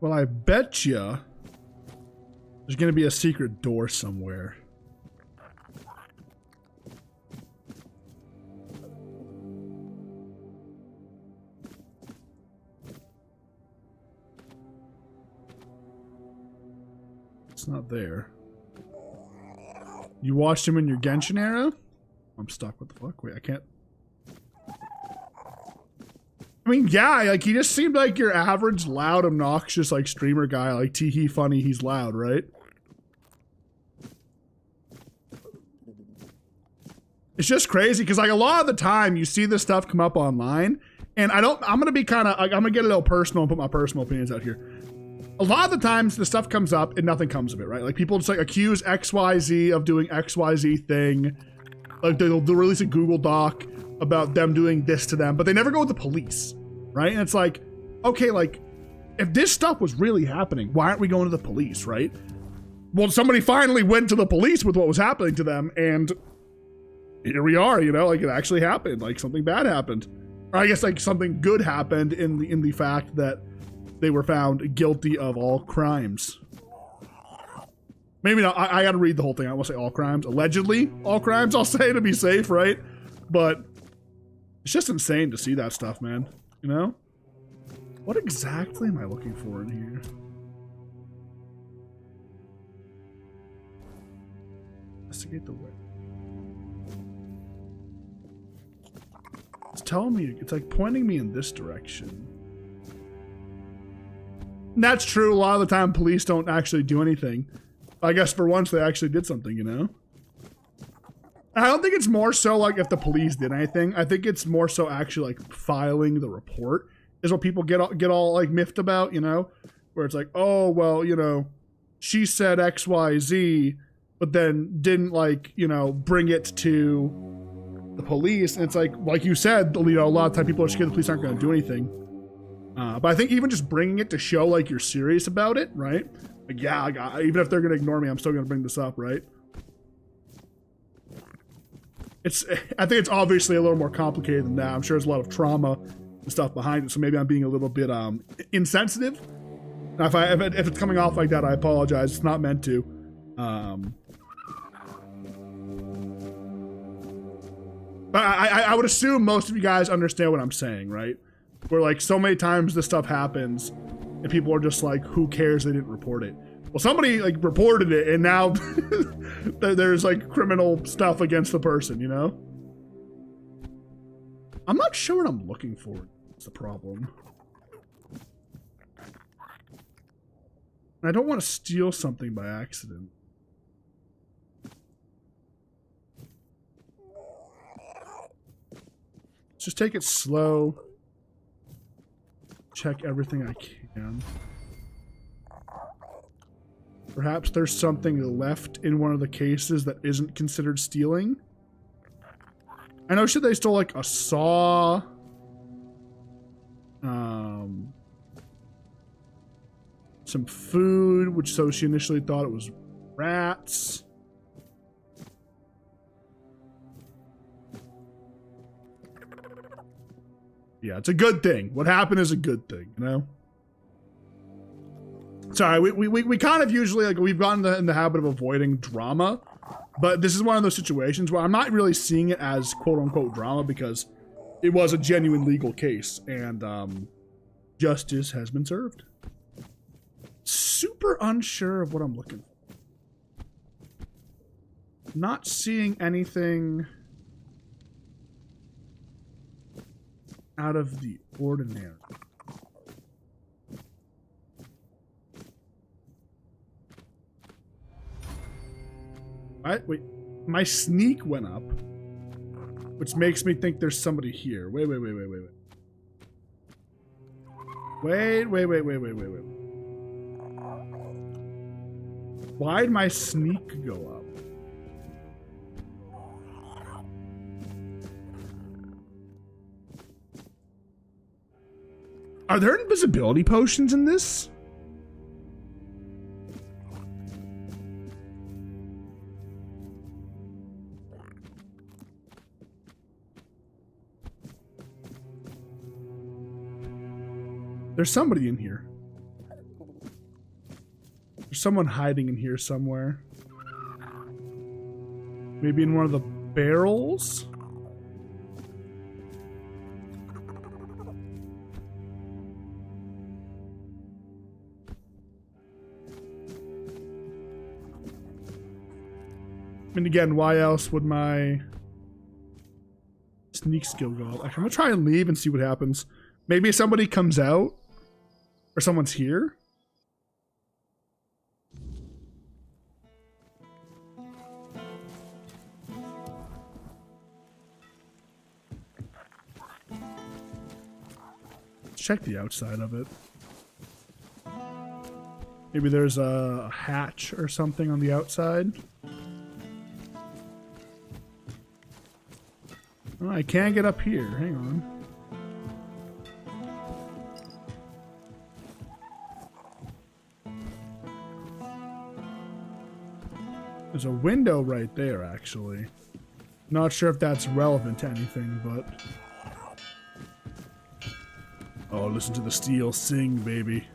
Well, I bet you there's going to be a secret door somewhere. It's not there. You watched him in your Genshin era? I'm stuck. What the fuck? Wait, I can't. I mean, yeah, like he just seemed like your average loud, obnoxious, like streamer guy, like tee funny, he's loud, right? It's just crazy because like a lot of the time you see this stuff come up online, and I'm gonna be kind of, I'm gonna get a little personal and put my personal opinions out here. A lot of the times the stuff comes up and nothing comes of it, right? Like people just like accuse XYZ of doing XYZ thing. Like they'll release a Google Doc about them doing this to them, but they never go with the police, right? And it's like, okay, like if this stuff was really happening, why aren't we going to the police, right? well, somebody finally went to the police with what was happening to them, and here we are, you know, like it actually happened, like something bad happened. Or I guess like something good happened in the fact that they were found guilty of all crimes. Maybe not, I gotta read the whole thing. I won't say all crimes. Allegedly, all crimes, I'll say to be safe, right? But it's just insane to see that stuff, man, you know? What exactly am I looking for in here? Investigate the way. It's telling me, it's like pointing me in this direction. And that's true. A lot of the time, police don't actually do anything. I guess for once, they actually did something, you know? I don't think it's more so like if the police did anything. I think it's more so actually like filing the report is what people get all like miffed about, you know? Where it's like, oh, well, you know, she said X, Y, Z, but then didn't like, you know, bring it to the police. And it's like you said, you know, a lot of time people are scared the police aren't going to do anything. But I think even just bringing it to show like you're serious about it, right? Like, yeah, even if they're going to ignore me, I'm still going to bring this up, right? I think it's obviously a little more complicated than that. I'm sure there's a lot of trauma and stuff behind it, so maybe I'm being a little bit insensitive. Now, if it's coming off like that, I apologize. It's not meant to. But I would assume most of you guys understand what I'm saying, right? Where like so many times this stuff happens, and people are just like, "Who cares? They didn't report it." Well, somebody like reported it, and now there's like criminal stuff against the person, you know? I'm not sure what I'm looking for. That's the problem. And I don't want to steal something by accident. Let's just take it slow. Check everything I can. Perhaps there's something left in one of the cases that isn't considered stealing. I know they stole like a saw. Some food, which so she initially thought it was rats. Yeah, it's a good thing. What happened is a good thing, you know? Sorry, we kind of usually, like, we've gotten in the habit of avoiding drama, but this is one of those situations where I'm not really seeing it as quote-unquote drama because it was a genuine legal case, and justice has been served. Super unsure of what I'm looking for. Not seeing anything out of the ordinary. Wait, my sneak went up, which makes me think there's somebody here. Wait. Why'd my sneak go up? Are there invisibility potions in this? There's somebody in here. There's someone hiding in here somewhere. Maybe in one of the barrels? And again, why else would my sneak skill go up? I'm gonna try and leave and see what happens. Maybe somebody comes out or someone's here. Let's check the outside of it. Maybe there's a hatch or something on the outside. Oh, I can't get up here. Hang on. There's a window right there, actually. Not sure if that's relevant to anything, but... Oh, listen to the steel sing, baby.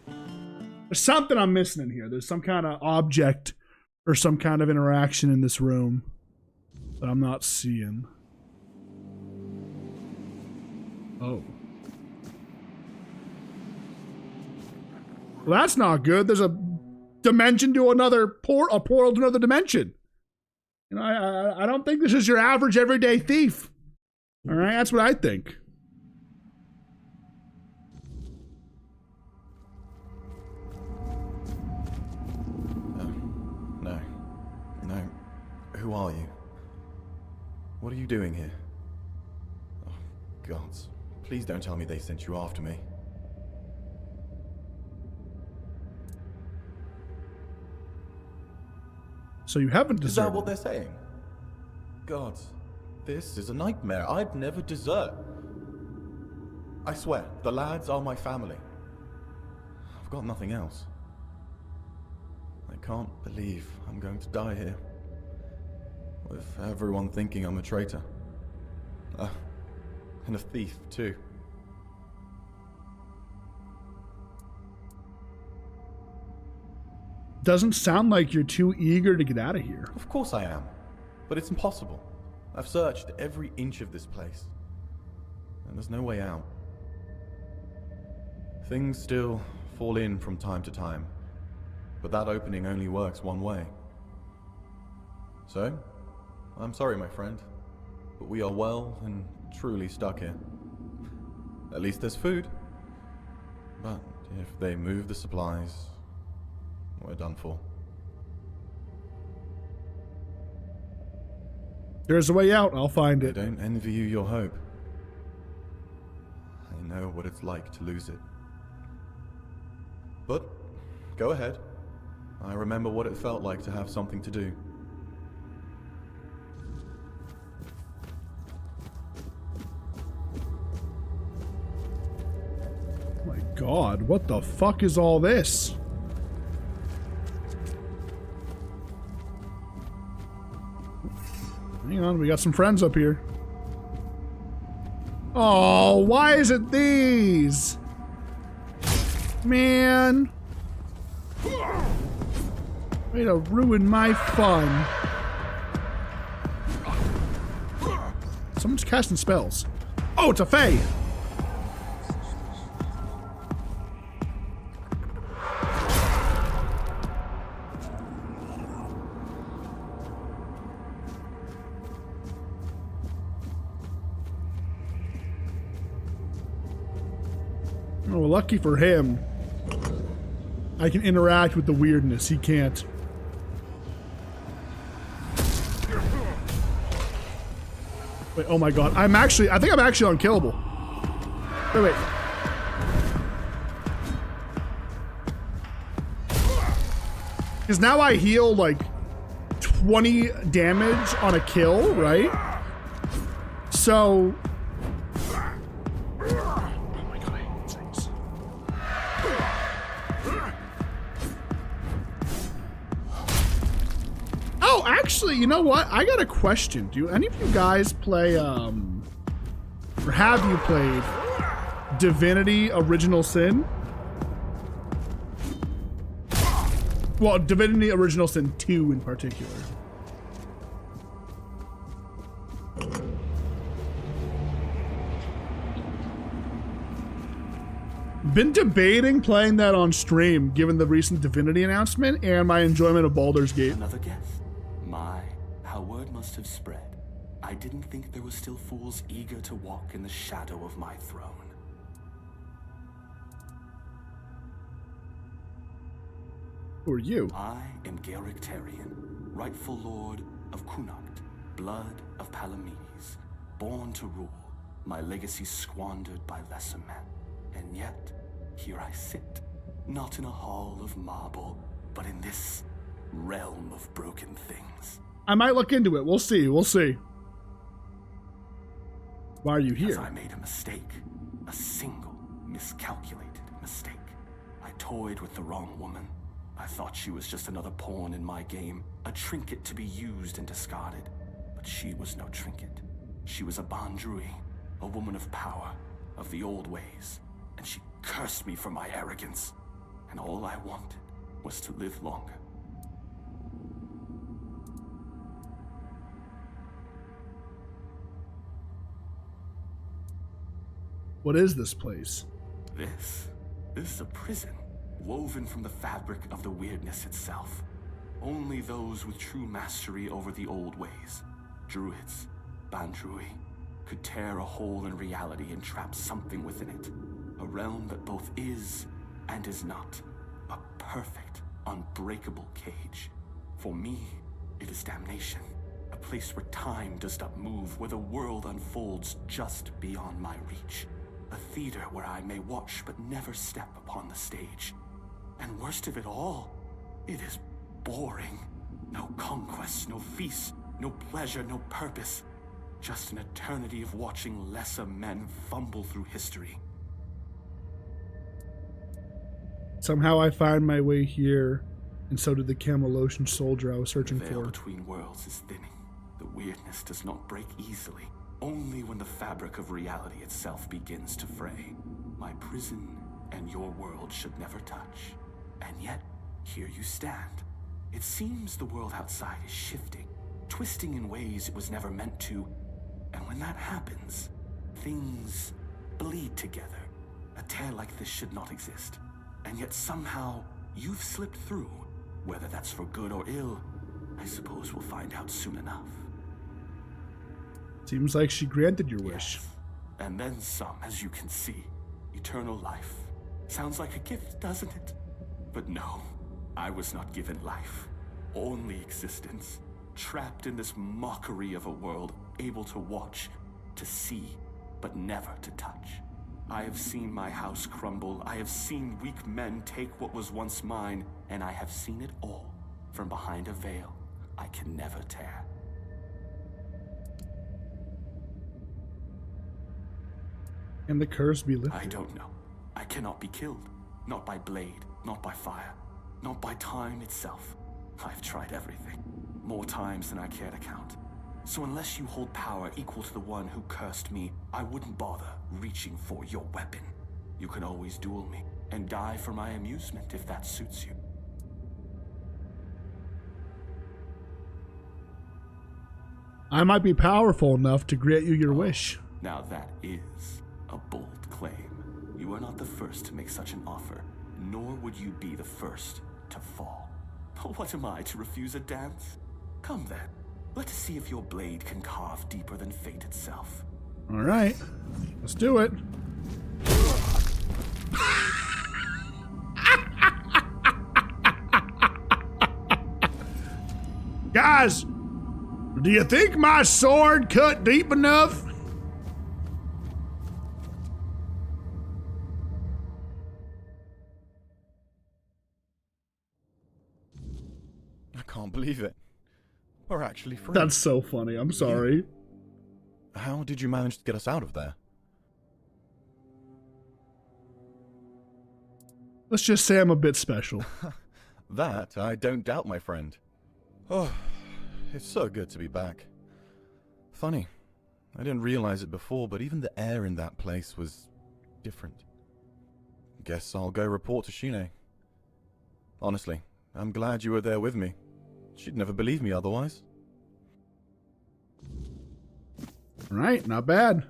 There's something I'm missing in here. There's some kind of object or some kind of interaction in this room that I'm not seeing. Oh. Well, that's not good. There's a dimension to another a portal to another dimension. You know, I don't think this is your average everyday thief. All right, that's what I think. No. Who are you? What are you doing here? Oh, gods. Please don't tell me they sent you after me. So you haven't deserted. Is that what they're saying? Gods, this is a nightmare. I'd never desert. I swear, the lads are my family. I've got nothing else. I can't believe I'm going to die here. With everyone thinking I'm a traitor. And a thief, too. Doesn't sound like you're too eager to get out of here. Of course I am. But it's impossible. I've searched every inch of this place. And there's no way out. Things still fall in from time to time. But that opening only works one way. So, I'm sorry, my friend. But we are well and truly stuck here. At least there's food. But if they move the supplies, we're done for. There's a way out. I'll find it. I don't envy you your hope. I know what it's like to lose it. But, go ahead. I remember what it felt like to have something to do. My God, what the fuck is all this? Hang on, we got some friends up here. Oh, why is it these? Man. Way to ruin my fun. Someone's casting spells. Oh, it's a fae. Oh, lucky for him, I can interact with the weirdness. He can't. Wait, oh my God. I think I'm actually unkillable. Wait. Because now I heal like 20 damage on a kill, right? So... Actually, you know what? I got a question. Do any of you guys play, or have you played Divinity Original Sin? Well, Divinity Original Sin 2 in particular. Been debating playing that on stream, given the recent Divinity announcement and my enjoyment of Baldur's Gate. Another guess? My, how word must have spread. I didn't think there were still fools eager to walk in the shadow of my throne. Who are you? I am Garrick Tarian, rightful lord of Connacht, blood of Palamedes, born to rule, my legacy squandered by lesser men. And yet, here I sit, not in a hall of marble, but in this realm of broken things. I might look into it. We'll see. We'll see. Why are you here? Because I made a mistake. A single, miscalculated mistake. I toyed with the wrong woman. I thought she was just another pawn in my game, a trinket to be used and discarded. But she was no trinket. She was a Bandrui, a woman of power, of the old ways, and she cursed me for my arrogance. And all I wanted was to live longer. What is this place? This is a prison, woven from the fabric of the weirdness itself. Only those with true mastery over the old ways, druids, Bandrui, could tear a hole in reality and trap something within it. A realm that both is and is not. A perfect, unbreakable cage. For me, it is damnation. A place where time does not move, where the world unfolds just beyond my reach. A theater where I may watch but never step upon the stage. And worst of it all, it is boring. No conquests, no feasts, no pleasure, no purpose. Just an eternity of watching lesser men fumble through history. Somehow I find my way here, and so did the Camelosian soldier I was searching The veil for. between worlds is thinning. The weirdness does not break easily, only when the fabric of reality itself begins to fray. My prison and your world should never touch. And yet, here you stand. It seems the world outside is shifting, twisting in ways it was never meant to. And when that happens, things bleed together. A tear like this should not exist. And yet somehow, you've slipped through. Whether that's for good or ill, I suppose we'll find out soon enough. Seems like she granted your wish. Yes. And then some, as you can see. Eternal life. Sounds like a gift, doesn't it? But no, I was not given life. Only existence. Trapped in this mockery of a world, able to watch, to see, but never to touch. I have seen my house crumble. I have seen weak men take what was once mine, and I have seen it all from behind a veil I can never tear. Can the curse be lifted? I don't know. I cannot be killed. Not by blade, not by fire, not by time itself. I've tried everything. More times than I care to count. So unless you hold power equal to the one who cursed me, I wouldn't bother reaching for your weapon. You can always duel me, and die for my amusement if that suits you. I might be powerful enough to grant you your wish. Now that is a bold claim. You are not the first to make such an offer, nor would you be the first to fall. But what am I to refuse a dance? Come then, let us see if your blade can carve deeper than fate itself. All right, let's do it. Guys, do you think my sword cut deep enough? I can't believe it. We're actually free. That's so funny. I'm sorry. How did you manage to get us out of there? Let's just say I'm a bit special. That I don't doubt, my friend. Oh, it's so good to be back. Funny, I didn't realize it before, but even the air in that place was different. Guess I'll go report to Shine. Honestly, I'm glad you were there with me. She'd never believe me otherwise. Right, not bad.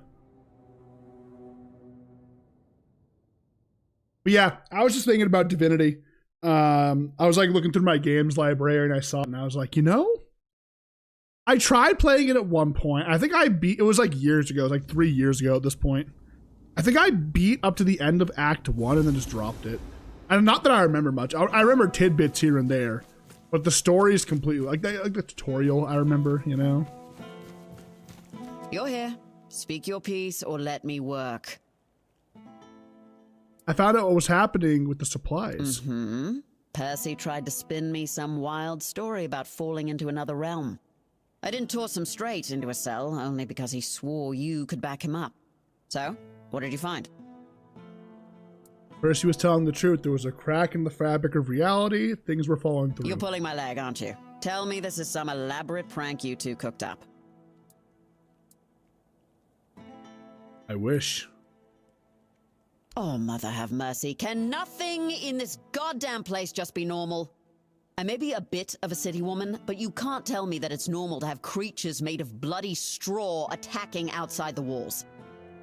But yeah, I was just thinking about Divinity. I was like looking through my games library and I saw it and I was like, you know, I tried playing it at one point. I think I beat, it was like years ago, it was like 3 years ago at this point. I think I beat up to the end of Act 1 and then just dropped it. And not that I remember much. I remember tidbits here and there. But the story is completely, like the tutorial I remember, you know? You're here. Speak your piece or let me work. I found out what was happening with the supplies. Mm-hmm. Percy tried to spin me some wild story about falling into another realm. I didn't toss him straight into a cell, only because he swore you could back him up. So, what did you find? First, he was telling the truth. There was a crack in the fabric of reality. Things were falling through. You're pulling my leg, aren't you? Tell me this is some elaborate prank you two cooked up. I wish. Oh, mother have mercy. Can nothing in this goddamn place just be normal? I may be a bit of a city woman, but you can't tell me that it's normal to have creatures made of bloody straw attacking outside the walls.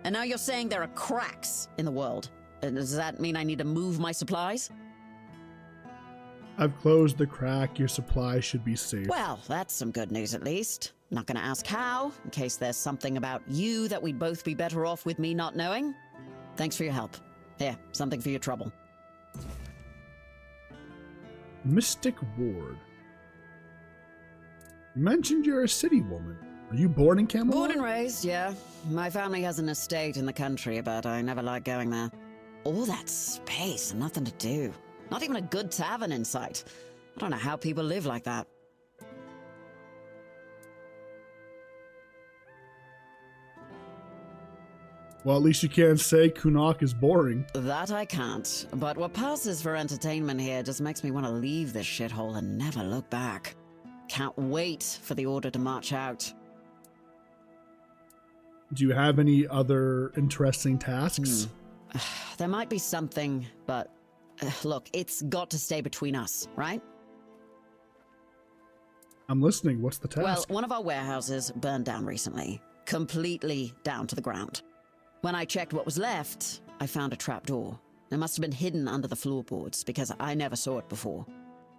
And now you're saying there are cracks in the world. Does that mean I need to move my supplies? I've closed the crack. Your supplies should be safe. Well, that's some good news at least. Not gonna ask how, in case there's something about you that we'd both be better off with me not knowing. Thanks for your help. Here, something for your trouble. Mystic Ward. You mentioned you're a city woman. Are you born in Camelot? Born and raised, yeah. My family has an estate in the country, but I never liked going there. All that space and nothing to do. Not even a good tavern in sight. I don't know how people live like that. Well, at least you can't say Kunok is boring. That I can't, but what passes for entertainment here just makes me want to leave this shithole and never look back. Can't wait for the order to march out. Do you have any other interesting tasks? There might be something, but look, it's got to stay between us, right? I'm listening. What's the task? Well, one of our warehouses burned down recently. Completely down to the ground. When I checked what was left, I found a trapdoor. It must have been hidden under the floorboards because I never saw it before.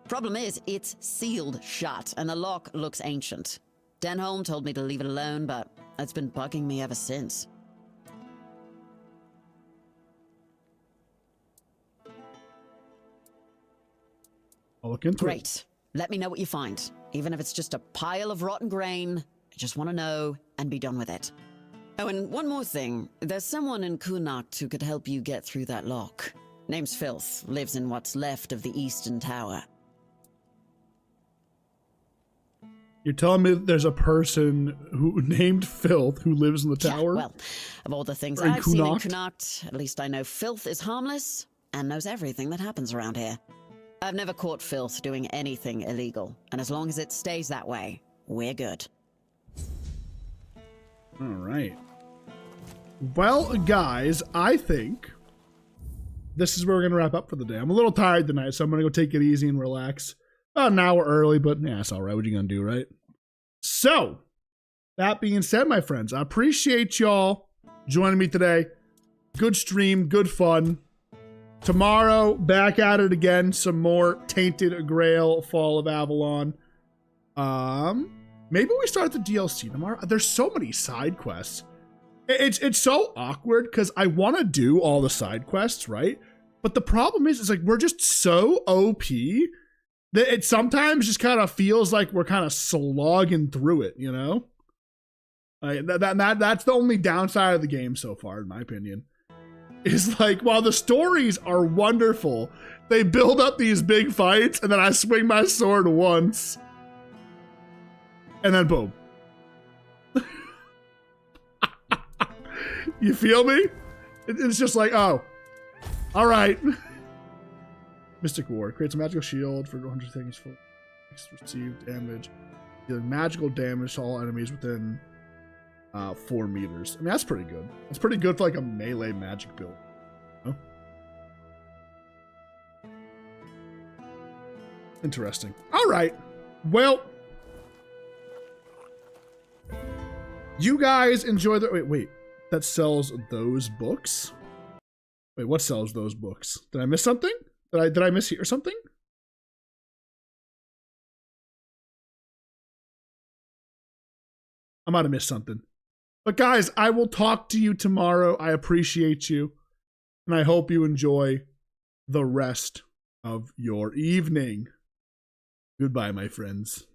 Problem is, it's sealed shut and the lock looks ancient. Denholm told me to leave it alone, but it's been bugging me ever since. I'll look into it. Great. Let me know what you find. Even if it's just a pile of rotten grain, I just want to know and be done with it. Oh, and one more thing. There's someone in Kunakt who could help you get through that lock. Name's Filth. Lives in what's left of the Eastern Tower. You're telling me that there's a person who named Filth who lives in the tower? Yeah, well, of all the things Or in I've seen in Kunakt? Kunakt, at least I know Filth is harmless and knows everything that happens around here. I've never caught Filth doing anything illegal, and as long as it stays that way, we're good. All right. Well, guys, I think this is where we're going to wrap up for the day. I'm a little tired tonight, so I'm going to go take it easy and relax. About an hour early, but yeah, it's all right. What are you going to do, right? So, that being said, my friends, I appreciate y'all joining me today. Good stream, good fun. Tomorrow, back at it again. Some more Tainted Grail, Fall of Avalon. Maybe we start the DLC tomorrow. There's so many side quests. It's so awkward because I want to do all the side quests, right? But the problem is like we're just so OP that it sometimes just kind of feels like we're kind of slogging through it, you know? That's the only downside of the game so far, in my opinion. Is like, while the stories are wonderful, they build up these big fights, and then I swing my sword once, and then boom. You feel me? It's just like, oh, all right. Mystic Ward creates a magical shield for 100 seconds for received damage, dealing magical damage to all enemies within 4 meters. I mean, that's pretty good. That's pretty good for like a melee magic build. Huh? Interesting. All right. Well, you guys enjoy the... Wait. That sells those books? Wait, what sells those books? Did I miss something? Did I mishear something? I might have missed something. But guys, I will talk to you tomorrow. I appreciate you. And I hope you enjoy the rest of your evening. Goodbye, my friends.